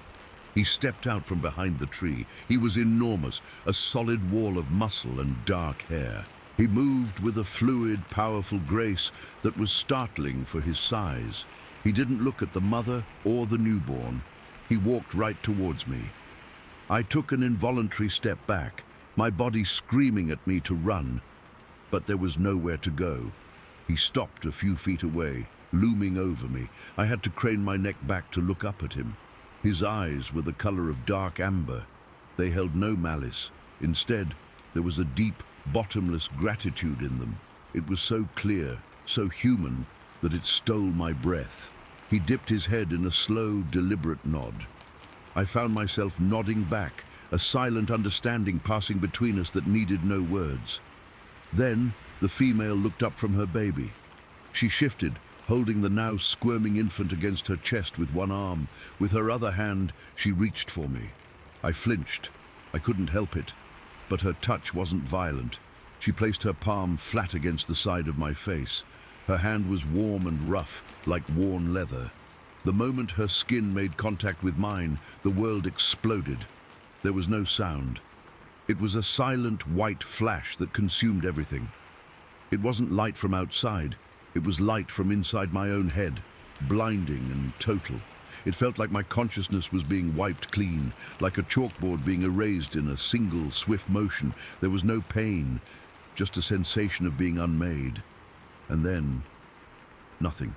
He stepped out from behind the tree. He was enormous, a solid wall of muscle and dark hair. He moved with a fluid, powerful grace that was startling for his size. He didn't look at the mother or the newborn. He walked right towards me. I took an involuntary step back, my body screaming at me to run, but there was nowhere to go. He stopped a few feet away, looming over me. I had to crane my neck back to look up at him. His eyes were the color of dark amber. They held no malice. Instead, there was a deep, bottomless gratitude in them. It was so clear, so human, that it stole my breath. He dipped his head in a slow, deliberate nod. I found myself nodding back, a silent understanding passing between us that needed no words. Then, the female looked up from her baby. She shifted, holding the now squirming infant against her chest with one arm. With her other hand, she reached for me. I flinched. I couldn't help it. But her touch wasn't violent. She placed her palm flat against the side of my face. Her hand was warm and rough, like worn leather. The moment her skin made contact with mine, the world exploded. There was no sound. It was a silent white flash that consumed everything. It wasn't light from outside. It was light from inside my own head, blinding and total. It felt like my consciousness was being wiped clean, like a chalkboard being erased in a single, swift motion. There was no pain, just a sensation of being unmade. And then, nothing.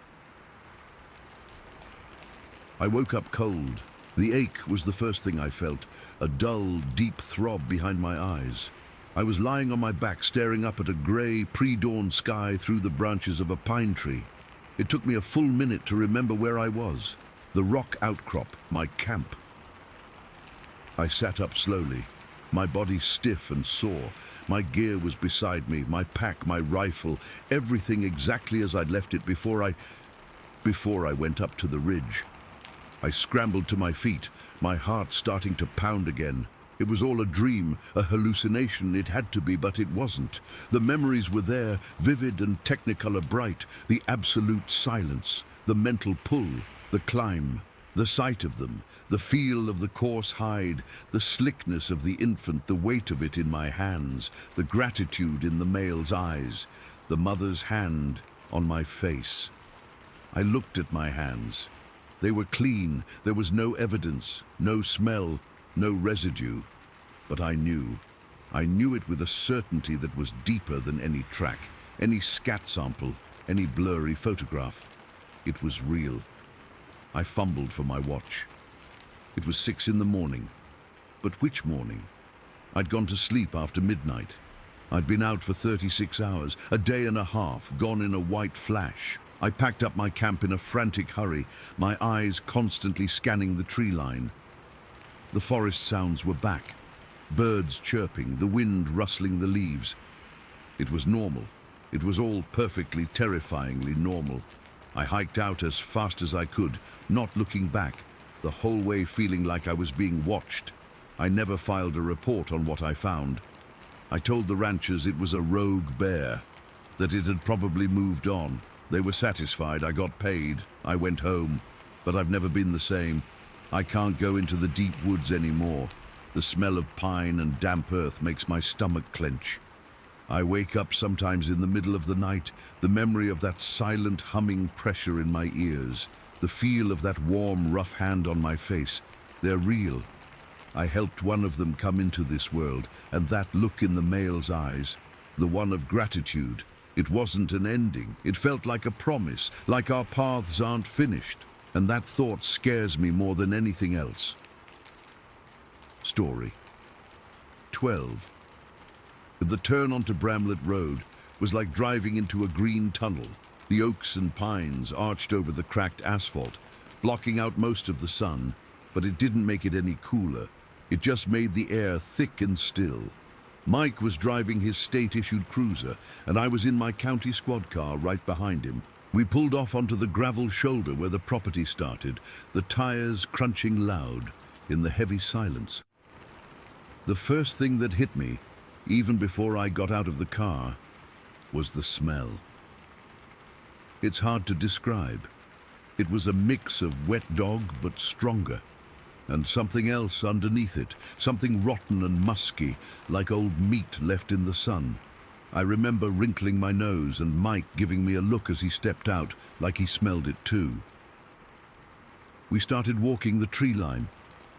I woke up cold. The ache was the first thing I felt, a dull, deep throb behind my eyes. I was lying on my back, staring up at a grey, pre-dawn sky through the branches of a pine tree. It took me a full minute to remember where I was. The rock outcrop, my camp. I sat up slowly, my body stiff and sore. My gear was beside me, my pack, my rifle, everything exactly as I'd left it before I went up to the ridge. I scrambled to my feet, my heart starting to pound again. It was all a dream, a hallucination. It had to be, but it wasn't. The memories were there, vivid and technicolor bright. The absolute silence, the mental pull, the climb, the sight of them, the feel of the coarse hide, the slickness of the infant, the weight of it in my hands, the gratitude in the male's eyes, the mother's hand on my face. I looked at my hands. They were clean. There was no evidence, no smell, no residue. But I knew. I knew it with a certainty that was deeper than any track, any scat sample, any blurry photograph. It was real. I fumbled for my watch. It was 6 in the morning. But which morning? I'd gone to sleep after midnight. I'd been out for 36 hours, a day and a half, gone in a white flash. I packed up my camp in a frantic hurry, my eyes constantly scanning the tree line. The forest sounds were back, birds chirping, the wind rustling the leaves. It was normal. It was all perfectly, terrifyingly normal. I hiked out as fast as I could, not looking back, the whole way feeling like I was being watched. I never filed a report on what I found. I told the ranchers it was a rogue bear, that it had probably moved on. They were satisfied. I got paid. I went home. But I've never been the same. I can't go into the deep woods anymore. The smell of pine and damp earth makes my stomach clench. I wake up sometimes in the middle of the night, the memory of that silent humming pressure in my ears, the feel of that warm, rough hand on my face. They're real. I helped one of them come into this world, and that look in the male's eyes, the one of gratitude. It wasn't an ending. It felt like a promise, like our paths aren't finished. And that thought scares me more than anything else. Story 12. The turn onto Bramlett Road was like driving into a green tunnel. The oaks and pines arched over the cracked asphalt, blocking out most of the sun, but it didn't make it any cooler. It just made the air thick and still. Mike was driving his state-issued cruiser, and I was in my county squad car right behind him. We pulled off onto the gravel shoulder where the property started, the tires crunching loud in the heavy silence. The first thing that hit me, even before I got out of the car, was the smell. It's hard to describe. It was a mix of wet dog but stronger, and something else underneath it, something rotten and musky, like old meat left in the sun. I remember wrinkling my nose and Mike giving me a look as he stepped out, like he smelled it too. We started walking the tree line,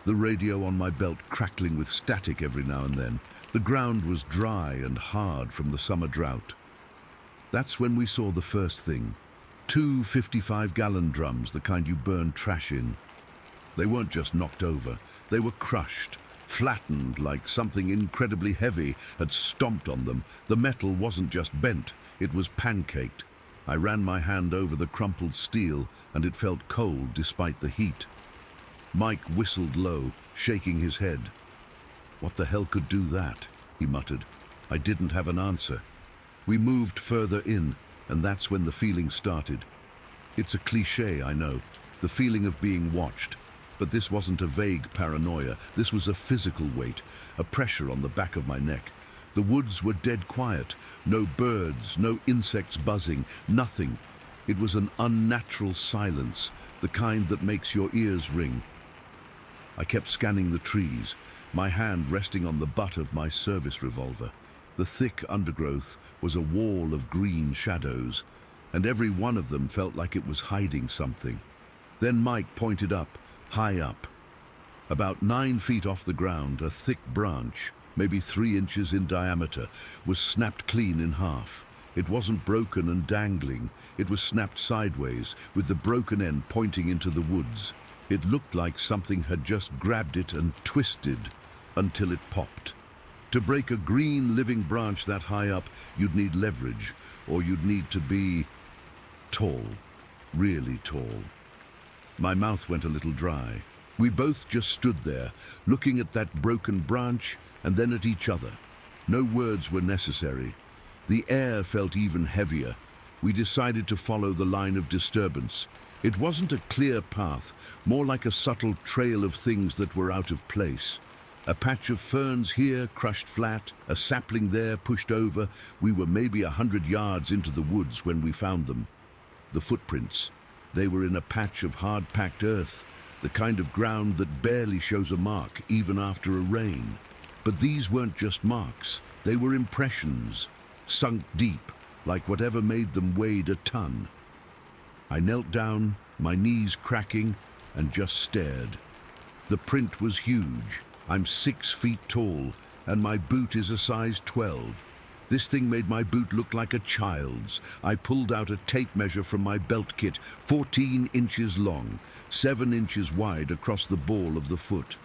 the radio on my belt crackling with static every now and then. The ground was dry and hard from the summer drought. That's when we saw the first thing. 2 55-gallon drums, the kind you burn trash in. They weren't just knocked over, they were crushed, flattened like something incredibly heavy had stomped on them. The metal wasn't just bent, it was pancaked. I ran my hand over the crumpled steel and it felt cold despite the heat. Mike whistled low, shaking his head. "What the hell could do that?" he muttered. I didn't have an answer. We moved further in, and that's when the feeling started. It's a cliché, I know, the feeling of being watched. But this wasn't a vague paranoia. This was a physical weight, a pressure on the back of my neck. The woods were dead quiet. No birds, no insects buzzing, nothing. It was an unnatural silence, the kind that makes your ears ring. I kept scanning the trees, my hand resting on the butt of my service revolver. The thick undergrowth was a wall of green shadows, and every one of them felt like it was hiding something. Then Mike pointed up, high up. About 9 feet off the ground, a thick branch, maybe 3 inches in diameter, was snapped clean in half. It wasn't broken and dangling, it was snapped sideways, with the broken end pointing into the woods. It looked like something had just grabbed it and twisted until it popped. To break a green living branch that high up, you'd need leverage, or you'd need to be tall, really tall. My mouth went a little dry. We both just stood there, looking at that broken branch and then at each other. No words were necessary. The air felt even heavier. We decided to follow the line of disturbance. It wasn't a clear path, more like a subtle trail of things that were out of place. A patch of ferns here crushed flat, a sapling there pushed over. We were maybe 100 yards into the woods when we found them. The footprints. They were in a patch of hard-packed earth, the kind of ground that barely shows a mark even after a rain. But these weren't just marks. They were impressions, sunk deep, like whatever made them weighed a ton. I knelt down, my knees cracking, and just stared. The print was huge. I'm 6 feet tall, and my boot is a size 12. This thing made my boot look like a child's. I pulled out a tape measure from my belt kit, 14 inches long, 7 inches wide across the ball of the foot.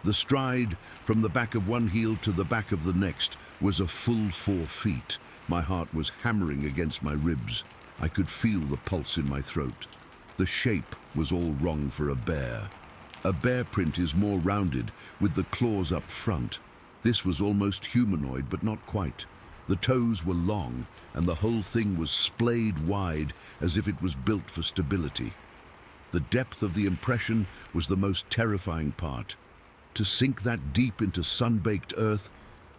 The stride, from the back of one heel to the back of the next, was a full 4 feet. My heart was hammering against my ribs. I could feel the pulse in my throat. The shape was all wrong for a bear. A bear print is more rounded, with the claws up front. This was almost humanoid, but not quite. The toes were long, and the whole thing was splayed wide, as if it was built for stability. The depth of the impression was the most terrifying part. To sink that deep into sun-baked earth,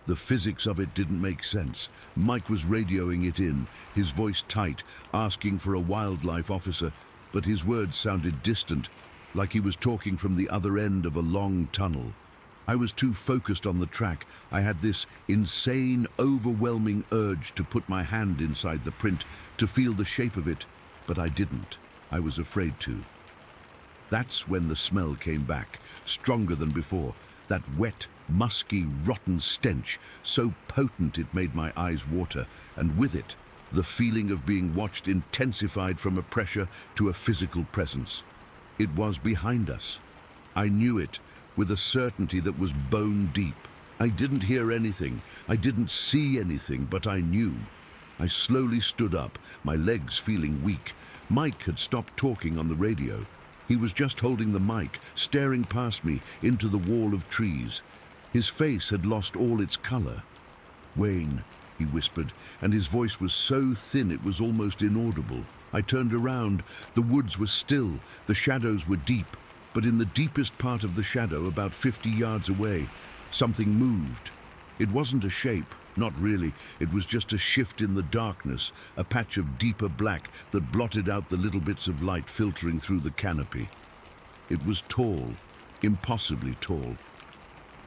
the physics of it didn't make sense. Mike was radioing it in, his voice tight, asking for a wildlife officer, but his words sounded distant, like he was talking from the other end of a long tunnel. I was too focused on the track. I had this insane, overwhelming urge to put my hand inside the print, to feel the shape of it, but I didn't. I was afraid to. That's when the smell came back, stronger than before. That wet, musky, rotten stench, so potent it made my eyes water, and with it, the feeling of being watched intensified from a pressure to a physical presence. It was behind us. I knew it with a certainty that was bone deep. I didn't hear anything, I didn't see anything, but I knew. I slowly stood up, my legs feeling weak. Mike had stopped talking on the radio. He was just holding the mic, staring past me into the wall of trees. His face had lost all its color. "Wayne," he whispered, and his voice was so thin it was almost inaudible. I turned around. The woods were still, the shadows were deep, but in the deepest part of the shadow, about 50 yards away, something moved. It wasn't a shape, not really. It was just a shift in the darkness, a patch of deeper black that blotted out the little bits of light filtering through the canopy. It was tall, impossibly tall.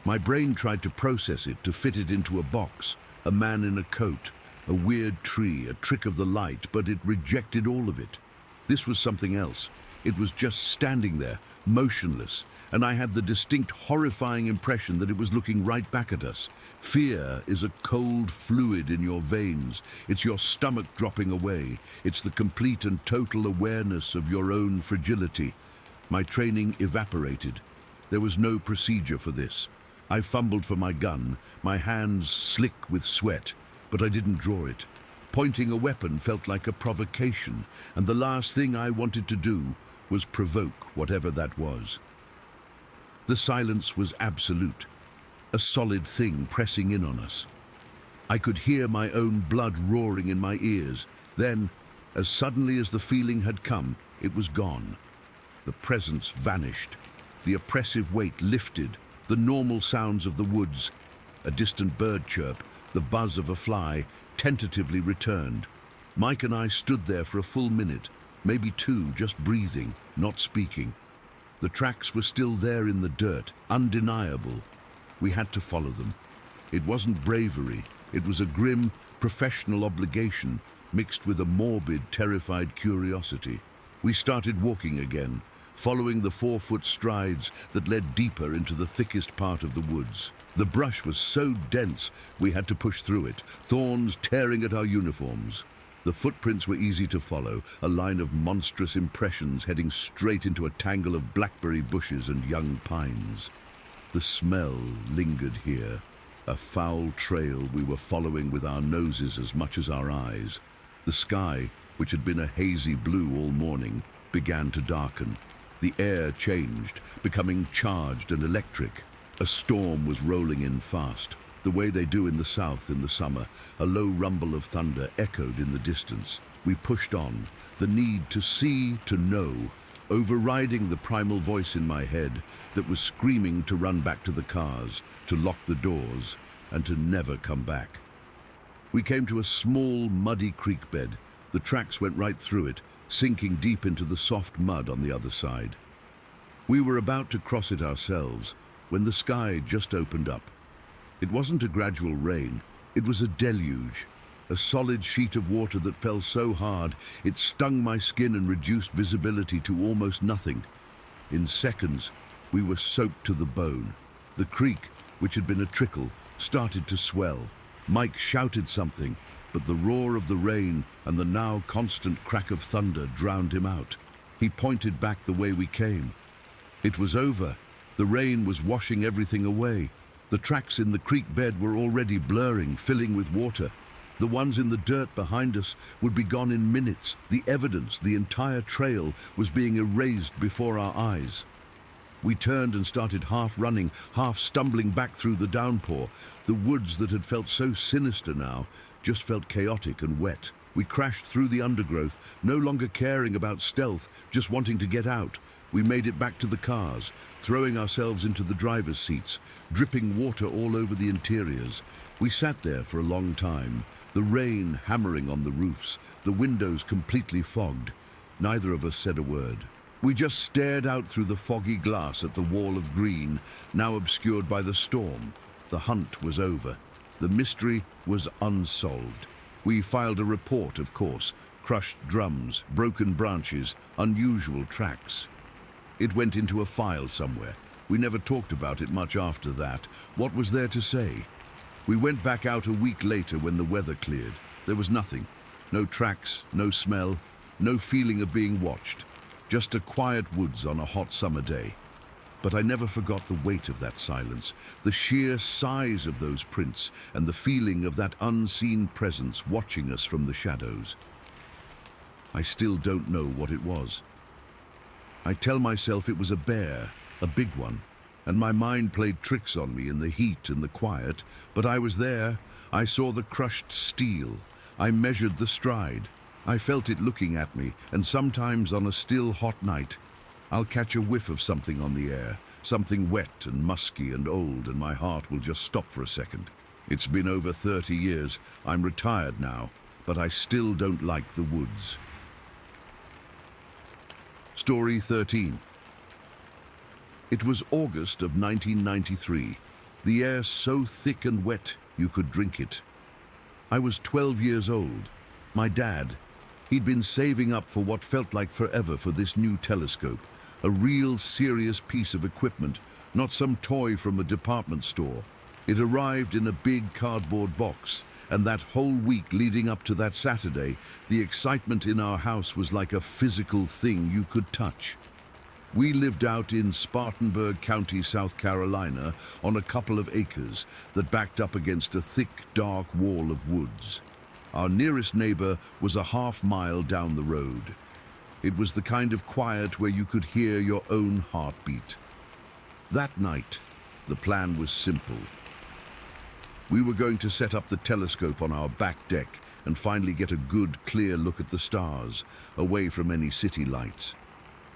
My brain tried to process it, to fit it into a box, a man in a coat, a weird tree, a trick of the light, but it rejected all of it. This was something else. It was just standing there, motionless, and I had the distinct, horrifying impression that it was looking right back at us. Fear is a cold fluid in your veins. It's your stomach dropping away. It's the complete and total awareness of your own fragility. My training evaporated. There was no procedure for this. I fumbled for my gun, my hands slick with sweat, but I didn't draw it. Pointing a weapon felt like a provocation, and the last thing I wanted to do was provoke whatever that was. The silence was absolute, a solid thing pressing in on us. I could hear my own blood roaring in my ears. Then, as suddenly as the feeling had come, it was gone. The presence vanished. The oppressive weight lifted. The normal sounds of the woods, a distant bird chirp, the buzz of a fly, tentatively returned. Mike and I stood there for a full minute, maybe two, just breathing, not speaking. The tracks were still there in the dirt, undeniable. We had to follow them. It wasn't bravery. It was a grim, professional obligation mixed with a morbid, terrified curiosity. We started walking again, following the 4-foot strides that led deeper into the thickest part of the woods. The brush was so dense we had to push through it, thorns tearing at our uniforms. The footprints were easy to follow, a line of monstrous impressions heading straight into a tangle of blackberry bushes and young pines. The smell lingered here, a foul trail we were following with our noses as much as our eyes. The sky, which had been a hazy blue all morning, began to darken. The air changed, becoming charged and electric. A storm was rolling in fast, the way they do in the south in the summer. A low rumble of thunder echoed in the distance. We pushed on, the need to see, to know, overriding the primal voice in my head that was screaming to run back to the cars, to lock the doors, and to never come back. We came to a small, muddy creek bed. The tracks went right through it, sinking deep into the soft mud on the other side. We were about to cross it ourselves when the sky just opened up. It wasn't a gradual rain, it was a deluge, a solid sheet of water that fell so hard it stung my skin and reduced visibility to almost nothing. In seconds, we were soaked to the bone. The creek, which had been a trickle, started to swell. Mike shouted something, but the roar of the rain and the now constant crack of thunder drowned him out. He pointed back the way we came. It was over. The rain was washing everything away. The tracks in the creek bed were already blurring, filling with water. The ones in the dirt behind us would be gone in minutes. The evidence, the entire trail, was being erased before our eyes. We turned and started half running, half stumbling back through the downpour. The woods that had felt so sinister now just felt chaotic and wet. We crashed through the undergrowth, no longer caring about stealth, just wanting to get out. We made it back to the cars, throwing ourselves into the driver's seats, dripping water all over the interiors. We sat there for a long time, the rain hammering on the roofs, the windows completely fogged. Neither of us said a word. We just stared out through the foggy glass at the wall of green, now obscured by the storm. The hunt was over. The mystery was unsolved. We filed a report, of course. Crushed drums, broken branches, unusual tracks. It went into a file somewhere. We never talked about it much after that. What was there to say? We went back out a week later when the weather cleared. There was nothing. No tracks, no smell, no feeling of being watched. Just a quiet woods on a hot summer day. But I never forgot the weight of that silence, the sheer size of those prints, and the feeling of that unseen presence watching us from the shadows. I still don't know what it was. I tell myself it was a bear, a big one, and my mind played tricks on me in the heat and the quiet, but I was there. I saw the crushed steel. I measured the stride. I felt it looking at me, and sometimes on a still hot night, I'll catch a whiff of something on the air, something wet and musky and old, and my heart will just stop for a second. It's been over 30 years. I'm retired now, but I still don't like the woods. Story 13. It was August of 1993. The air so thick and wet you could drink it. I was 12 years old. My dad, he'd been saving up for what felt like forever for this new telescope, a real serious piece of equipment, not some toy from a department store. It arrived in a big cardboard box, and that whole week leading up to that Saturday, the excitement in our house was like a physical thing you could touch. We lived out in Spartanburg County, South Carolina, on a couple of acres that backed up against a thick, dark wall of woods. Our nearest neighbor was a half-mile down the road. It was the kind of quiet where you could hear your own heartbeat. That night, the plan was simple. We were going to set up the telescope on our back deck and finally get a good, clear look at the stars, away from any city lights.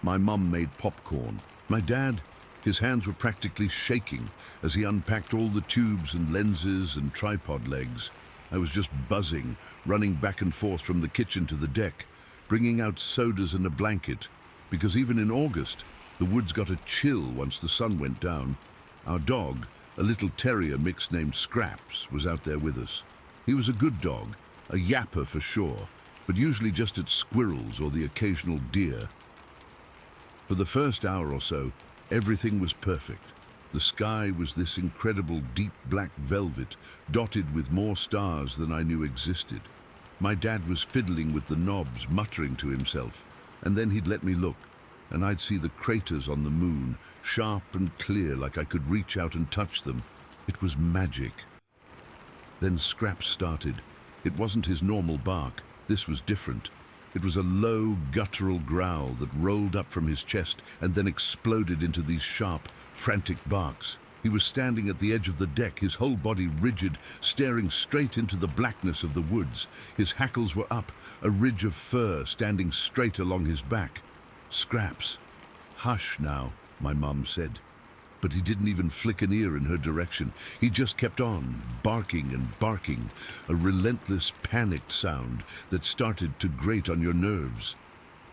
My mum made popcorn. My dad, his hands were practically shaking as he unpacked all the tubes and lenses and tripod legs. I was just buzzing, running back and forth from the kitchen to the deck, bringing out sodas and a blanket, because even in August, the woods got a chill once the sun went down. Our dog, a little terrier mix named Scraps, was out there with us. He was a good dog, a yapper for sure, but usually just at squirrels or the occasional deer. For the first hour or so, everything was perfect. The sky was this incredible deep black velvet, dotted with more stars than I knew existed. My dad was fiddling with the knobs, muttering to himself, and then he'd let me look, and I'd see the craters on the moon, sharp and clear like I could reach out and touch them. It was magic. Then Scraps started. It wasn't his normal bark. This was different. It was a low, guttural growl that rolled up from his chest and then exploded into these sharp, frantic barks. He was standing at the edge of the deck, his whole body rigid, staring straight into the blackness of the woods. His hackles were up, a ridge of fur standing straight along his back. "Scraps, hush now," my mum said. But he didn't even flick an ear in her direction. He just kept on, barking and barking, a relentless, panicked sound that started to grate on your nerves.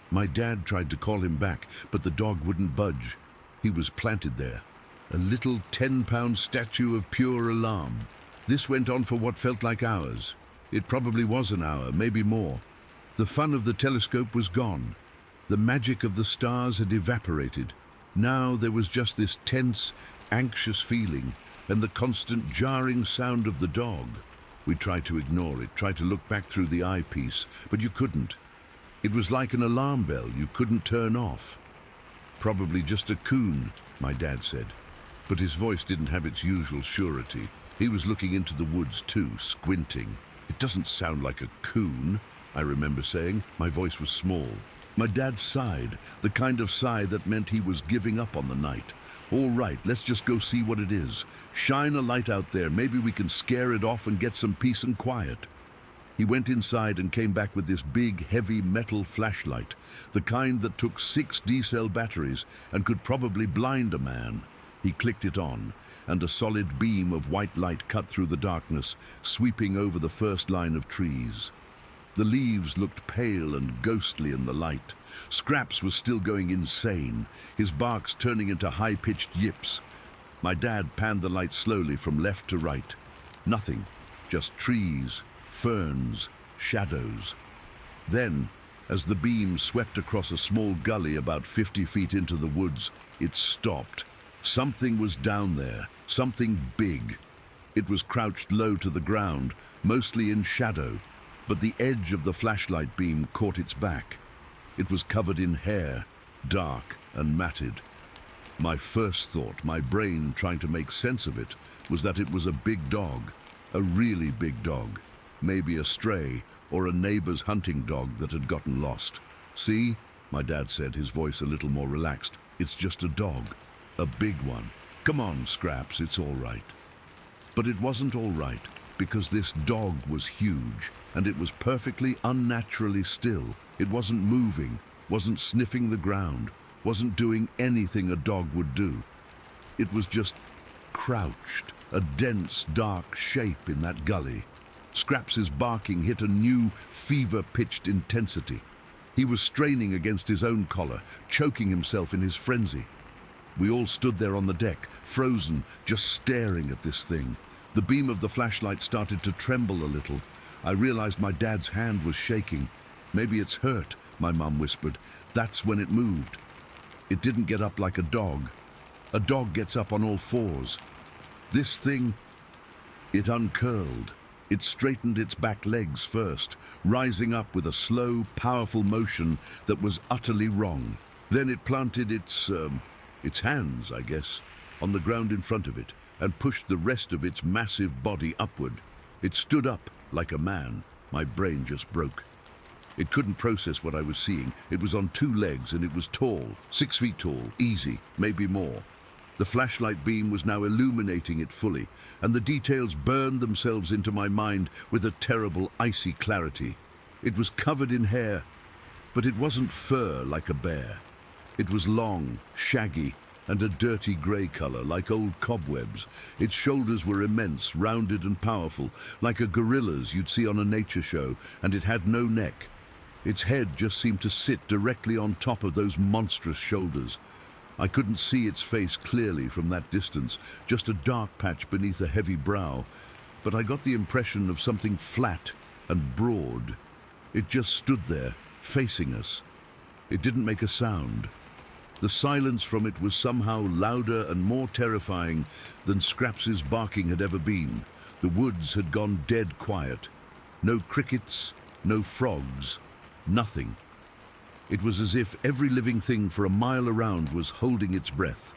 My dad tried to call him back, but the dog wouldn't budge. He was planted there, a little 10-pound statue of pure alarm. This went on for what felt like hours. It probably was an hour, maybe more. The fun of the telescope was gone. The magic of the stars had evaporated. Now there was just this tense, anxious feeling and the constant jarring sound of the dog. We tried to ignore it, tried to look back through the eyepiece, but you couldn't. It was like an alarm bell you couldn't turn off. "Probably just a coon," my dad said. But his voice didn't have its usual surety. He was looking into the woods too, squinting. "It doesn't sound like a coon," I remember saying. My voice was small. My dad sighed, the kind of sigh that meant he was giving up on the night. "All right, let's just go see what it is. Shine a light out there, maybe we can scare it off and get some peace and quiet." He went inside and came back with this big, heavy metal flashlight, the kind that took 6 D-cell batteries and could probably blind a man. He clicked it on, and a solid beam of white light cut through the darkness, sweeping over the first line of trees. The leaves looked pale and ghostly in the light. Scraps was still going insane, his barks turning into high-pitched yips. My dad panned the light slowly from left to right. Nothing, just trees, ferns, shadows. Then, as the beam swept across a small gully about 50 feet into the woods, it stopped. Something was down there, something big. It was crouched low to the ground, mostly in shadow, but the edge of the flashlight beam caught its back. It was covered in hair, dark and matted. My first thought, my brain trying to make sense of it, was that it was a big dog, a really big dog, maybe a stray or a neighbor's hunting dog that had gotten lost. "See," my dad said, his voice a little more relaxed, "it's just a dog, a big one. Come on, Scraps, it's all right." But it wasn't all right, because this dog was huge, and it was perfectly unnaturally still. It wasn't moving, wasn't sniffing the ground, wasn't doing anything a dog would do. It was just crouched, a dense, dark shape in that gully. Scraps's barking hit a new, fever-pitched intensity. He was straining against his own collar, choking himself in his frenzy. We all stood there on the deck, frozen, just staring at this thing. The beam of the flashlight started to tremble a little. I realized my dad's hand was shaking. "Maybe it's hurt," my mum whispered. "That's when it moved." It didn't get up like a dog. A dog gets up on all fours. This thing, it uncurled. It straightened its back legs first, rising up with a slow, powerful motion that was utterly wrong. Then it planted its hands, I guess, on the ground in front of it and pushed the rest of its massive body upward. It stood up like a man. My brain just broke. It couldn't process what I was seeing. It was on two legs and it was tall, 6 feet tall, easy, maybe more. The flashlight beam was now illuminating it fully, and the details burned themselves into my mind with a terrible, icy clarity. It was covered in hair, but it wasn't fur like a bear. It was long, shaggy, and a dirty grey colour, like old cobwebs. Its shoulders were immense, rounded and powerful, like a gorilla's you'd see on a nature show, and it had no neck. Its head just seemed to sit directly on top of those monstrous shoulders. I couldn't see its face clearly from that distance, just a dark patch beneath a heavy brow, but I got the impression of something flat and broad. It just stood there, facing us. It didn't make a sound. The silence from it was somehow louder and more terrifying than Scraps's barking had ever been. The woods had gone dead quiet. No crickets, no frogs, nothing. It was as if every living thing for a mile around was holding its breath.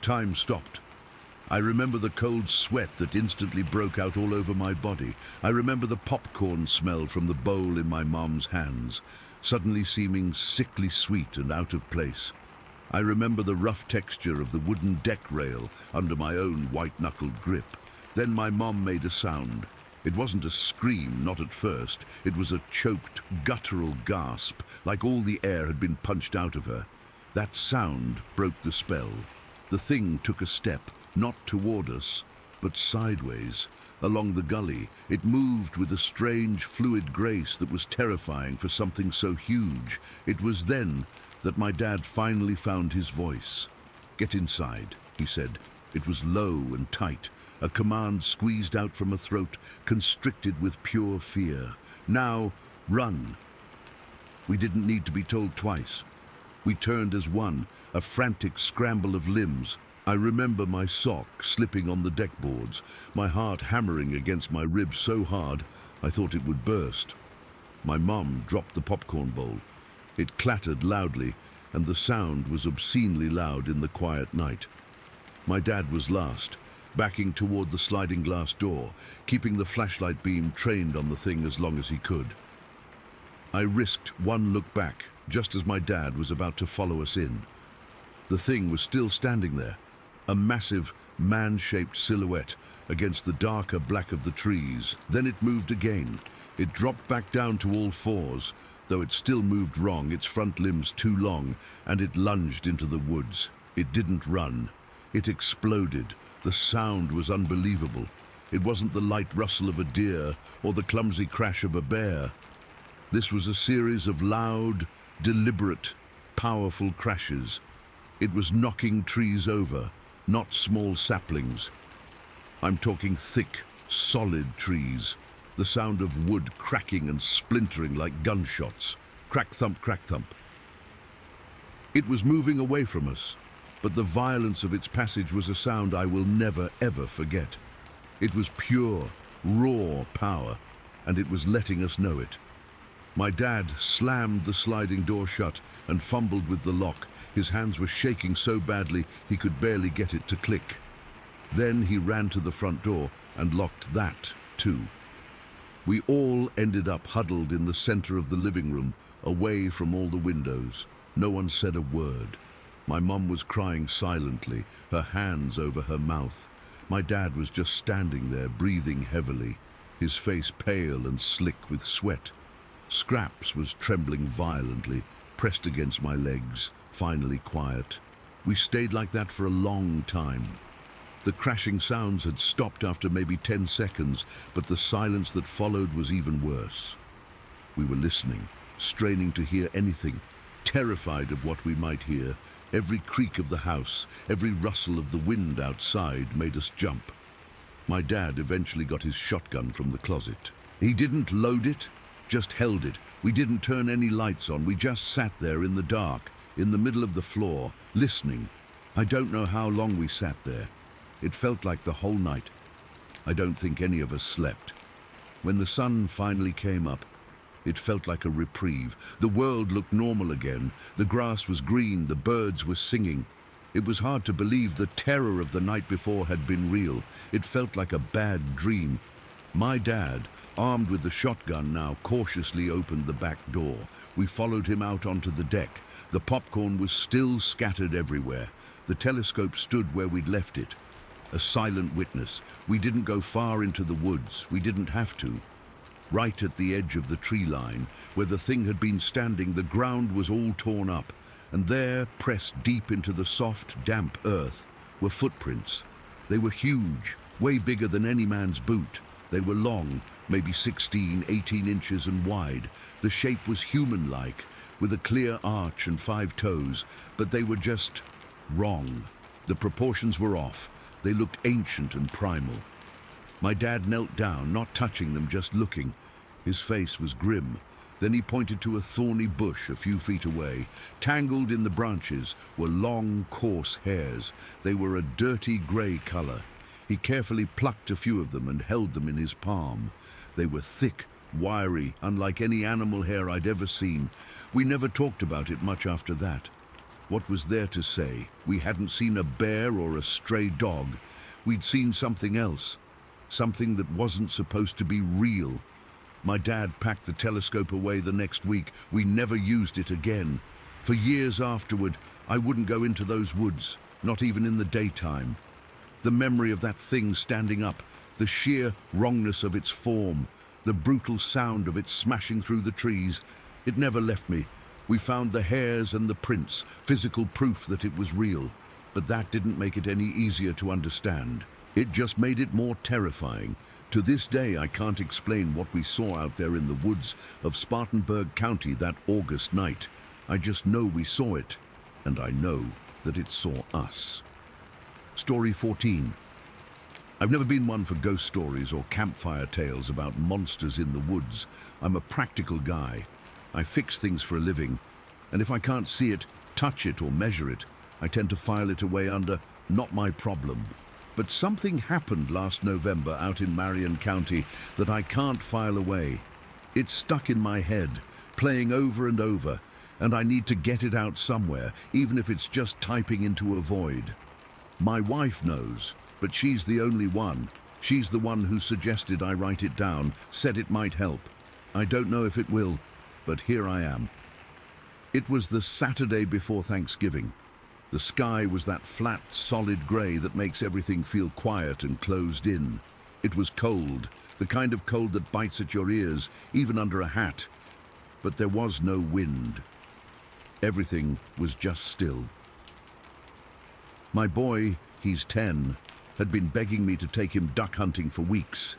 Time stopped. I remember the cold sweat that instantly broke out all over my body. I remember the popcorn smell from the bowl in my mom's hands, suddenly seeming sickly sweet and out of place. I remember the rough texture of the wooden deck rail under my own white-knuckled grip. Then my mom made a sound. It wasn't a scream, not at first. It was a choked, guttural gasp, like all the air had been punched out of her. That sound broke the spell. The thing took a step, not toward us, but sideways, along the gully. It moved with a strange, fluid grace that was terrifying for something so huge. It was then that my dad finally found his voice. "Get inside," he said. It was low and tight, a command squeezed out from a throat constricted with pure fear. "Now, run." We didn't need to be told twice. We turned as one, a frantic scramble of limbs. I remember my sock slipping on the deck boards, my heart hammering against my ribs so hard I thought it would burst. My mum dropped the popcorn bowl. It clattered loudly, and the sound was obscenely loud in the quiet night. My dad was last, backing toward the sliding glass door, keeping the flashlight beam trained on the thing as long as he could. I risked one look back, just as my dad was about to follow us in. The thing was still standing there, a massive, man-shaped silhouette against the darker black of the trees. Then it moved again. It dropped back down to all fours, though it still moved wrong, its front limbs too long, and it lunged into the woods. It didn't run. It exploded. The sound was unbelievable. It wasn't the light rustle of a deer or the clumsy crash of a bear. This was a series of loud, deliberate, powerful crashes. It was knocking trees over, not small saplings. I'm talking thick, solid trees. The sound of wood cracking and splintering like gunshots. Crack thump, crack thump. It was moving away from us, but the violence of its passage was a sound I will never, ever forget. It was pure, raw power, and it was letting us know it. My dad slammed the sliding door shut and fumbled with the lock. His hands were shaking so badly he could barely get it to click. Then he ran to the front door and locked that, too. We all ended up huddled in the center of the living room, away from all the windows. No one said a word. My mum was crying silently, her hands over her mouth. My dad was just standing there, breathing heavily, his face pale and slick with sweat. Scraps was trembling violently, pressed against my legs, finally quiet. We stayed like that for a long time. The crashing sounds had stopped after maybe 10 seconds, but the silence that followed was even worse. We were listening, straining to hear anything, terrified of what we might hear. Every creak of the house, every rustle of the wind outside made us jump. My dad eventually got his shotgun from the closet. He didn't load it, just held it. We didn't turn any lights on. We just sat there in the dark, in the middle of the floor, listening. I don't know how long we sat there. It felt like the whole night. I don't think any of us slept. When the sun finally came up, it felt like a reprieve. The world looked normal again. The grass was green, the birds were singing. It was hard to believe the terror of the night before had been real. It felt like a bad dream. My dad, armed with the shotgun now, cautiously opened the back door. We followed him out onto the deck. The popcorn was still scattered everywhere. The telescope stood where we'd left it. A silent witness. We didn't go far into the woods. We didn't have to. Right at the edge of the tree line, where the thing had been standing, the ground was all torn up, and there, pressed deep into the soft, damp earth, were footprints. They were huge, way bigger than any man's boot. They were long, maybe 16, 18 inches and wide. The shape was human-like, with a clear arch and 5 toes, but they were just wrong. The proportions were off. They looked ancient and primal. My dad knelt down, not touching them, just looking. His face was grim. Then he pointed to a thorny bush a few feet away. Tangled in the branches were long, coarse hairs. They were a dirty grey color. He carefully plucked a few of them and held them in his palm. They were thick, wiry, unlike any animal hair I'd ever seen. We never talked about it much after that. What was there to say? We hadn't seen a bear or a stray dog. We'd seen something else. Something that wasn't supposed to be real. My dad packed the telescope away the next week. We never used it again. For years afterward, I wouldn't go into those woods, not even in the daytime. The memory of that thing standing up, the sheer wrongness of its form, the brutal sound of it smashing through the trees, it never left me. We found the hairs and the prints, physical proof that it was real, but that didn't make it any easier to understand. It just made it more terrifying. To this day, I can't explain what we saw out there in the woods of Spartanburg County that August night. I just know we saw it, and I know that it saw us. Story 14. I've never been one for ghost stories or campfire tales about monsters in the woods. I'm a practical guy. I fix things for a living, and if I can't see it, touch it or measure it, I tend to file it away under "not my problem." But something happened last November out in Marion County that I can't file away. It's stuck in my head, playing over and over, and I need to get it out somewhere, even if it's just typing into a void. My wife knows, but she's the only one. She's the one who suggested I write it down, said it might help. I don't know if it will, but here I am. It was the Saturday before Thanksgiving. The sky was that flat, solid grey that makes everything feel quiet and closed in. It was cold, the kind of cold that bites at your ears, even under a hat. But there was no wind. Everything was just still. My boy, he's 10, had been begging me to take him duck hunting for weeks.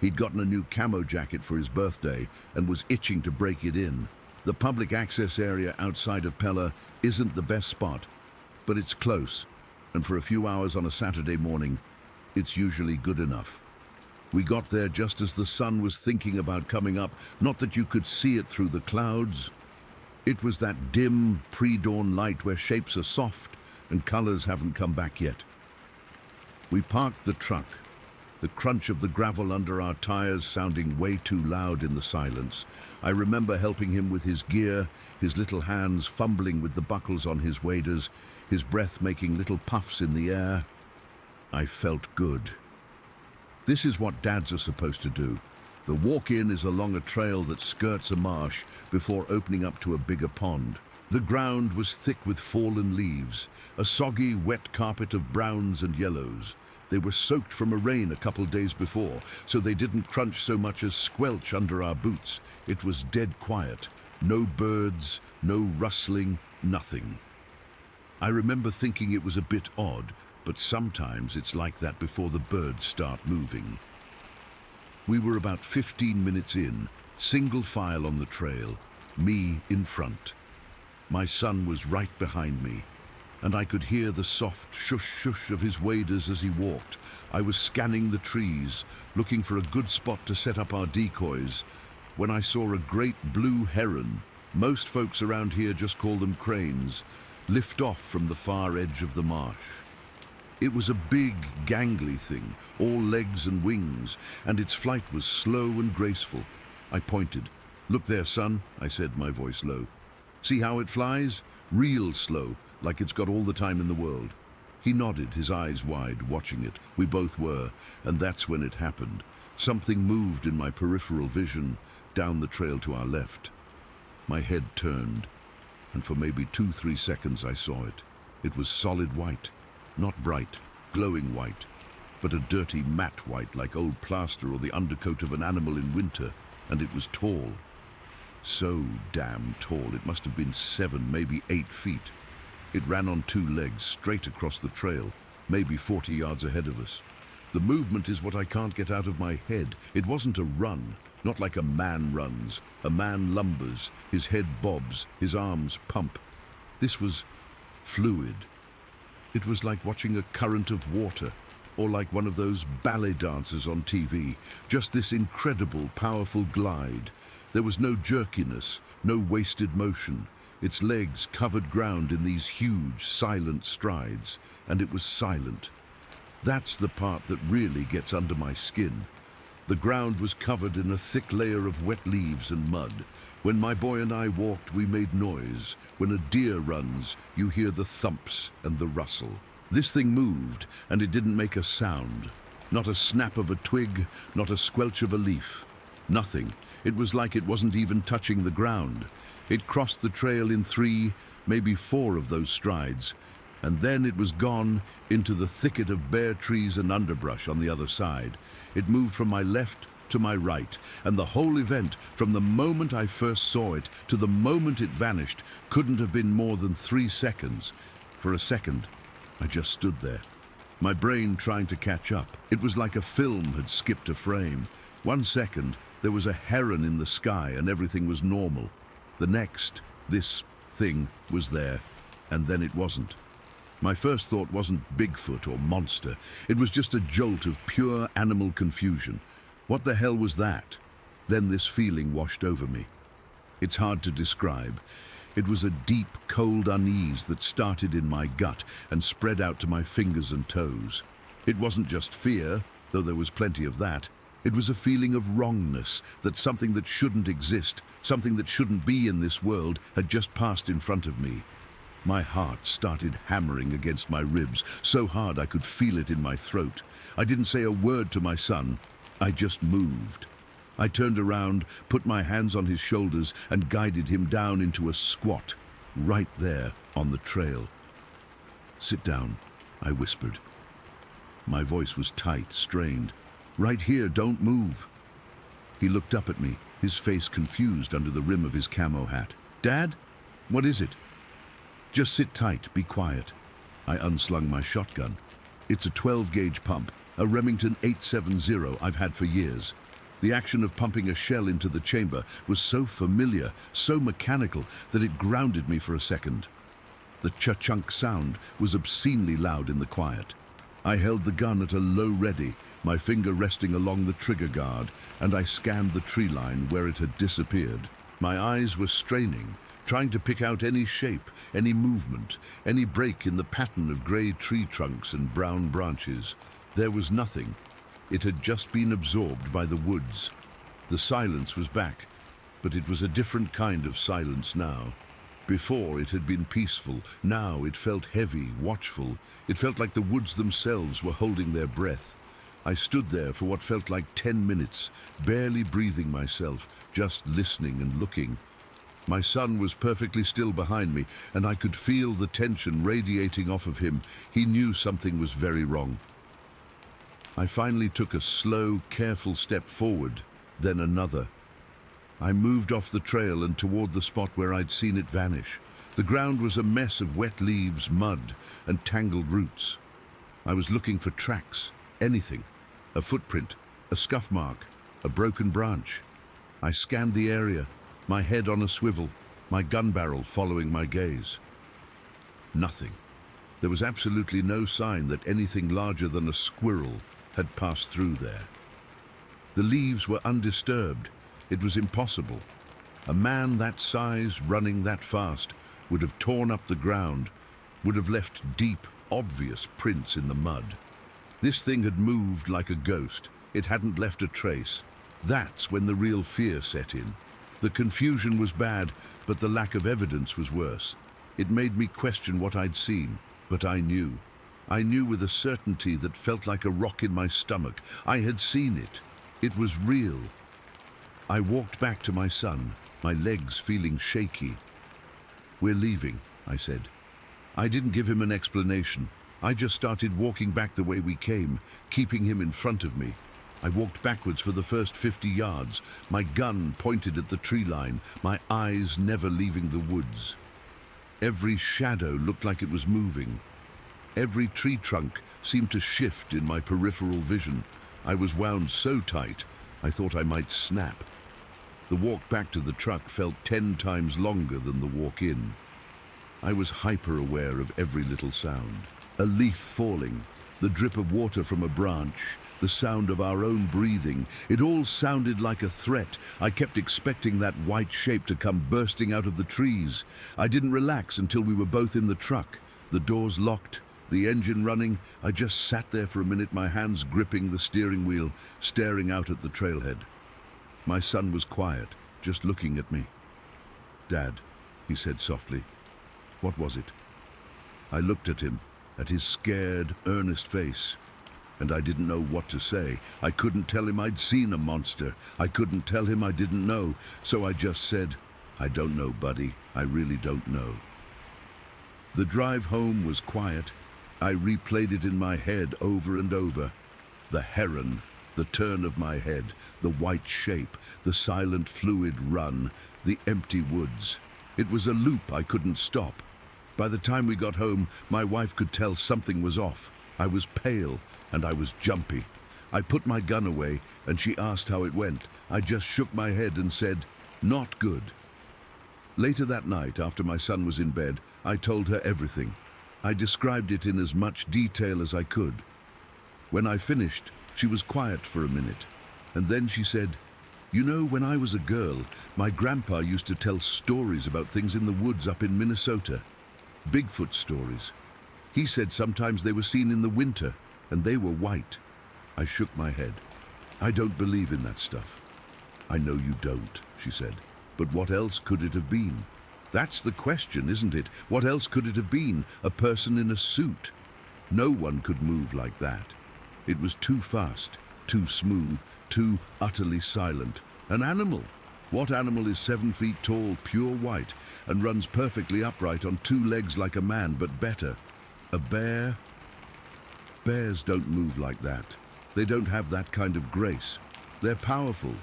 He'd gotten a new camo jacket for his birthday and was itching to break it in. The public access area outside of Pella isn't the best spot, but it's close, and for a few hours on a Saturday morning, it's usually good enough. We got there just as the sun was thinking about coming up, not that you could see it through the clouds. It was that dim, pre-dawn light where shapes are soft and colors haven't come back yet. We parked the truck, the crunch of the gravel under our tires sounding way too loud in the silence. I remember helping him with his gear, his little hands fumbling with the buckles on his waders, his breath making little puffs in the air. I felt good. This is what dads are supposed to do. The walk-in is along a trail that skirts a marsh before opening up to a bigger pond. The ground was thick with fallen leaves, a soggy, wet carpet of browns and yellows. They were soaked from a rain a couple days before, so they didn't crunch so much as squelch under our boots. It was dead quiet. No birds, no rustling, nothing. I remember thinking it was a bit odd, but sometimes it's like that before the birds start moving. We were about 15 minutes in, single file on the trail, me in front. My son was right behind me, and I could hear the soft shush-shush of his waders as he walked. I was scanning the trees, looking for a good spot to set up our decoys, when I saw a great blue heron, most folks around here just call them cranes, lift off from the far edge of the marsh. It was a big, gangly thing, all legs and wings, and its flight was slow and graceful. I pointed. "Look there, son," I said, my voice low. "See how it flies? Real slow, like it's got all the time in the world." He nodded, his eyes wide, watching it. We both were, and that's when it happened. Something moved in my peripheral vision, down the trail to our left. My head turned, and for maybe 2-3 seconds I saw it. It was solid white. Not bright, glowing white, but a dirty matte white like old plaster or the undercoat of an animal in winter, and it was tall. So damn tall, it must have been 7, maybe 8 feet. It ran on 2 legs, straight across the trail, maybe 40 yards ahead of us. The movement is what I can't get out of my head. It wasn't a run, not like a man runs. A man lumbers, his head bobs, his arms pump. This was fluid. It was like watching a current of water, or like one of those ballet dancers on TV, just this incredible, powerful glide. There was no jerkiness, no wasted motion. Its legs covered ground in these huge, silent strides, and it was silent. That's the part that really gets under my skin. The ground was covered in a thick layer of wet leaves and mud. When my boy and I walked, we made noise. When a deer runs, you hear the thumps and the rustle. This thing moved, and it didn't make a sound. Not a snap of a twig, not a squelch of a leaf. Nothing. It was like it wasn't even touching the ground. It crossed the trail in 3, maybe 4 of those strides, and then it was gone into the thicket of bare trees and underbrush on the other side. It moved from my left to my right, and the whole event, from the moment I first saw it to the moment it vanished, couldn't have been more than 3 seconds. For a second, I just stood there, my brain trying to catch up. It was like a film had skipped a frame. 1 second, there was a heron in the sky and everything was normal. The next, this thing was there, and then it wasn't. My first thought wasn't Bigfoot or monster. It was just a jolt of pure animal confusion. What the hell was that? Then this feeling washed over me. It's hard to describe. It was a deep, cold unease that started in my gut and spread out to my fingers and toes. It wasn't just fear, though there was plenty of that. It was a feeling of wrongness, that something that shouldn't exist, something that shouldn't be in this world, had just passed in front of me. My heart started hammering against my ribs, so hard I could feel it in my throat. I didn't say a word to my son. I just moved. I turned around, put my hands on his shoulders, and guided him down into a squat, right there on the trail. "Sit down," I whispered. My voice was tight, strained. "Right here, don't move." He looked up at me, his face confused under the rim of his camo hat. "Dad? What is it?" "Just sit tight, be quiet." I unslung my shotgun. It's a 12-gauge pump, a Remington 870 I've had for years. The action of pumping a shell into the chamber was so familiar, so mechanical, that it grounded me for a second. The cha-chunk sound was obscenely loud in the quiet. I held the gun at a low ready, my finger resting along the trigger guard, and I scanned the tree line where it had disappeared. My eyes were straining, trying to pick out any shape, any movement, any break in the pattern of grey tree trunks and brown branches. There was nothing. It had just been absorbed by the woods. The silence was back, but it was a different kind of silence now. Before it had been peaceful, now it felt heavy, watchful. It felt like the woods themselves were holding their breath. I stood there for what felt like 10 minutes, barely breathing myself, just listening and looking. My son was perfectly still behind me, and I could feel the tension radiating off of him. He knew something was very wrong. I finally took a slow, careful step forward, then another. I moved off the trail and toward the spot where I'd seen it vanish. The ground was a mess of wet leaves, mud, and tangled roots. I was looking for tracks, anything, a footprint, a scuff mark, a broken branch. I scanned the area, my head on a swivel, my gun barrel following my gaze. Nothing. There was absolutely no sign that anything larger than a squirrel had passed through there. The leaves were undisturbed. It was impossible. A man that size, running that fast, would have torn up the ground, would have left deep, obvious prints in the mud. This thing had moved like a ghost. It hadn't left a trace. That's when the real fear set in. The confusion was bad, but the lack of evidence was worse. It made me question what I'd seen, but I knew. I knew with a certainty that felt like a rock in my stomach. I had seen it. It was real. I walked back to my son, my legs feeling shaky. "We're leaving," I said. I didn't give him an explanation. I just started walking back the way we came, keeping him in front of me. I walked backwards for the first 50 yards, my gun pointed at the tree line, my eyes never leaving the woods. Every shadow looked like it was moving. Every tree trunk seemed to shift in my peripheral vision. I was wound so tight, I thought I might snap. The walk back to the truck felt 10 times longer than the walk in. I was hyper-aware of every little sound. A leaf falling, the drip of water from a branch, the sound of our own breathing. It all sounded like a threat. I kept expecting that white shape to come bursting out of the trees. I didn't relax until we were both in the truck, the doors locked, the engine running. I just sat there for a minute, my hands gripping the steering wheel, staring out at the trailhead. My son was quiet, just looking at me. "Dad," he said softly. "What was it?" I looked at him, at his scared, earnest face, and I didn't know what to say. I couldn't tell him I'd seen a monster. I couldn't tell him I didn't know, so I just said, "I don't know, buddy. I really don't know." The drive home was quiet. I replayed it in my head over and over. The heron, the turn of my head, the white shape, the silent fluid run, the empty woods. It was a loop I couldn't stop. By the time we got home, my wife could tell something was off. I was pale and I was jumpy. I put my gun away and she asked how it went. I just shook my head and said, "Not good." Later that night, after my son was in bed, I told her everything. I described it in as much detail as I could. When I finished, she was quiet for a minute, and then she said, "You know, when I was a girl, my grandpa used to tell stories about things in the woods up in Minnesota. Bigfoot stories. He said sometimes they were seen in the winter, and they were white." I shook my head. "I don't believe in that stuff." "I know you don't," she said. "But what else could it have been?" "That's the question, isn't it? What else could it have been? A person in a suit? No one could move like that. It was too fast, too smooth, too utterly silent. An animal? What animal is 7 feet tall, pure white, and runs perfectly upright on 2 legs like a man, but better? A bear? Bears don't move like that. They don't have that kind of grace. They're powerful,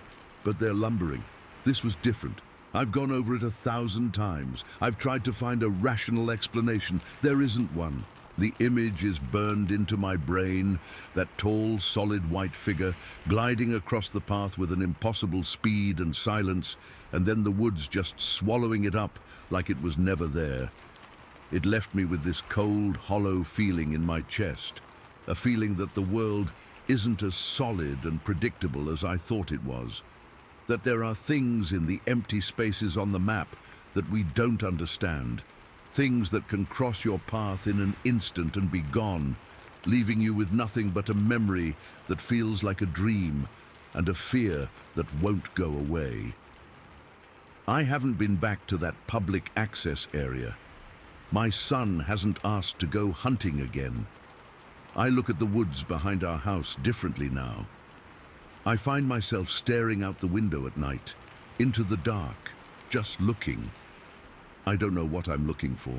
but they're lumbering. This was different. I've gone over it 1,000 times. I've tried to find a rational explanation. There isn't one. The image is burned into my brain, that tall, solid white figure gliding across the path with an impossible speed and silence, and then the woods just swallowing it up like it was never there. It left me with this cold, hollow feeling in my chest, a feeling that the world isn't as solid and predictable as I thought it was, that there are things in the empty spaces on the map that we don't understand, things that can cross your path in an instant and be gone, leaving you with nothing but a memory that feels like a dream and a fear that won't go away. I haven't been back to that public access area. My son hasn't asked to go hunting again. I look at the woods behind our house differently now. I find myself staring out the window at night, into the dark, just looking. I don't know what I'm looking for.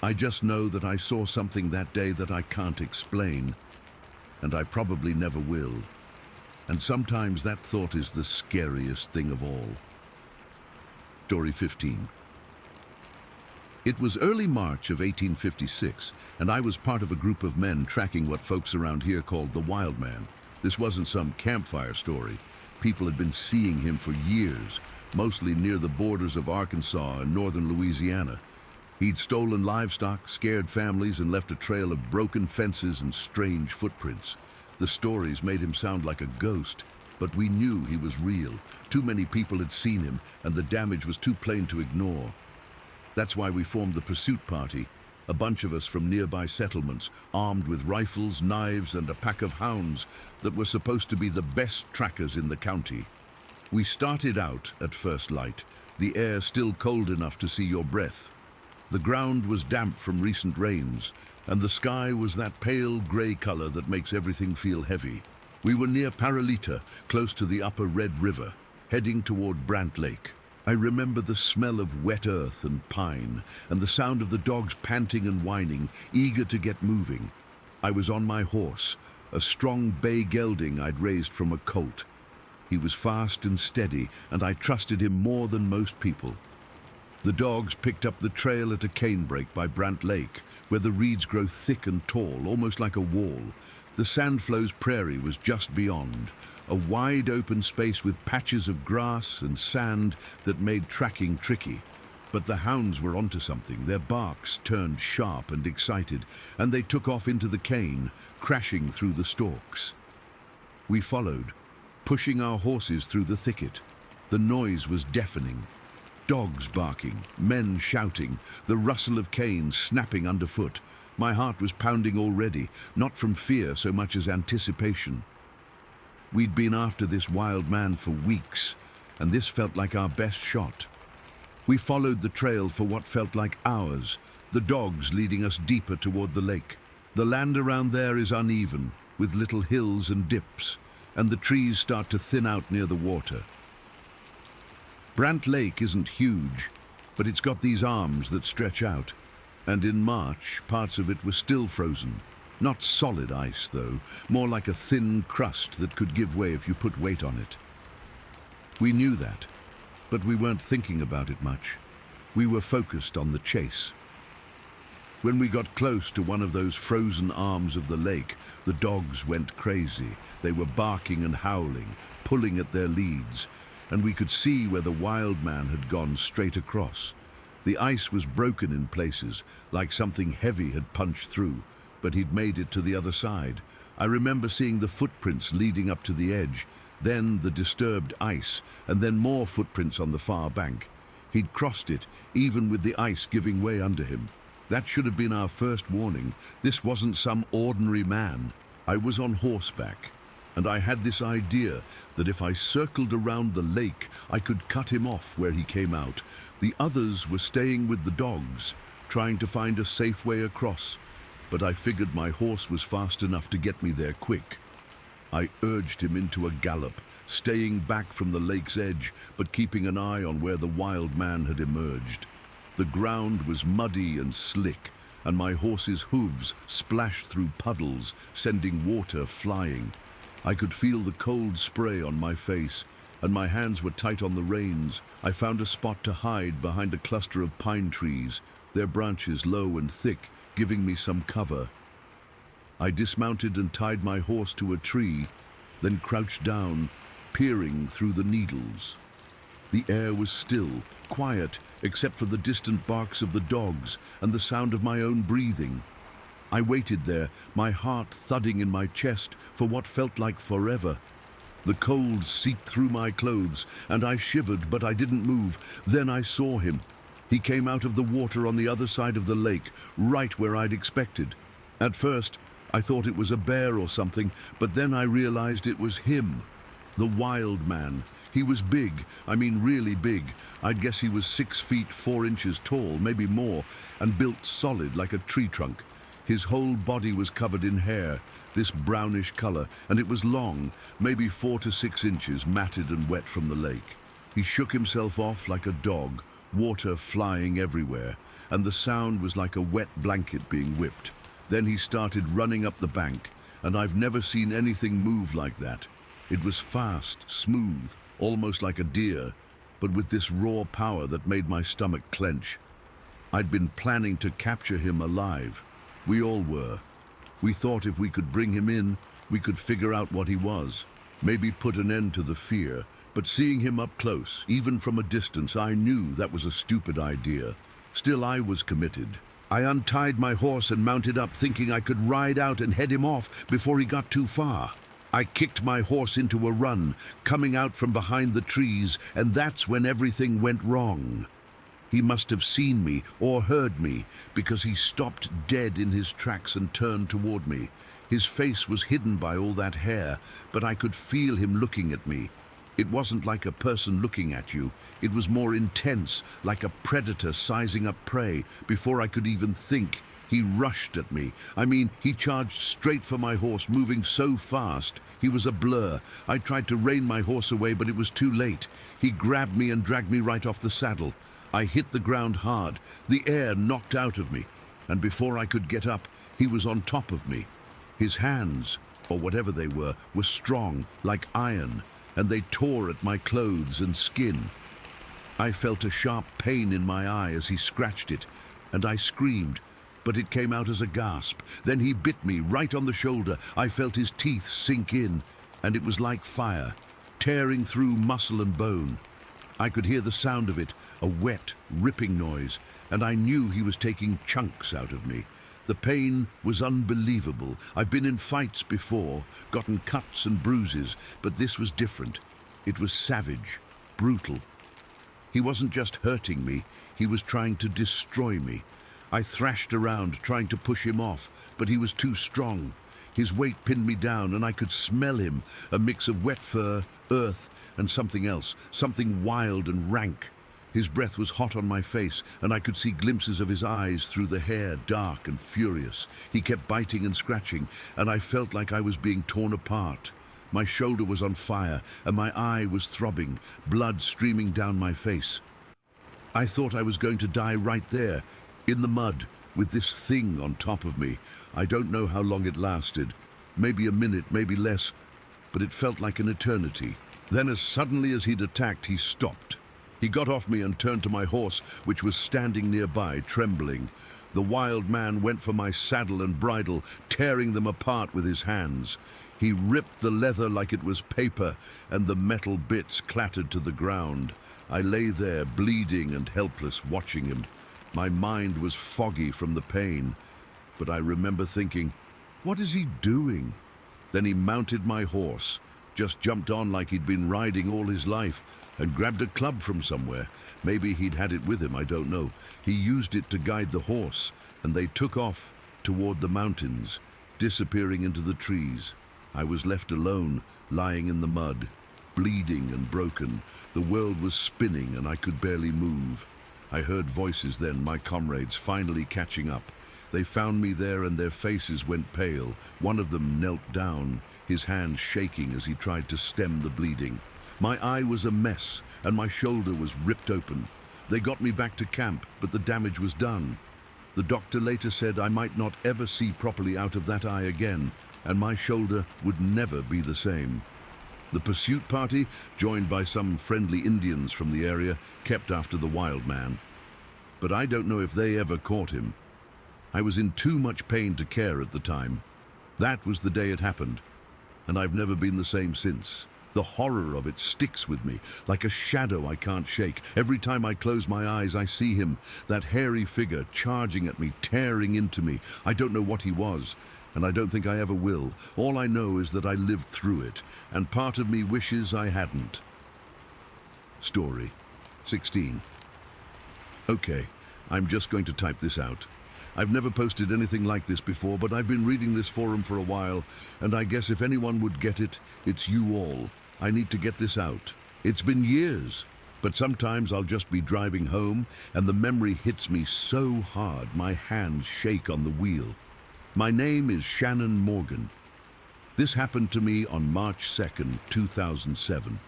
I just know that I saw something that day that I can't explain, and I probably never will. And sometimes that thought is the scariest thing of all. Story 15. It was early March of 1856, and I was part of a group of men tracking what folks around here called the Wild Man. This wasn't some campfire story. People had been seeing him for years, mostly near the borders of Arkansas and northern Louisiana. He'd stolen livestock, scared families, and left a trail of broken fences and strange footprints. The stories made him sound like a ghost, but we knew he was real. Too many people had seen him, and the damage was too plain to ignore. That's why we formed the pursuit party, a bunch of us from nearby settlements, armed with rifles, knives, and a pack of hounds that were supposed to be the best trackers in the county. We started out at first light, the air still cold enough to see your breath. The ground was damp from recent rains, and the sky was that pale gray color that makes everything feel heavy. We were near Paralita, close to the upper Red River, heading toward Brant Lake. I remember the smell of wet earth and pine, and the sound of the dogs panting and whining, eager to get moving. I was on my horse, a strong bay gelding I'd raised from a colt. He was fast and steady, and I trusted him more than most people. The dogs picked up the trail at a canebrake by Brant Lake, where the reeds grow thick and tall, almost like a wall. The Sandflows Prairie was just beyond, a wide open space with patches of grass and sand that made tracking tricky. But the hounds were onto something. Their barks turned sharp and excited, and they took off into the cane, crashing through the stalks. We followed, pushing our horses through the thicket. The noise was deafening. Dogs barking, men shouting, the rustle of canes snapping underfoot. My heart was pounding already, not from fear so much as anticipation. We'd been after this wild man for weeks, and this felt like our best shot. We followed the trail for what felt like hours, the dogs leading us deeper toward the lake. The land around there is uneven, with little hills and dips, and the trees start to thin out near the water. Brant Lake isn't huge, but it's got these arms that stretch out. And in March, parts of it were still frozen. Not solid ice, though, more like a thin crust that could give way if you put weight on it. We knew that, but we weren't thinking about it much. We were focused on the chase. When we got close to one of those frozen arms of the lake, the dogs went crazy. They were barking and howling, pulling at their leads, and we could see where the wild man had gone straight across. The ice was broken in places, like something heavy had punched through, but he'd made it to the other side. I remember seeing the footprints leading up to the edge, then the disturbed ice, and then more footprints on the far bank. He'd crossed it, even with the ice giving way under him. That should have been our first warning. This wasn't some ordinary man. I was on horseback, and I had this idea that if I circled around the lake, I could cut him off where he came out. The others were staying with the dogs, trying to find a safe way across, but I figured my horse was fast enough to get me there quick. I urged him into a gallop, staying back from the lake's edge, but keeping an eye on where the wild man had emerged. The ground was muddy and slick, and my horse's hooves splashed through puddles, sending water flying. I could feel the cold spray on my face, and my hands were tight on the reins. I found a spot to hide behind a cluster of pine trees, their branches low and thick, giving me some cover. I dismounted and tied my horse to a tree, then crouched down, peering through the needles. The air was still, quiet, except for the distant barks of the dogs and the sound of my own breathing. I waited there, my heart thudding in my chest for what felt like forever. The cold seeped through my clothes, and I shivered, but I didn't move. Then I saw him. He came out of the water on the other side of the lake, right where I'd expected. At first, I thought it was a bear or something, but then I realized it was him. The wild man. He was big, I mean really big. I'd guess he was 6 feet 4 inches tall, maybe more, and built solid like a tree trunk. His whole body was covered in hair, this brownish color, and it was long, maybe 4 to 6 inches, matted and wet from the lake. He shook himself off like a dog, water flying everywhere, and the sound was like a wet blanket being whipped. Then he started running up the bank, and I've never seen anything move like that. It was fast, smooth, almost like a deer, but with this raw power that made my stomach clench. I'd been planning to capture him alive. We all were. We thought if we could bring him in, we could figure out what he was, maybe put an end to the fear. But seeing him up close, even from a distance, I knew that was a stupid idea. Still, I was committed. I untied my horse and mounted up, thinking I could ride out and head him off before he got too far. I kicked my horse into a run, coming out from behind the trees, and that's when everything went wrong. He must have seen me or heard me, because he stopped dead in his tracks and turned toward me. His face was hidden by all that hair, but I could feel him looking at me. It wasn't like a person looking at you. It was more intense, like a predator sizing up prey. Before I could even think, he rushed at me. I mean, he charged straight for my horse, moving so fast. He was a blur. I tried to rein my horse away, but it was too late. He grabbed me and dragged me right off the saddle. I hit the ground hard, the air knocked out of me, and before I could get up, he was on top of me. His hands, or whatever they were strong, like iron, and they tore at my clothes and skin. I felt a sharp pain in my eye as he scratched it, and I screamed, but it came out as a gasp. Then he bit me right on the shoulder. I felt his teeth sink in, and it was like fire, tearing through muscle and bone. I could hear the sound of it, a wet, ripping noise, and I knew he was taking chunks out of me. The pain was unbelievable. I've been in fights before, gotten cuts and bruises, but this was different. It was savage, brutal. He wasn't just hurting me, he was trying to destroy me. I thrashed around, trying to push him off, but he was too strong. His weight pinned me down, and I could smell him, a mix of wet fur, earth, and something else, something wild and rank. His breath was hot on my face, and I could see glimpses of his eyes through the hair, dark and furious. He kept biting and scratching, and I felt like I was being torn apart. My shoulder was on fire, and my eye was throbbing, blood streaming down my face. I thought I was going to die right there, in the mud, with this thing on top of me. I don't know how long it lasted. Maybe a minute, maybe less, but it felt like an eternity. Then as suddenly as he'd attacked, he stopped. He got off me and turned to my horse, which was standing nearby, trembling. The wild man went for my saddle and bridle, tearing them apart with his hands. He ripped the leather like it was paper, and the metal bits clattered to the ground. I lay there, bleeding and helpless, watching him. My mind was foggy from the pain, but I remember thinking, what is he doing? Then he mounted my horse, just jumped on like he'd been riding all his life, and grabbed a club from somewhere. Maybe he'd had it with him, I don't know. He used it to guide the horse, and they took off toward the mountains, disappearing into the trees. I was left alone, lying in the mud, bleeding and broken. The world was spinning, and I could barely move. I heard voices then, my comrades, finally catching up. They found me there, and their faces went pale. One of them knelt down, his hands shaking as he tried to stem the bleeding. My eye was a mess, and my shoulder was ripped open. They got me back to camp, but the damage was done. The doctor later said I might not ever see properly out of that eye again, and my shoulder would never be the same. The pursuit party, joined by some friendly Indians from the area, kept after the wild man. but I don't know if they ever caught him. I was in too much pain to care at the time. That was the day it happened, and I've never been the same since. The horror of it sticks with me, like a shadow I can't shake. Every time I close my eyes, I see him, that hairy figure charging at me, tearing into me. I don't know what he was, and I don't think I ever will. All I know is that I lived through it, and part of me wishes I hadn't. Story 16. Okay, I'm just going to type this out. I've never posted anything like this before, but I've been reading this forum for a while, and I guess if anyone would get it, it's you all. I need to get this out. It's been years, but sometimes I'll just be driving home, and the memory hits me so hard my hands shake on the wheel. My name is Shannon Morgan. This happened to me on March 2nd, 2007.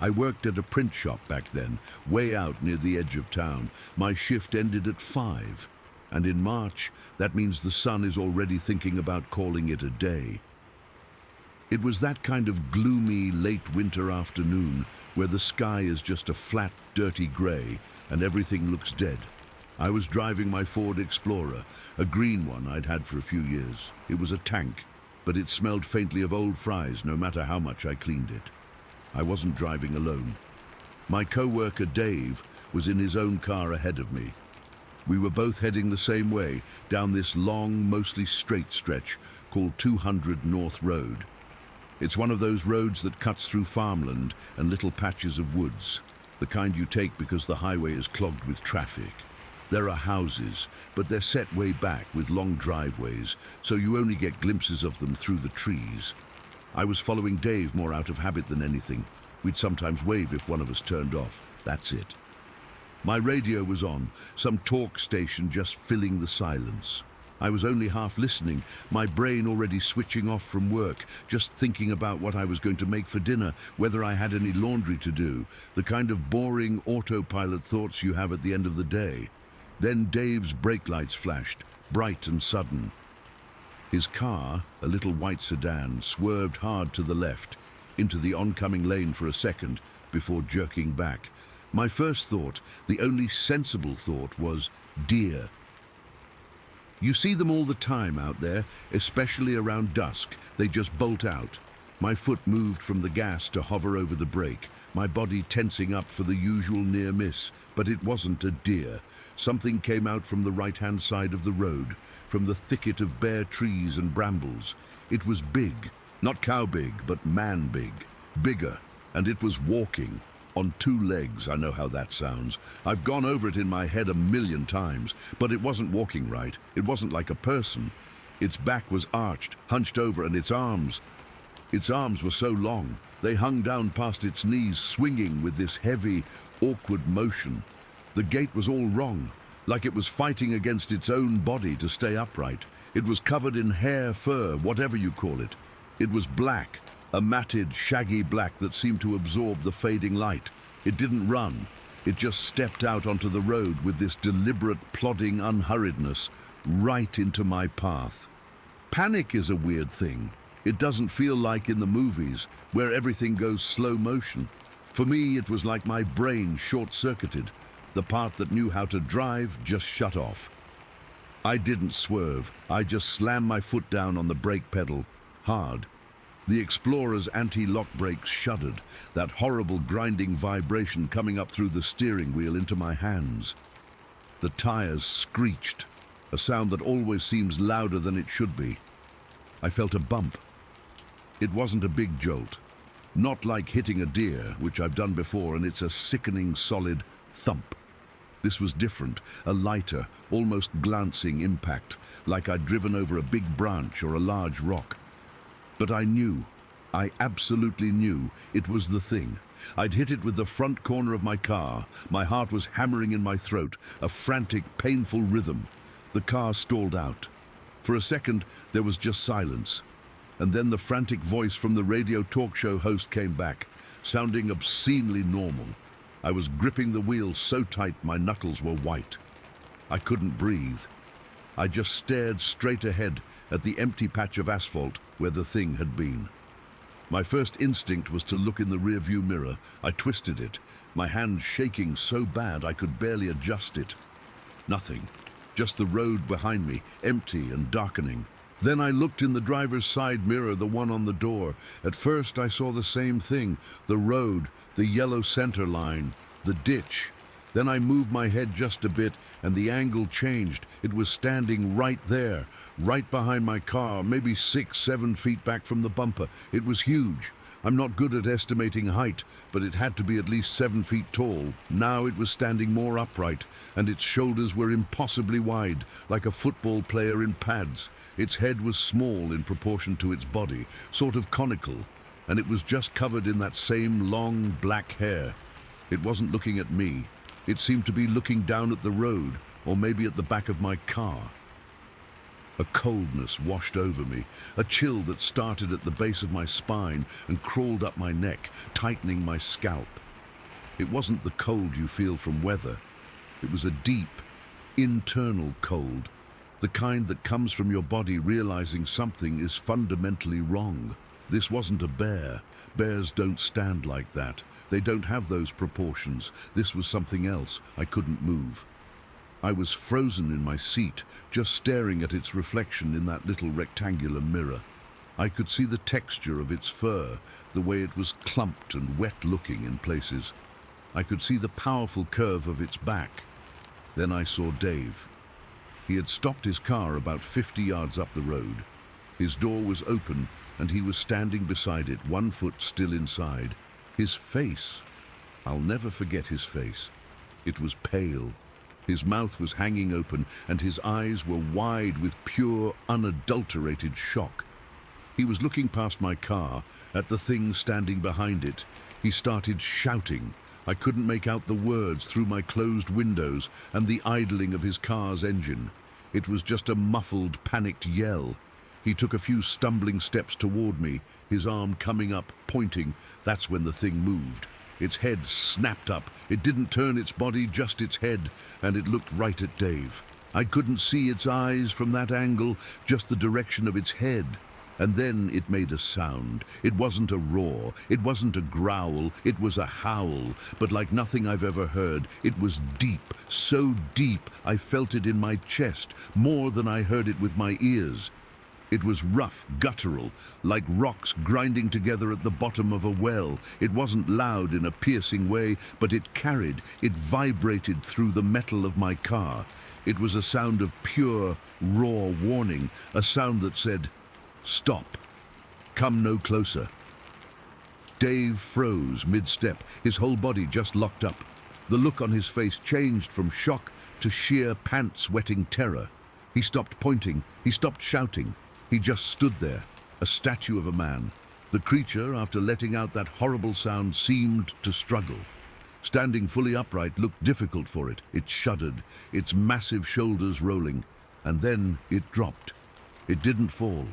I worked at a print shop back then, way out near the edge of town. My shift ended at 5. And in March, that means the sun is already thinking about calling it a day. It was that kind of gloomy, late winter afternoon where the sky is just a flat, dirty grey and everything looks dead. I was driving my Ford Explorer, a green one I'd had for a few years. It was a tank, but it smelled faintly of old fries no matter how much I cleaned it. I wasn't driving alone. My co-worker Dave was in his own car ahead of me. We were both heading the same way, down this long, mostly straight stretch called 200 North Road. It's one of those roads that cuts through farmland and little patches of woods, the kind you take because the highway is clogged with traffic. There are houses, but they're set way back with long driveways, so you only get glimpses of them through the trees. I was following Dave more out of habit than anything. We'd sometimes wave if one of us turned off. That's it. My radio was on, some talk station just filling the silence. I was only half listening, my brain already switching off from work, just thinking about what I was going to make for dinner, whether I had any laundry to do, the kind of boring autopilot thoughts you have at the end of the day. Then Dave's brake lights flashed, bright and sudden. His car, a little white sedan, swerved hard to the left, into the oncoming lane for a second, before jerking back. My first thought, the only sensible thought, was deer. You see them all the time out there, especially around dusk. They just bolt out. My foot moved from the gas to hover over the brake, my body tensing up for the usual near miss, but it wasn't a deer. Something came out from the right-hand side of the road, from the thicket of bare trees and brambles. It was big, not cow big, but man big, bigger, and it was walking. On 2 legs. I know how that sounds. I've gone over it in my head a million times, but it wasn't walking right. It wasn't like a person. Its back was arched, hunched over, and its arms were so long. They hung down past its knees, swinging with this heavy, awkward motion. The gait was all wrong, like it was fighting against its own body to stay upright. It was covered in hair, fur, whatever you call it. It was black. A matted, shaggy black that seemed to absorb the fading light. It didn't run. It just stepped out onto the road with this deliberate, plodding unhurriedness right into my path. Panic is a weird thing. It doesn't feel like in the movies, where everything goes slow motion. For me, it was like my brain short-circuited. The part that knew how to drive just shut off. I didn't swerve. I just slammed my foot down on the brake pedal, hard. The Explorer's anti-lock brakes shuddered, that horrible grinding vibration coming up through the steering wheel into my hands. The tires screeched, a sound that always seems louder than it should be. I felt a bump. It wasn't a big jolt, not like hitting a deer, which I've done before, and it's a sickening solid thump. This was different, a lighter, almost glancing impact, like I'd driven over a big branch or a large rock. But I knew, I absolutely knew, it was the thing. I'd hit it with the front corner of my car. My heart was hammering in my throat, a frantic, painful rhythm. The car stalled out. For a second, there was just silence. And then the frantic voice from the radio talk show host came back, sounding obscenely normal. I was gripping the wheel so tight my knuckles were white. I couldn't breathe. I just stared straight ahead at the empty patch of asphalt where the thing had been. My first instinct was to look in the rearview mirror. I twisted it, my hand shaking so bad I could barely adjust it. Nothing. Just the road behind me, empty and darkening. Then I looked in the driver's side mirror, the one on the door. At first I saw the same thing, the road, the yellow center line, the ditch. Then I moved my head just a bit and the angle changed. It was standing right there, right behind my car, maybe 6-7 feet back from the bumper. It was huge. I'm not good at estimating height, but it had to be at least 7 feet tall. Now it was standing more upright, and its shoulders were impossibly wide, like a football player in pads. Its head was small in proportion to its body, sort of conical, and it was just covered in that same long black hair. It wasn't looking at me. It seemed to be looking down at the road, or maybe at the back of my car. A coldness washed over me, a chill that started at the base of my spine and crawled up my neck, tightening my scalp. It wasn't the cold you feel from weather. It was a deep, internal cold, the kind that comes from your body realizing something is fundamentally wrong. This wasn't a bear. Bears don't stand like that. They don't have those proportions. This was something else. I couldn't move. I was frozen in my seat, just staring at its reflection in that little rectangular mirror. I could see the texture of its fur, the way it was clumped and wet-looking in places. I could see the powerful curve of its back. Then I saw Dave. He had stopped his car about 50 yards up the road. His door was open, and he was standing beside it, 1 foot still inside. His face, I'll never forget his face. It was pale. His mouth was hanging open, and his eyes were wide with pure, unadulterated shock. He was looking past my car, at the thing standing behind it. He started shouting. I couldn't make out the words through my closed windows and the idling of his car's engine. It was just a muffled, panicked yell. He took a few stumbling steps toward me, his arm coming up, pointing. That's when the thing moved. Its head snapped up. It didn't turn its body, just its head, and it looked right at Dave. I couldn't see its eyes from that angle, just the direction of its head. And then it made a sound. It wasn't a roar, it wasn't a growl, it was a howl, but like nothing I've ever heard. It was deep, so deep I felt it in my chest, more than I heard it with my ears. It was rough, guttural, like rocks grinding together at the bottom of a well. It wasn't loud in a piercing way, but it carried, it vibrated through the metal of my car. It was a sound of pure, raw warning, a sound that said, "Stop. Come no closer." Dave froze mid-step, his whole body just locked up. The look on his face changed from shock to sheer pants-wetting terror. He stopped pointing, he stopped shouting. He just stood there, a statue of a man. The creature, after letting out that horrible sound, seemed to struggle. Standing fully upright looked difficult for it. It shuddered, its massive shoulders rolling, and then it dropped. It didn't fall.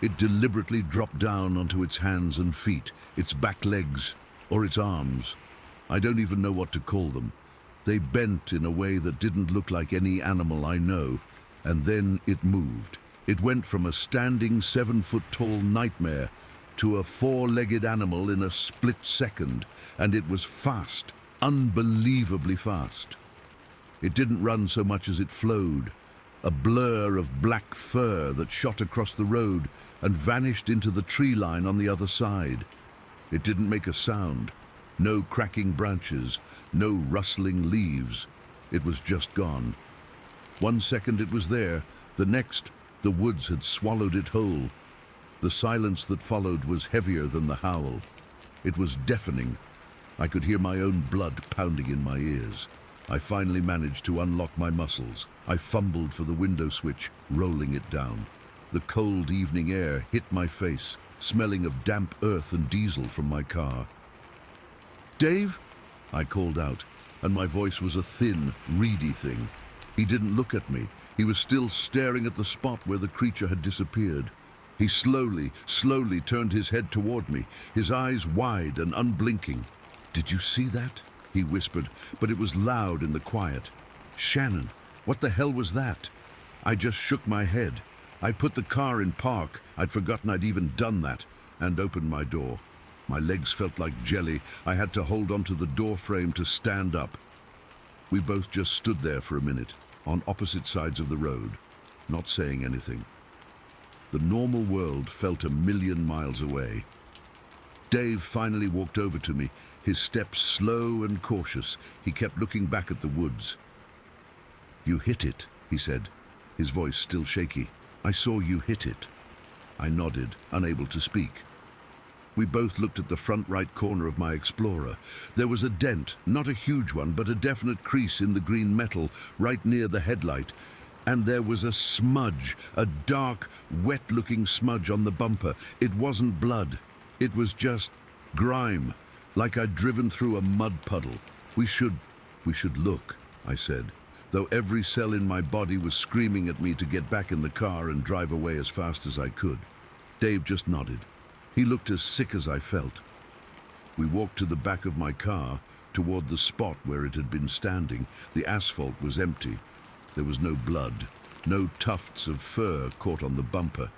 It deliberately dropped down onto its hands and feet, its back legs, or its arms. I don't even know what to call them. They bent in a way that didn't look like any animal I know, and then it moved. It went from a standing 7-foot-tall nightmare to a 4-legged animal in a split second, and it was fast, unbelievably fast. It didn't run so much as it flowed, a blur of black fur that shot across the road and vanished into the tree line on the other side. It didn't make a sound, no cracking branches, no rustling leaves. It was just gone. 1 second it was there, the next, the woods had swallowed it whole. The silence that followed was heavier than the howl. It was deafening. I could hear my own blood pounding in my ears. I finally managed to unlock my muscles. I fumbled for the window switch, rolling it down. The cold evening air hit my face, smelling of damp earth and diesel from my car. "Dave?" I called out, and my voice was a thin, reedy thing. He didn't look at me. He was still staring at the spot where the creature had disappeared. He slowly turned his head toward me, his eyes wide and unblinking. "Did you see that?" he whispered, but it was loud in the quiet. "Shannon, what the hell was that?" I just shook my head. I put the car in park, I'd forgotten I'd even done that, and opened my door. My legs felt like jelly. I had to hold onto the door frame to stand up. We both just stood there for a minute, on opposite sides of the road, not saying anything. The normal world felt a million miles away. Dave finally walked over to me, his steps slow and cautious. He kept looking back at the woods. "You hit it," he said, his voice still shaky. "I saw you hit it." I nodded, unable to speak. We both looked at the front right corner of my Explorer. There was a dent, not a huge one, but a definite crease in the green metal right near the headlight. And there was a smudge, a dark, wet-looking smudge on the bumper. It wasn't blood. It was just grime, like I'd driven through a mud puddle. We should look," I said, though every cell in my body was screaming at me to get back in the car and drive away as fast as I could. Dave just nodded. He looked as sick as I felt. We walked to the back of my car, toward the spot where it had been standing. The asphalt was empty. There was no blood, no tufts of fur caught on the bumper.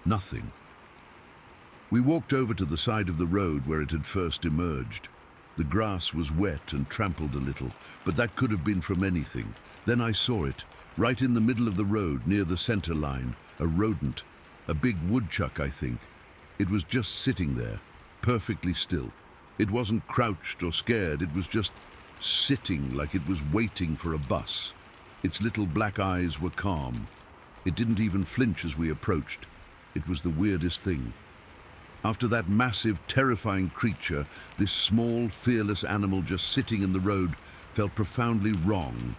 Nothing. We walked over to the side of the road where it had first emerged. The grass was wet and trampled a little, but that could have been from anything. Then I saw it, right in the middle of the road near the center line, a rodent, a big woodchuck, I think. It was just sitting there, perfectly still. It wasn't crouched or scared, it was just sitting like it was waiting for a bus. Its little black eyes were calm. It didn't even flinch as we approached. It was the weirdest thing. After that massive, terrifying creature, this small, fearless animal just sitting in the road felt profoundly wrong.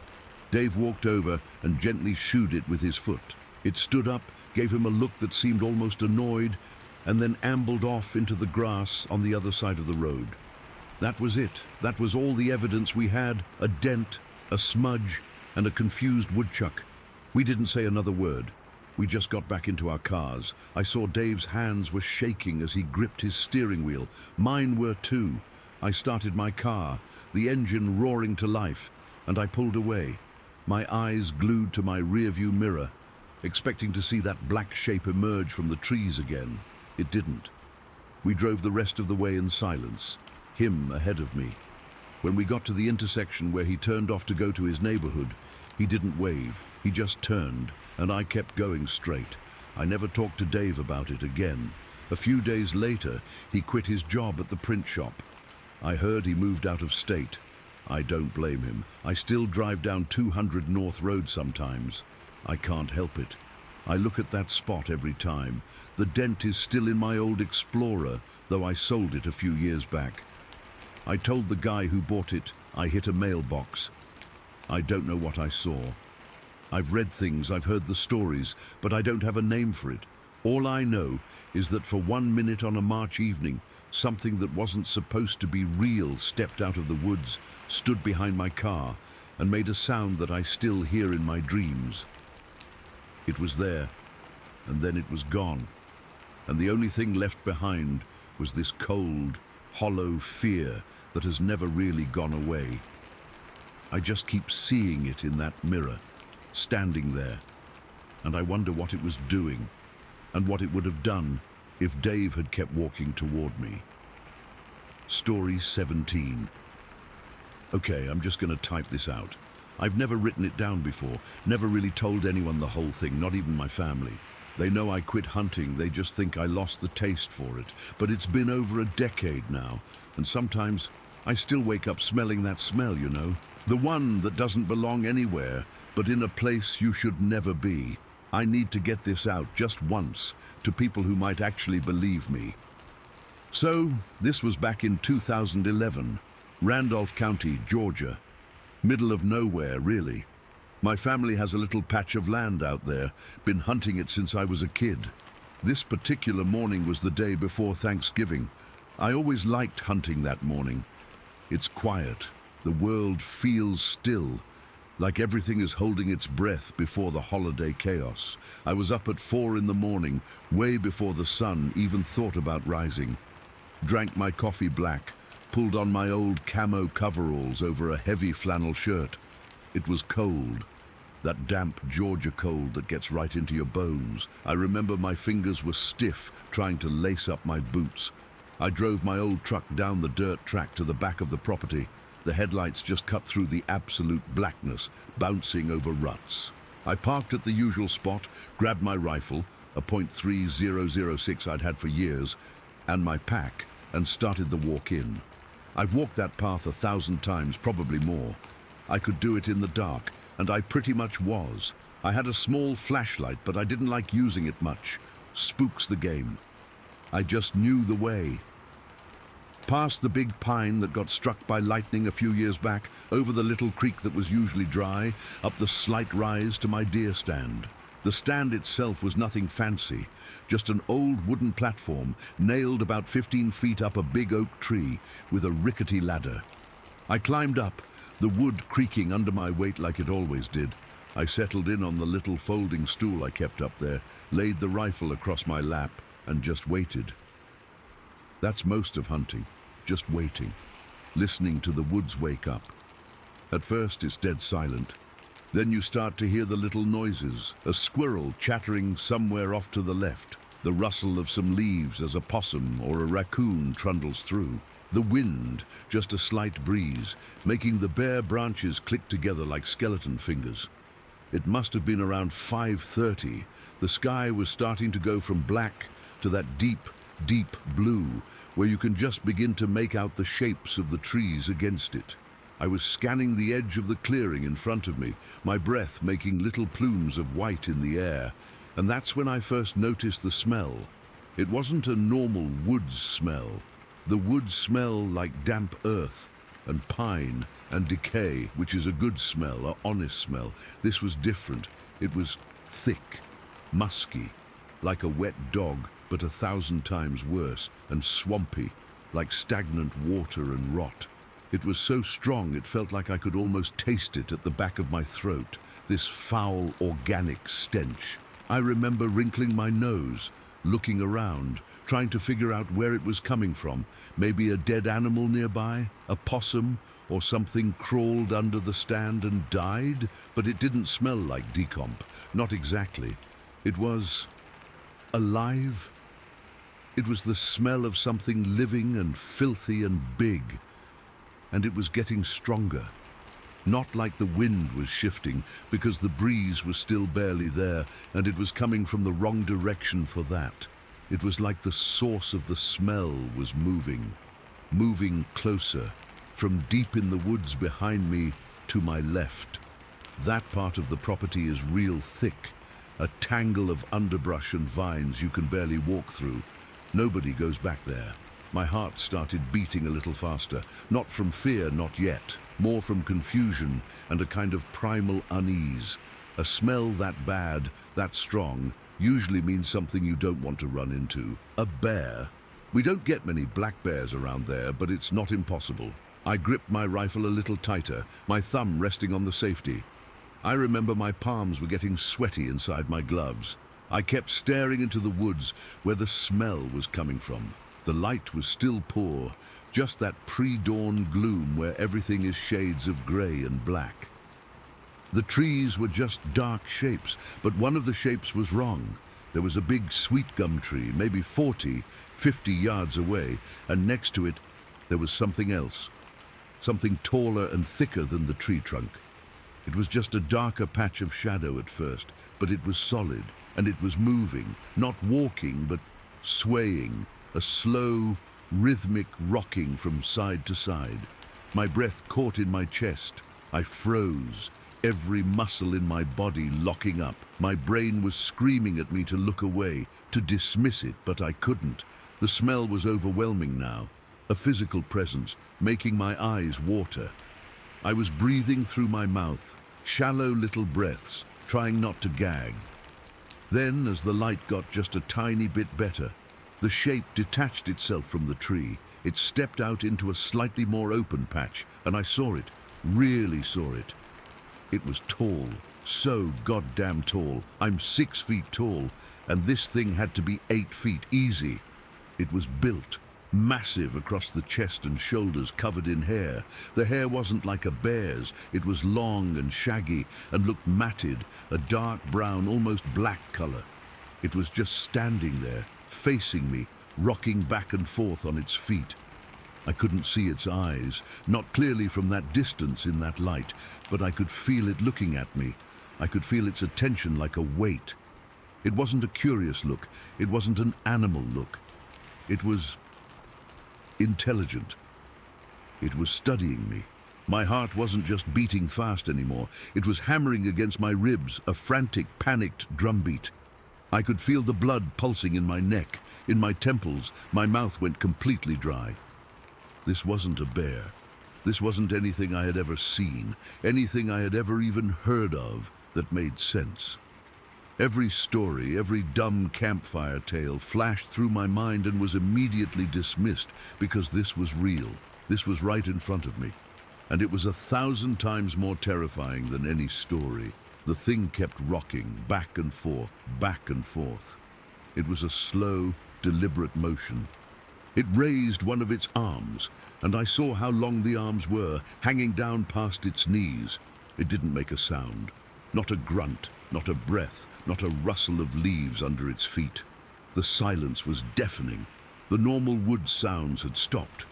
Dave walked over and gently shooed it with his foot. It stood up, gave him a look that seemed almost annoyed, and then ambled off into the grass on the other side of the road. That was it. That was all the evidence we had: a dent, a smudge, and a confused woodchuck. We didn't say another word. We just got back into our cars. I saw Dave's hands were shaking as he gripped his steering wheel. Mine were too. I started my car, the engine roaring to life, and I pulled away, my eyes glued to my rearview mirror, expecting to see that black shape emerge from the trees again. It didn't. We drove the rest of the way in silence, him ahead of me. When we got to the intersection where he turned off to go to his neighborhood, he didn't wave. He just turned, and I kept going straight. I never talked to Dave about it again. A few days later, he quit his job at the print shop. I heard he moved out of state. I don't blame him. I still drive down 200 North Road sometimes. I can't help it. I look at that spot every time. The dent is still in my old Explorer, though I sold it a few years back. I told the guy who bought it I hit a mailbox. I don't know what I saw. I've read things, I've heard the stories, but I don't have a name for it. All I know is that for 1 minute on a March evening, something that wasn't supposed to be real stepped out of the woods, stood behind my car, and made a sound that I still hear in my dreams. It was there, and then it was gone, and the only thing left behind was this cold, hollow fear that has never really gone away. I just keep seeing it in that mirror, standing there, and I wonder what it was doing, and what it would have done if Dave had kept walking toward me. Story 17. Okay, I'm just going to type this out. I've never written it down before, never really told anyone the whole thing, not even my family. They know I quit hunting, they just think I lost the taste for it. But it's been over a decade now, and sometimes I still wake up smelling that smell, you know? The one that doesn't belong anywhere, but in a place you should never be. I need to get this out just once, to people who might actually believe me. So, this was back in 2011, Randolph County, Georgia. Middle of nowhere, really. My family has a little patch of land out there, been hunting it since I was a kid. This particular morning was the day before Thanksgiving. I always liked hunting that morning. It's quiet. The world feels still, like everything is holding its breath before the holiday chaos. I was up at 4 in the morning, way before the sun even thought about rising. Drank my coffee black, pulled on my old camo coveralls over a heavy flannel shirt. It was cold, that damp Georgia cold that gets right into your bones. I remember my fingers were stiff trying to lace up my boots. I drove my old truck down the dirt track to the back of the property. the headlights just cut through the absolute blackness, bouncing over ruts. I parked at the usual spot, grabbed my rifle, a .3006 I'd had for years, and my pack, and started the walk in. I've walked that path 1,000 times, probably more. I could do it in the dark, and I pretty much was. I had a small flashlight, but I didn't like using it much. Spooks the game. I just knew the way. Past the big pine that got struck by lightning a few years back, over the little creek that was usually dry, up the slight rise to my deer stand. The stand itself was nothing fancy, just an old wooden platform nailed about 15 feet up a big oak tree with a rickety ladder. I climbed up, the wood creaking under my weight like it always did. I settled in on the little folding stool I kept up there, laid the rifle across my lap, and just waited. That's most of hunting. Just waiting, listening to the woods wake up. At first it's dead silent. Then you start to hear the little noises, a squirrel chattering somewhere off to the left, the rustle of some leaves as a possum or a raccoon trundles through. The wind, just a slight breeze, making the bare branches click together like skeleton fingers. It must have been around 5:30. The sky was starting to go from black to that deep blue, where you can just begin to make out the shapes of the trees against it. I was scanning the edge of the clearing in front of me, my breath making little plumes of white in the air, and that's when I first noticed the smell. It wasn't a normal woods smell. The woods smell like damp earth and pine and decay, which is a good smell, an honest smell. This was different. It was thick, musky, like a wet dog, but 1,000 times worse, and swampy, like stagnant water and rot. It was so strong it felt like I could almost taste it at the back of my throat, this foul, organic stench. I remember wrinkling my nose, looking around, trying to figure out where it was coming from. Maybe a dead animal nearby, a possum, or something crawled under the stand and died, but it didn't smell like decomp, not exactly. It was alive. It was the smell of something living and filthy and big, and it was getting stronger. Not like the wind was shifting, because the breeze was still barely there, and it was coming from the wrong direction for that. It was like the source of the smell was moving closer, from deep in the woods behind me to my left. That part of the property is real thick, a tangle of underbrush and vines you can barely walk through. Nobody goes back there. My heart started beating a little faster, not from fear, not yet, more from confusion and a kind of primal unease. A smell that bad, that strong, usually means something you don't want to run into. A bear. We don't get many black bears around there, but it's not impossible. I gripped my rifle a little tighter, my thumb resting on the safety. I remember my palms were getting sweaty inside my gloves. I kept staring into the woods where the smell was coming from. The light was still poor, just that pre-dawn gloom where everything is shades of grey and black. The trees were just dark shapes, but one of the shapes was wrong. There was a big sweet gum tree, maybe 40, 50 yards away, and next to it there was something else, something taller and thicker than the tree trunk. It was just a darker patch of shadow at first, but it was solid, and it was moving, not walking, but swaying, a slow, rhythmic rocking from side to side. My breath caught in my chest. I froze, every muscle in my body locking up. My brain was screaming at me to look away, to dismiss it, but I couldn't. The smell was overwhelming now, a physical presence, making my eyes water. I was breathing through my mouth, shallow little breaths, trying not to gag. Then, as the light got just a tiny bit better, the shape detached itself from the tree. It stepped out into a slightly more open patch, and I saw it, really saw it. It was tall, so goddamn tall. I'm 6 feet tall, and this thing had to be 8 feet easy. It was built, massive across the chest and shoulders, covered in hair. The hair wasn't like a bear's. It was long and shaggy and looked matted, a dark brown, almost black color. It was just standing there, facing me, rocking back and forth on its feet. I couldn't see its eyes, not clearly from that distance in that light, but I could feel it looking at me. I could feel its attention like a weight. It wasn't a curious look. It wasn't an animal look. It was intelligent. It was studying me. My heart wasn't just beating fast anymore. It was hammering against my ribs, a frantic, panicked drumbeat. I could feel the blood pulsing in my neck, in my temples. My mouth went completely dry. This wasn't a bear. This wasn't anything I had ever seen, anything I had ever even heard of that made sense. Every story, every dumb campfire tale flashed through my mind and was immediately dismissed because this was real. This was right in front of me. And it was 1,000 times more terrifying than any story. The thing kept rocking back and forth, back and forth. It was a slow, deliberate motion. It raised one of its arms, and I saw how long the arms were, hanging down past its knees. It didn't make a sound, not a grunt, not a breath, not a rustle of leaves under its feet. The silence was deafening. The normal wood sounds had stopped.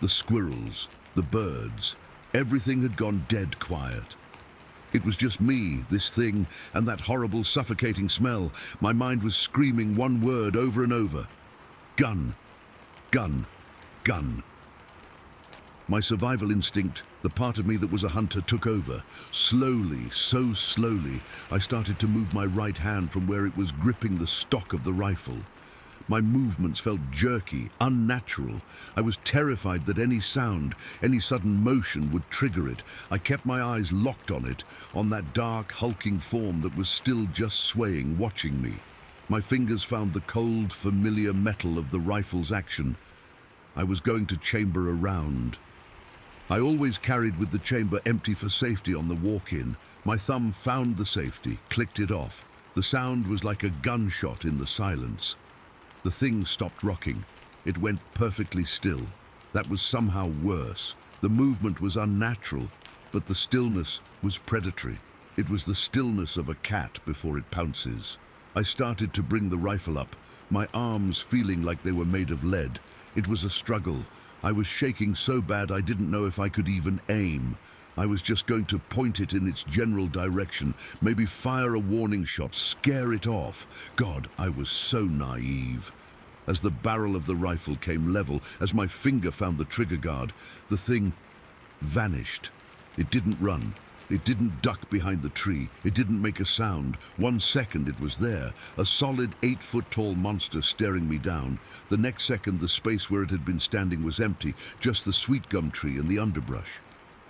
The squirrels, the birds, everything had gone dead quiet. It was just me, this thing, and that horrible suffocating smell. My mind was screaming one word over and over. Gun, gun, gun. My survival instinct, the part of me that was a hunter, took over. Slowly, so slowly, I started to move my right hand from where it was gripping the stock of the rifle. My movements felt jerky, unnatural. I was terrified that any sound, any sudden motion would trigger it. I kept my eyes locked on it, on that dark, hulking form that was still just swaying, watching me. My fingers found the cold, familiar metal of the rifle's action. I was going to chamber a round. I always carried with the chamber empty for safety on the walk-in. My thumb found the safety, clicked it off. The sound was like a gunshot in the silence. The thing stopped rocking. It went perfectly still. That was somehow worse. The movement was unnatural, but the stillness was predatory. It was the stillness of a cat before it pounces. I started to bring the rifle up, my arms feeling like they were made of lead. It was a struggle. I was shaking so bad I didn't know if I could even aim. I was just going to point it in its general direction, maybe fire a warning shot, scare it off. God, I was so naive. As the barrel of the rifle came level, as my finger found the trigger guard, the thing vanished. It didn't run. It didn't duck behind the tree. It didn't make a sound. 1 second it was there, a solid 8-foot-tall monster staring me down. The next second the space where it had been standing was empty, just the sweet gum tree and the underbrush.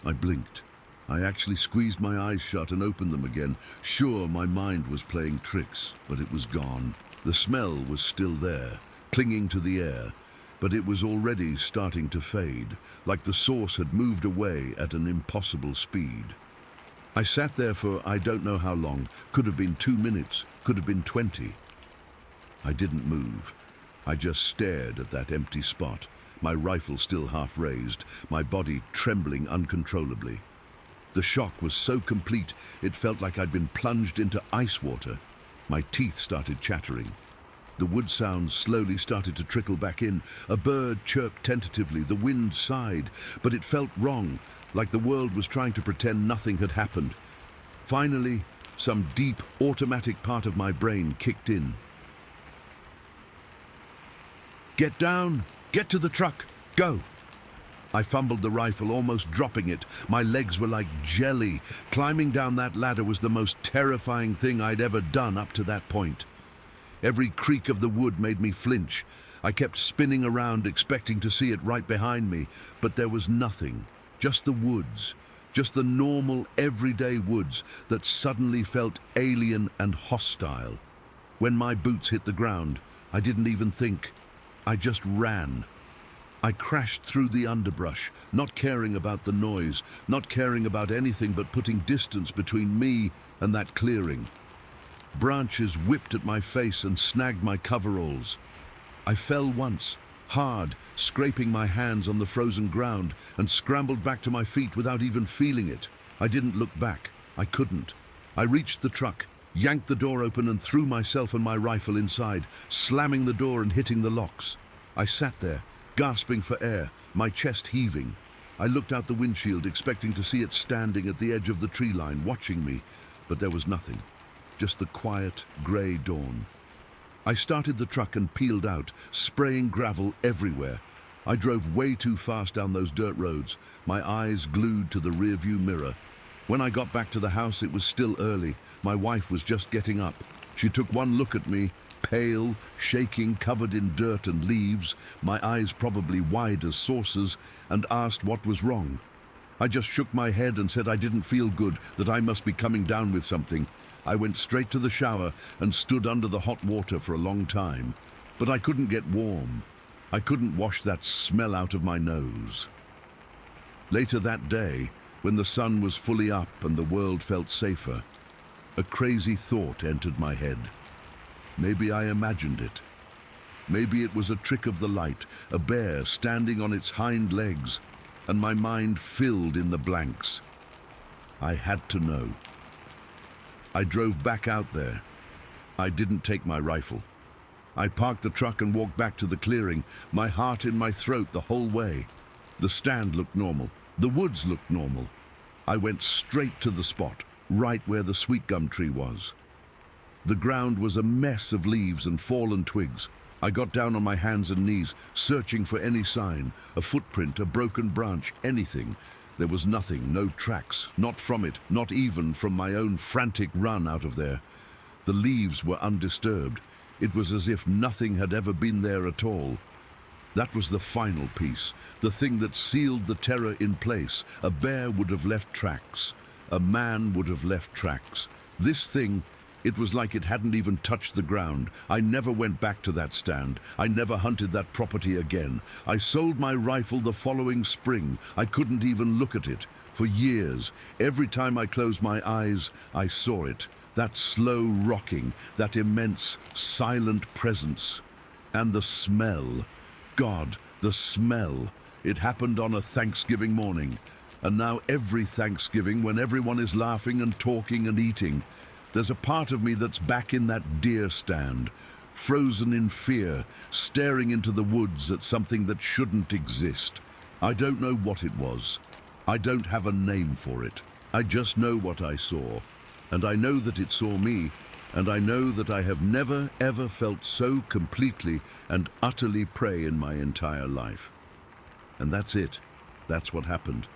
I blinked. I actually squeezed my eyes shut and opened them again. Sure, my mind was playing tricks, but it was gone. The smell was still there, clinging to the air, but it was already starting to fade, like the source had moved away at an impossible speed. I sat there for I don't know how long. Could have been 2 minutes, could have been 20. I didn't move. I just stared at that empty spot, my rifle still half raised, my body trembling uncontrollably. The shock was so complete, it felt like I'd been plunged into ice water. My teeth started chattering. The wood sounds slowly started to trickle back in. A bird chirped tentatively, the wind sighed, but it felt wrong, like the world was trying to pretend nothing had happened. Finally, some deep, automatic part of my brain kicked in. Get down! Get to the truck! Go! I fumbled the rifle, almost dropping it. My legs were like jelly. Climbing down that ladder was the most terrifying thing I'd ever done up to that point. Every creak of the wood made me flinch. I kept spinning around, expecting to see it right behind me, but there was nothing. Just the woods. Just the normal, everyday woods that suddenly felt alien and hostile. When my boots hit the ground, I didn't even think. I just ran. I crashed through the underbrush, not caring about the noise, not caring about anything but putting distance between me and that clearing. Branches whipped at my face and snagged my coveralls. I fell once, hard, scraping my hands on the frozen ground, and scrambled back to my feet without even feeling it. I didn't look back. I couldn't. I reached the truck, yanked the door open and threw myself and my rifle inside, slamming the door and hitting the locks. I sat there, gasping for air, my chest heaving. I looked out the windshield, expecting to see it standing at the edge of the tree line, watching me, but there was nothing. Just the quiet, grey dawn. I started the truck and peeled out, spraying gravel everywhere. I drove way too fast down those dirt roads, my eyes glued to the rearview mirror. When I got back to the house, it was still early. My wife was just getting up. She took one look at me, pale, shaking, covered in dirt and leaves, my eyes probably wide as saucers, and asked what was wrong. I just shook my head and said I didn't feel good, that I must be coming down with something. I went straight to the shower and stood under the hot water for a long time. But I couldn't get warm. I couldn't wash that smell out of my nose. Later that day, when the sun was fully up and the world felt safer, a crazy thought entered my head. Maybe I imagined it. Maybe it was a trick of the light, a bear standing on its hind legs, and my mind filled in the blanks. I had to know. I drove back out there. I didn't take my rifle. I parked the truck and walked back to the clearing, my heart in my throat the whole way. The stand looked normal. The woods looked normal. I went straight to the spot, right where the sweet gum tree was. The ground was a mess of leaves and fallen twigs. I got down on my hands and knees, searching for any sign, a footprint, a broken branch, anything. There was nothing, no tracks, not from it, not even from my own frantic run out of there. The leaves were undisturbed. It was as if nothing had ever been there at all. That was the final piece, the thing that sealed the terror in place. A bear would have left tracks. A man would have left tracks. This thing, it was like it hadn't even touched the ground. I never went back to that stand. I never hunted that property again. I sold my rifle the following spring. I couldn't even look at it. For years, every time I closed my eyes, I saw it. That slow rocking, that immense, silent presence. And the smell. God, the smell. It happened on a Thanksgiving morning. And now every Thanksgiving, when everyone is laughing and talking and eating, there's a part of me that's back in that deer stand, frozen in fear, staring into the woods at something that shouldn't exist. I don't know what it was. I don't have a name for it. I just know what I saw. And I know that it saw me, and I know that I have never, ever felt so completely and utterly prey in my entire life. And that's it. That's what happened.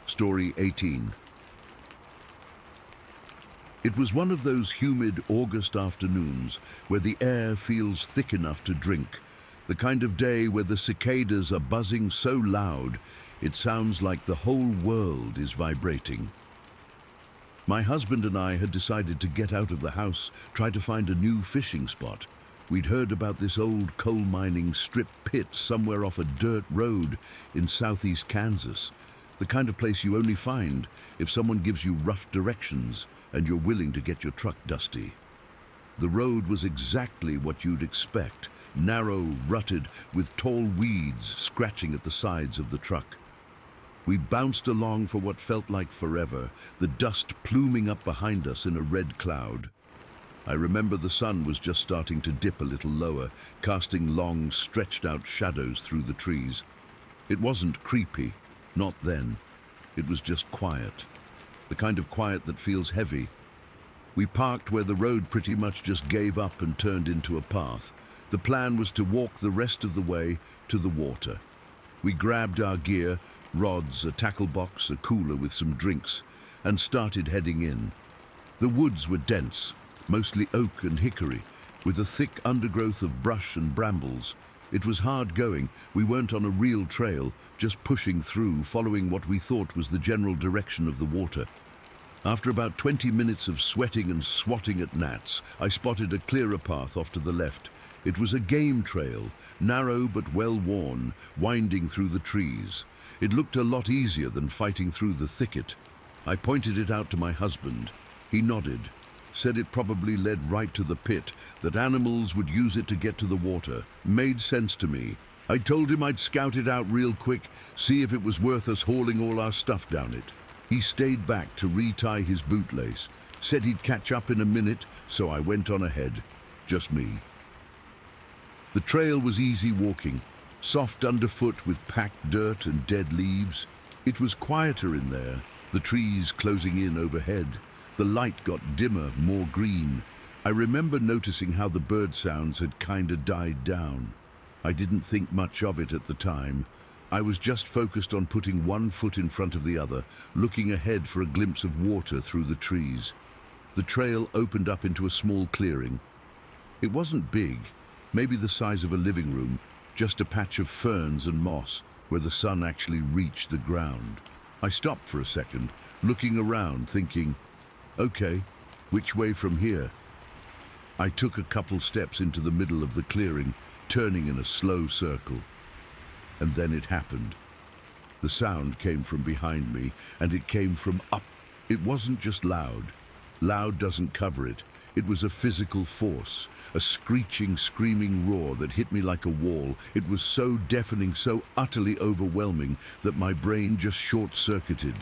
Story 18. It was one of those humid August afternoons where the air feels thick enough to drink, the kind of day where the cicadas are buzzing so loud it sounds like the whole world is vibrating. My husband and I had decided to get out of the house, try to find a new fishing spot. We'd heard about this old coal mining strip pit somewhere off a dirt road in southeast Kansas, the kind of place you only find if someone gives you rough directions and you're willing to get your truck dusty. The road was exactly what you'd expect, narrow, rutted, with tall weeds scratching at the sides of the truck. We bounced along for what felt like forever, the dust pluming up behind us in a red cloud. I remember the sun was just starting to dip a little lower, casting long, stretched-out shadows through the trees. It wasn't creepy, not then. It was just quiet, the kind of quiet that feels heavy. We parked where the road pretty much just gave up and turned into a path. The plan was to walk the rest of the way to the water. We grabbed our gear, rods, a tackle box, a cooler with some drinks, and started heading in. The woods were dense, mostly oak and hickory, with a thick undergrowth of brush and brambles. It was hard going. We weren't on a real trail, just pushing through, following what we thought was the general direction of the water. After about 20 minutes of sweating and swatting at gnats, I spotted a clearer path off to the left. It was a game trail, narrow but well-worn, winding through the trees. It looked a lot easier than fighting through the thicket. I pointed it out to my husband. He nodded, said it probably led right to the pit, that animals would use it to get to the water. Made sense to me. I told him I'd scout it out real quick, see if it was worth us hauling all our stuff down it. He stayed back to retie his bootlace, said he'd catch up in a minute, so I went on ahead. Just me. The trail was easy walking, soft underfoot with packed dirt and dead leaves. It was quieter in there, the trees closing in overhead. The light got dimmer, more green. I remember noticing how the bird sounds had kinda died down. I didn't think much of it at the time. I was just focused on putting one foot in front of the other, looking ahead for a glimpse of water through the trees. The trail opened up into a small clearing. It wasn't big, maybe the size of a living room, just a patch of ferns and moss where the sun actually reached the ground. I stopped for a second, looking around, thinking, okay, which way from here? I took a couple steps into the middle of the clearing, turning in a slow circle. And then it happened. The sound came from behind me, and it came from up. It wasn't just loud. Loud doesn't cover it. It was a physical force, a screeching, screaming roar that hit me like a wall. It was so deafening, so utterly overwhelming that my brain just short-circuited.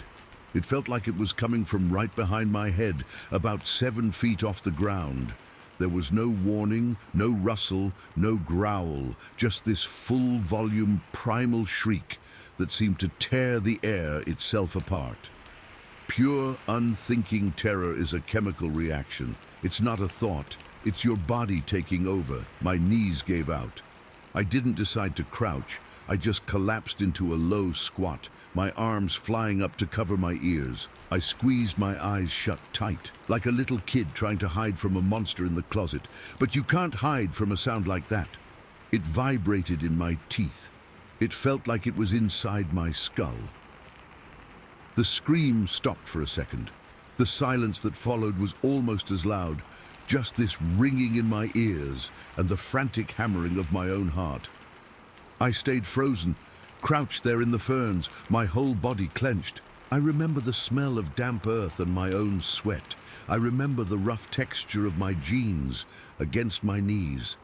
It felt like it was coming from right behind my head, about 7 feet off the ground. There was no warning, no rustle, no growl, just this full-volume primal shriek that seemed to tear the air itself apart. Pure, unthinking terror is a chemical reaction. It's not a thought. It's your body taking over. My knees gave out. I didn't decide to crouch. I just collapsed into a low squat, my arms flying up to cover my ears. I squeezed my eyes shut tight, like a little kid trying to hide from a monster in the closet. But you can't hide from a sound like that. It vibrated in my teeth. It felt like it was inside my skull. The scream stopped for a second. The silence that followed was almost as loud, just this ringing in my ears and the frantic hammering of my own heart. I stayed frozen, crouched there in the ferns, my whole body clenched. I remember the smell of damp earth and my own sweat. I remember the rough texture of my jeans against my knees.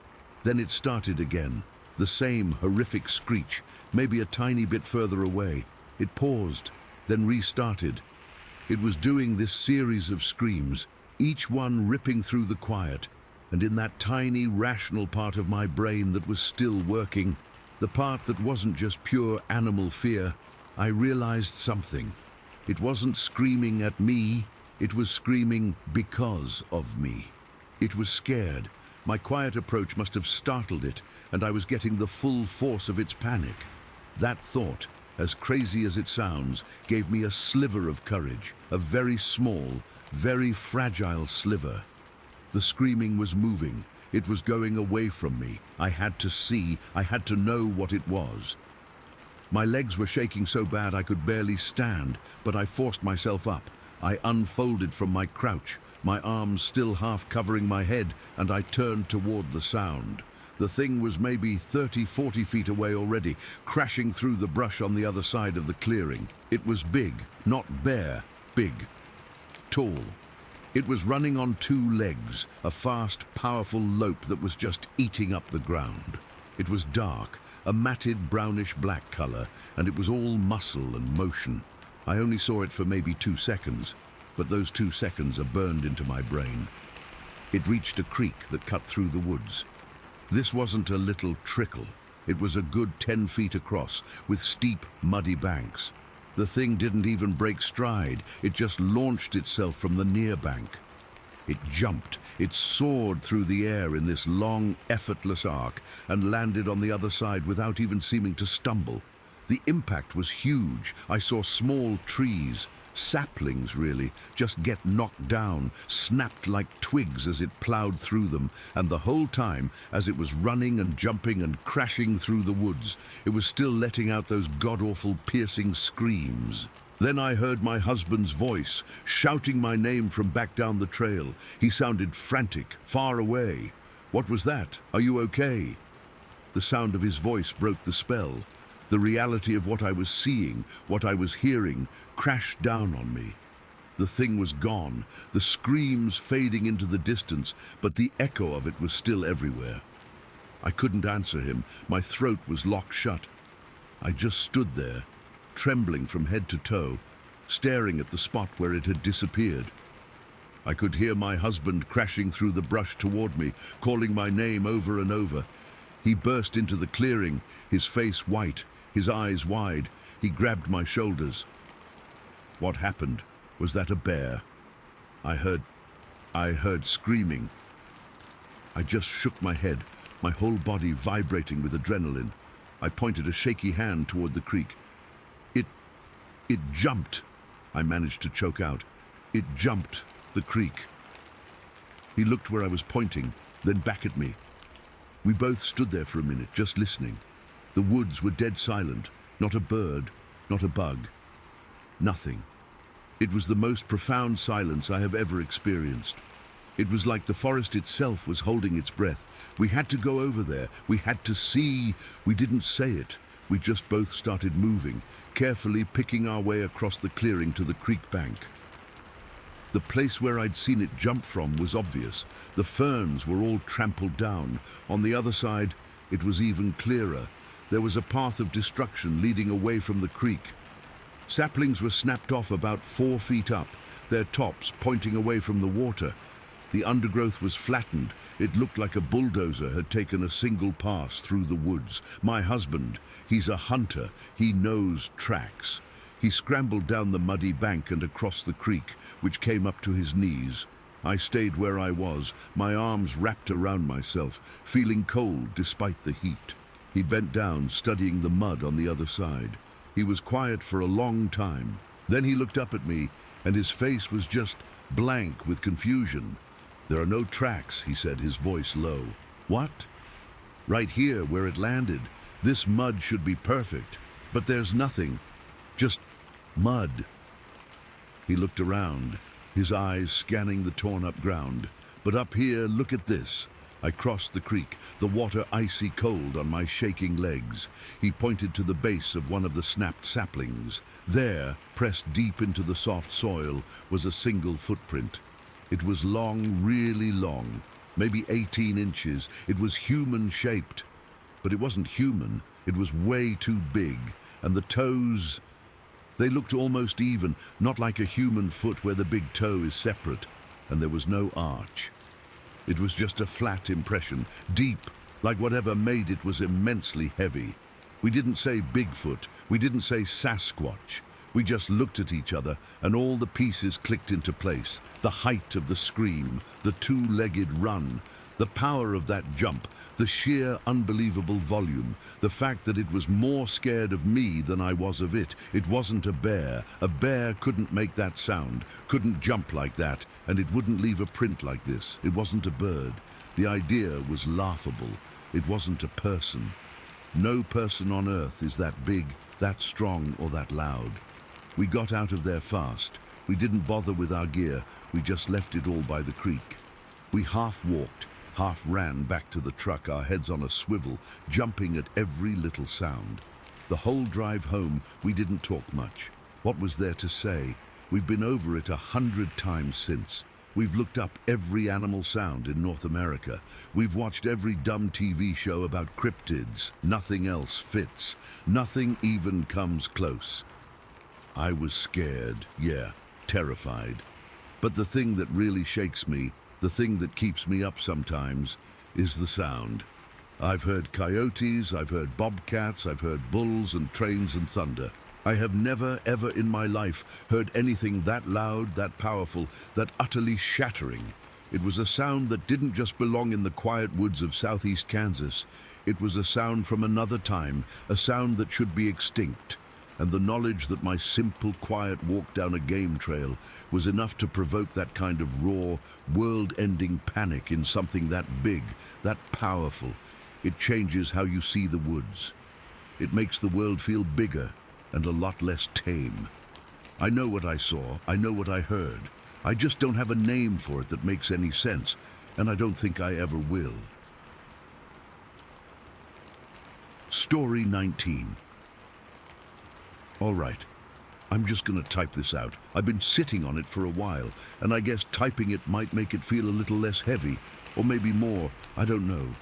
Then it started again, the same horrific screech, maybe a tiny bit further away. It paused, then restarted. It was doing this series of screams, each one ripping through the quiet, and in that tiny, rational part of my brain that was still working, the part that wasn't just pure animal fear, I realized something. It wasn't screaming at me, it was screaming because of me. It was scared. My quiet approach must have startled it, and I was getting the full force of its panic. That thought, as crazy as it sounds, gave me a sliver of courage, a very small, very fragile sliver. The screaming was moving. It was going away from me. I had to see, I had to know what it was. My legs were shaking so bad I could barely stand, but I forced myself up. I unfolded from my crouch, my arms still half covering my head, and I turned toward the sound. The thing was maybe 30, 40 feet away already, crashing through the brush on the other side of the clearing. It was big, not bare, big, tall. It was running on 2 legs, a fast, powerful lope that was just eating up the ground. It was dark, a matted brownish-black color, and it was all muscle and motion. I only saw it for maybe 2 seconds, but those 2 seconds are burned into my brain. It reached a creek that cut through the woods. This wasn't a little trickle. It was a good 10 feet across, with steep, muddy banks. The thing didn't even break stride. It just launched itself from the near bank. It jumped. It soared through the air in this long, effortless arc and landed on the other side without even seeming to stumble. The impact was huge. I saw small trees, saplings really, just get knocked down, snapped like twigs as it plowed through them, and the whole time, as it was running and jumping and crashing through the woods, it was still letting out those god-awful piercing screams. Then I heard my husband's voice, shouting my name from back down the trail. He sounded frantic, far away. What was that? Are you okay? The sound of his voice broke the spell. The reality of what I was seeing, what I was hearing, crashed down on me. The thing was gone, the screams fading into the distance, but the echo of it was still everywhere. I couldn't answer him. My throat was locked shut. I just stood there, trembling from head to toe, staring at the spot where it had disappeared. I could hear my husband crashing through the brush toward me, calling my name over and over. He burst into the clearing, his face white, his eyes wide. He grabbed my shoulders. What happened? Was that a bear? I heard screaming. I just shook my head, my whole body vibrating with adrenaline. I pointed a shaky hand toward the creek. It jumped. I managed to choke out. It jumped the creek. He looked where I was pointing, then back at me. We both stood there for a minute, just listening. The woods were dead silent. Not a bird, not a bug. Nothing. It was the most profound silence I have ever experienced. It was like the forest itself was holding its breath. We had to go over there. We had to see. We didn't say it. We just both started moving, carefully picking our way across the clearing to the creek bank. The place where I'd seen it jump from was obvious. The ferns were all trampled down. On the other side, it was even clearer. There was a path of destruction leading away from the creek. Saplings were snapped off about 4 feet up, their tops pointing away from the water. The undergrowth was flattened. It looked like a bulldozer had taken a single pass through the woods. My husband, he's a hunter. He knows tracks. He scrambled down the muddy bank and across the creek, which came up to his knees. I stayed where I was, my arms wrapped around myself, feeling cold despite the heat. He bent down, studying the mud on the other side. He was quiet for a long time. Then he looked up at me, and his face was just blank with confusion. "There are no tracks," he said, his voice low. "What?" "Right here, where it landed. This mud should be perfect. But there's nothing. Just mud." He looked around, his eyes scanning the torn-up ground. "But up here, look at this." I crossed the creek, the water icy cold on my shaking legs. He pointed to the base of one of the snapped saplings. There, pressed deep into the soft soil, was a single footprint. It was long, really long, maybe 18 inches. It was human-shaped. But it wasn't human. It was way too big. And the toes, they looked almost even, not like a human foot where the big toe is separate. And there was no arch. It was just a flat impression, deep, like whatever made it was immensely heavy. We didn't say Bigfoot. We didn't say Sasquatch. We just looked at each other, and all the pieces clicked into place. The height of the scream, the two-legged run, the power of that jump, the sheer unbelievable volume, the fact that it was more scared of me than I was of it. It wasn't a bear. A bear couldn't make that sound, couldn't jump like that, and it wouldn't leave a print like this. It wasn't a bird. The idea was laughable. It wasn't a person. No person on earth is that big, that strong, or that loud. We got out of there fast. We didn't bother with our gear. We just left it all by the creek. We half walked, half ran back to the truck, our heads on a swivel, jumping at every little sound. The whole drive home, we didn't talk much. What was there to say? We've been over it 100 times since. We've looked up every animal sound in North America. We've watched every dumb TV show about cryptids. Nothing else fits. Nothing even comes close. I was scared, yeah, terrified. But the thing that really shakes me, the thing that keeps me up sometimes, is the sound. I've heard coyotes, I've heard bobcats, I've heard bulls and trains and thunder. I have never, ever in my life heard anything that loud, that powerful, that utterly shattering. It was a sound that didn't just belong in the quiet woods of southeast Kansas. It was a sound from another time, a sound that should be extinct. And the knowledge that my simple, quiet walk down a game trail was enough to provoke that kind of raw, world-ending panic in something that big, that powerful. It changes how you see the woods. It makes the world feel bigger and a lot less tame. I know what I saw, I know what I heard. I just don't have a name for it that makes any sense, and I don't think I ever will. Story 19. All right, I'm just gonna type this out. I've been sitting on it for a while, and I guess typing it might make it feel a little less heavy, or maybe more, I don't know.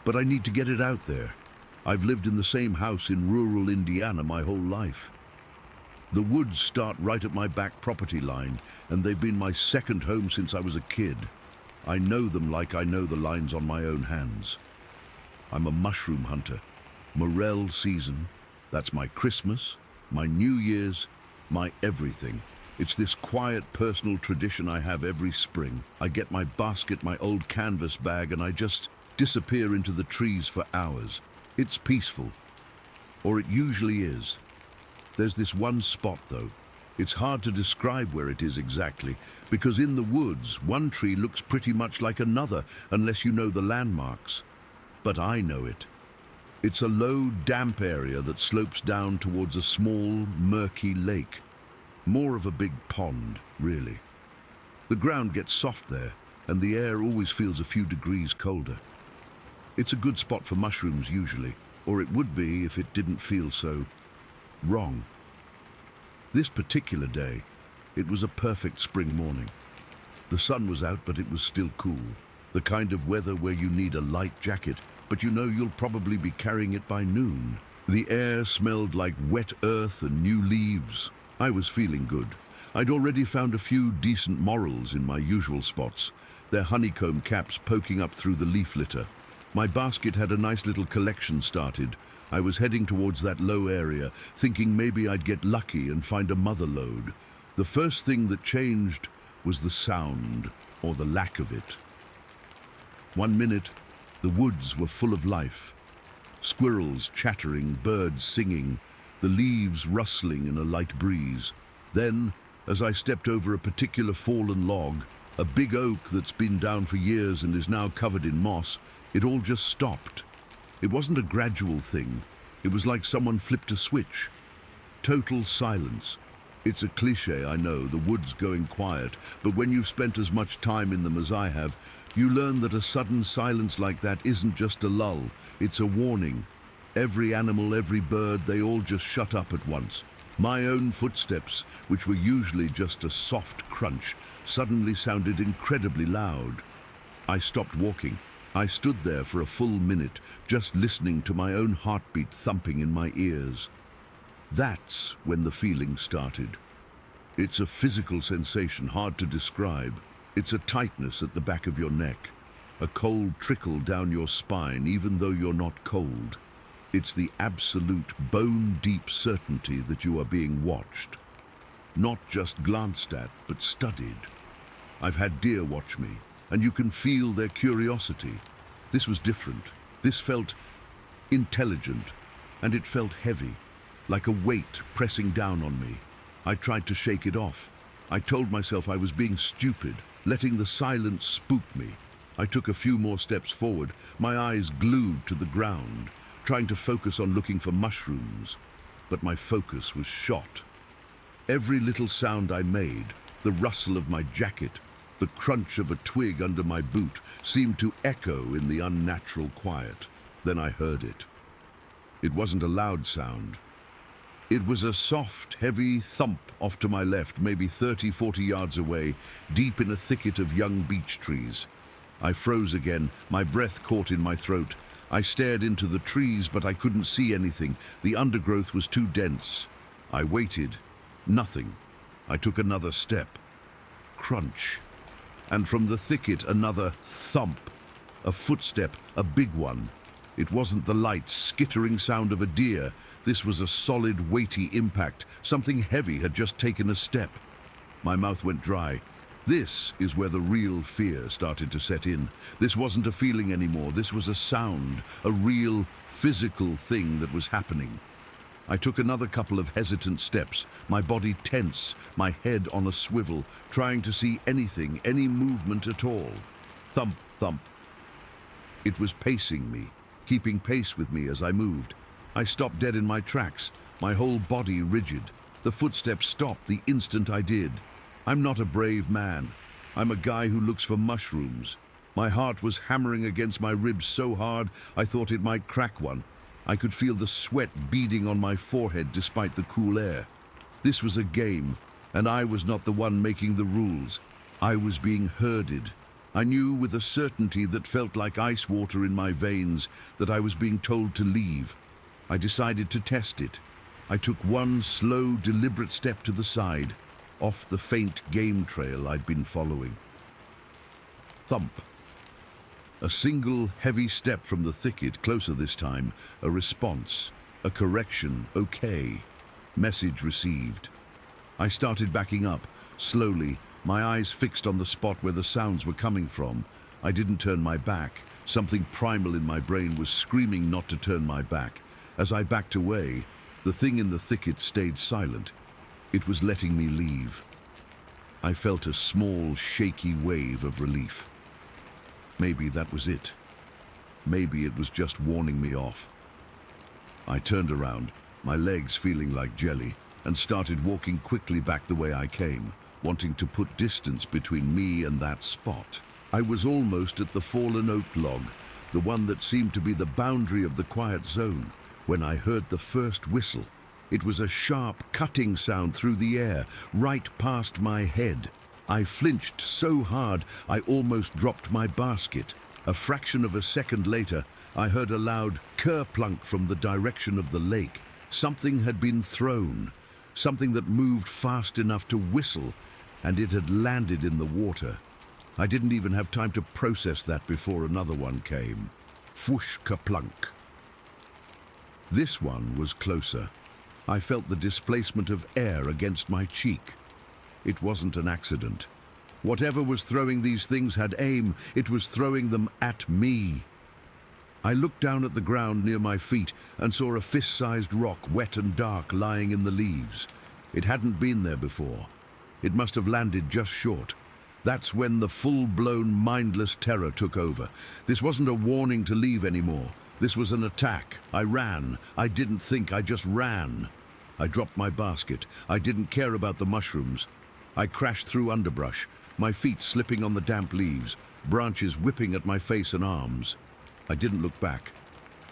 But I need to get it out there. I've lived in the same house in rural Indiana my whole life. The woods start right at my back property line, and they've been my second home since I was a kid. I know them like I know the lines on my own hands. I'm a mushroom hunter. Morel season, that's my Christmas, my New Year's, my everything. It's this quiet personal tradition I have every spring. I get my basket, my old canvas bag, and I just disappear into the trees for hours. It's peaceful, or it usually is. There's this one spot though. It's hard to describe where it is exactly, because in the woods, one tree looks pretty much like another unless you know the landmarks. But I know it. It's a low, damp area that slopes down towards a small, murky lake. More of a big pond, really. The ground gets soft there, and the air always feels a few degrees colder. It's a good spot for mushrooms usually, or it would be if it didn't feel so wrong. This particular day, it was a perfect spring morning. The sun was out, but it was still cool. The kind of weather where you need a light jacket, but you know you'll probably be carrying it by noon. The air smelled like wet earth and new leaves. I was feeling good. I'd already found a few decent morels in my usual spots, their honeycomb caps poking up through the leaf litter. My basket had a nice little collection started. I was heading towards that low area, thinking maybe I'd get lucky and find a mother lode. The first thing that changed was the sound, or the lack of it. 1 minute, the woods were full of life. Squirrels chattering, birds singing, the leaves rustling in a light breeze. Then, as I stepped over a particular fallen log, a big oak that's been down for years and is now covered in moss, it all just stopped. It wasn't a gradual thing. It was like someone flipped a switch. Total silence. It's a cliche, I know, the woods going quiet, but when you've spent as much time in them as I have, you learn that a sudden silence like that isn't just a lull, it's a warning. Every animal, every bird, they all just shut up at once. My own footsteps, which were usually just a soft crunch, suddenly sounded incredibly loud. I stopped walking. I stood there for a full minute, just listening to my own heartbeat thumping in my ears. That's when the feeling started. It's a physical sensation hard to describe. It's a tightness at the back of your neck, a cold trickle down your spine even though you're not cold. It's the absolute bone-deep certainty that you are being watched. Not just glanced at, but studied. I've had deer watch me, and you can feel their curiosity. This was different. This felt intelligent, and it felt heavy, like a weight pressing down on me. I tried to shake it off. I told myself I was being stupid, letting the silence spook me. I took a few more steps forward, my eyes glued to the ground, trying to focus on looking for mushrooms. But my focus was shot. Every little sound I made, the rustle of my jacket, the crunch of a twig under my boot, seemed to echo in the unnatural quiet. Then I heard it. It wasn't a loud sound. It was a soft, heavy thump off to my left, maybe 30-40 yards away, deep in a thicket of young beech trees. I froze again, my breath caught in my throat. I stared into the trees, but I couldn't see anything. The undergrowth was too dense. I waited. Nothing. I took another step. Crunch. And from the thicket, another thump. A footstep, a big one. It wasn't the light, skittering sound of a deer. This was a solid, weighty impact. Something heavy had just taken a step. My mouth went dry. This is where the real fear started to set in. This wasn't a feeling anymore. This was a sound, a real, physical thing that was happening. I took another couple of hesitant steps, my body tense, my head on a swivel, trying to see anything, any movement at all. Thump, thump. It was pacing me, keeping pace with me as I moved. I stopped dead in my tracks, my whole body rigid. The footsteps stopped the instant I did. I'm not a brave man. I'm a guy who looks for mushrooms. My heart was hammering against my ribs so hard I thought it might crack one. I could feel the sweat beading on my forehead despite the cool air. This was a game, and I was not the one making the rules. I was being herded. I knew with a certainty that felt like ice water in my veins that I was being told to leave. I decided to test it. I took one slow, deliberate step to the side, off the faint game trail I'd been following. Thump. A single heavy step from the thicket, closer this time, a response, a correction, okay. Message received. I started backing up, slowly, my eyes fixed on the spot where the sounds were coming from. I didn't turn my back. Something primal in my brain was screaming not to turn my back. As I backed away, the thing in the thicket stayed silent. It was letting me leave. I felt a small, shaky wave of relief. Maybe that was it. Maybe it was just warning me off. I turned around, my legs feeling like jelly, and started walking quickly back the way I came, wanting to put distance between me and that spot. I was almost at the fallen oak log, the one that seemed to be the boundary of the quiet zone, when I heard the first whistle. It was a sharp, cutting sound through the air, right past my head. I flinched so hard I almost dropped my basket. A fraction of a second later, I heard a loud kerplunk from the direction of the lake. Something had been thrown, something that moved fast enough to whistle, and it had landed in the water. I didn't even have time to process that before another one came. Whoosh kerplunk. This one was closer. I felt the displacement of air against my cheek. It wasn't an accident. Whatever was throwing these things had aim. It was throwing them at me. I looked down at the ground near my feet and saw a fist-sized rock, wet and dark, lying in the leaves. It hadn't been there before. It must have landed just short. That's when the full-blown, mindless terror took over. This wasn't a warning to leave anymore. This was an attack. I ran. I didn't think, I just ran. I dropped my basket. I didn't care about the mushrooms. I crashed through underbrush, my feet slipping on the damp leaves, branches whipping at my face and arms. I didn't look back.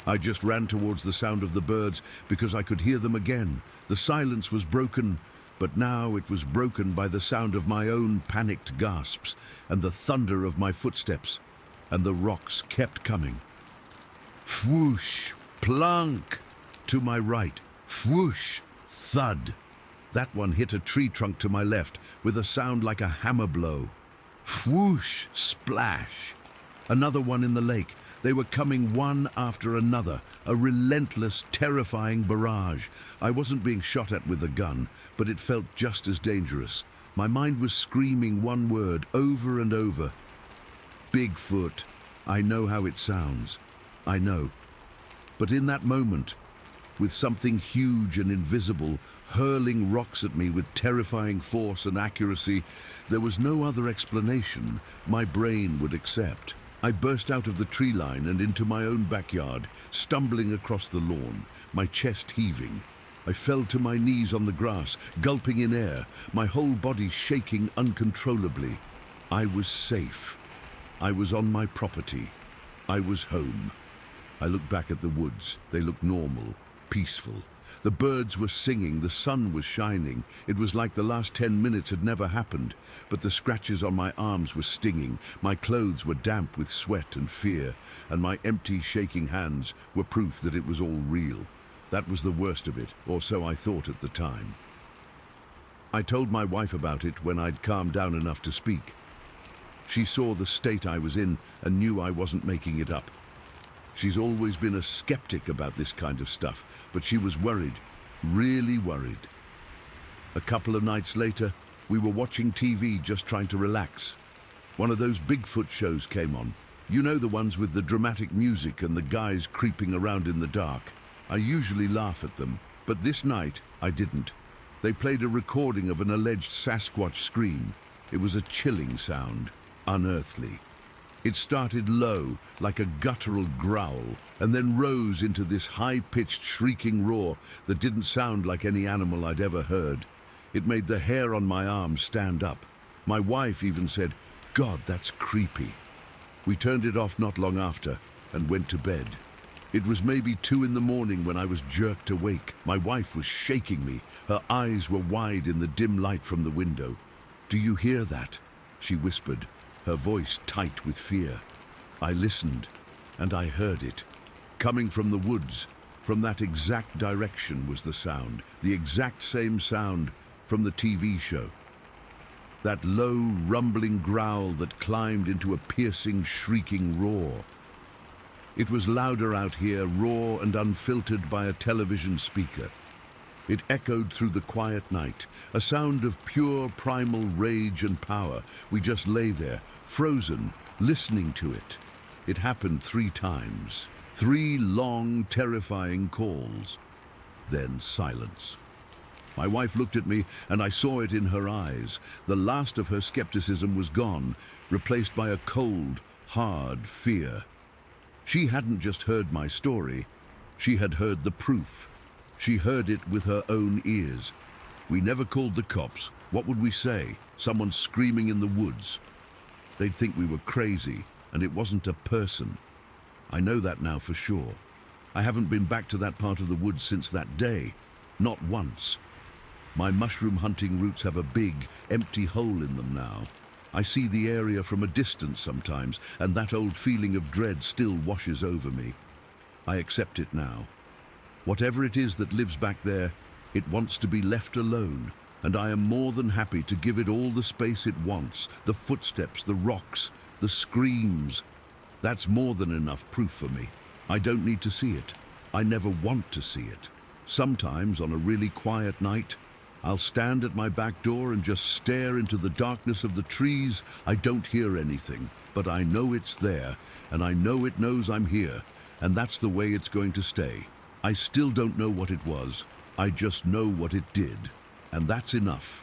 I just ran towards the sound of the birds because I could hear them again. The silence was broken, but now it was broken by the sound of my own panicked gasps and the thunder of my footsteps, and the rocks kept coming. Whoosh, plunk, to my right, whoosh, thud. That one hit a tree trunk to my left with a sound like a hammer blow. Whoosh, splash. Another one in the lake. They were coming one after another, a relentless, terrifying barrage. I wasn't being shot at with a gun, but it felt just as dangerous. My mind was screaming one word over and over. Bigfoot. I know how it sounds. I know. But in that moment, with something huge and invisible hurling rocks at me with terrifying force and accuracy, there was no other explanation my brain would accept. I burst out of the tree line and into my own backyard, stumbling across the lawn, my chest heaving. I fell to my knees on the grass, gulping in air, my whole body shaking uncontrollably. I was safe. I was on my property. I was home. I looked back at the woods. They looked normal, peaceful. The birds were singing, the sun was shining. It was like the last 10 minutes had never happened, but the scratches on my arms were stinging. My clothes were damp with sweat and fear, and my empty, shaking hands were proof that it was all real. That was the worst of it, or so I thought at the time. I told my wife about it when I'd calmed down enough to speak. She saw the state I was in and knew I wasn't making it up. She's always been a skeptic about this kind of stuff, but she was worried, really worried. A couple of nights later, we were watching TV just trying to relax. One of those Bigfoot shows came on. You know, the ones with the dramatic music and the guys creeping around in the dark. I usually laugh at them, but this night I didn't. They played a recording of an alleged Sasquatch scream. It was a chilling sound, unearthly. It started low, like a guttural growl, and then rose into this high-pitched shrieking roar that didn't sound like any animal I'd ever heard. It made the hair on my arms stand up. My wife even said, "God, that's creepy." We turned it off not long after and went to bed. It was maybe 2 in the morning when I was jerked awake. My wife was shaking me. Her eyes were wide in the dim light from the window. "Do you hear that?" she whispered, her voice tight with fear. I listened, and I heard it. Coming from the woods, from that exact direction was the sound, the exact same sound from the TV show. That low, rumbling growl that climbed into a piercing, shrieking roar. It was louder out here, raw and unfiltered by a television speaker. It echoed through the quiet night, a sound of pure primal rage and power. We just lay there, frozen, listening to it. It happened 3 times. 3 long, terrifying calls. Then silence. My wife looked at me, and I saw it in her eyes. The last of her skepticism was gone, replaced by a cold, hard fear. She hadn't just heard my story. She had heard the proof. She heard it with her own ears. We never called the cops. What would we say? Someone screaming in the woods. They'd think we were crazy, and it wasn't a person. I know that now for sure. I haven't been back to that part of the woods since that day. Not once. My mushroom hunting roots have a big, empty hole in them now. I see the area from a distance sometimes, and that old feeling of dread still washes over me. I accept it now. Whatever it is that lives back there, it wants to be left alone, and I am more than happy to give it all the space it wants, the footsteps, the rocks, the screams. That's more than enough proof for me. I don't need to see it. I never want to see it. Sometimes, on a really quiet night, I'll stand at my back door and just stare into the darkness of the trees. I don't hear anything, but I know it's there, and I know it knows I'm here, and that's the way it's going to stay. I still don't know what it was. I just know what it did, and that's enough.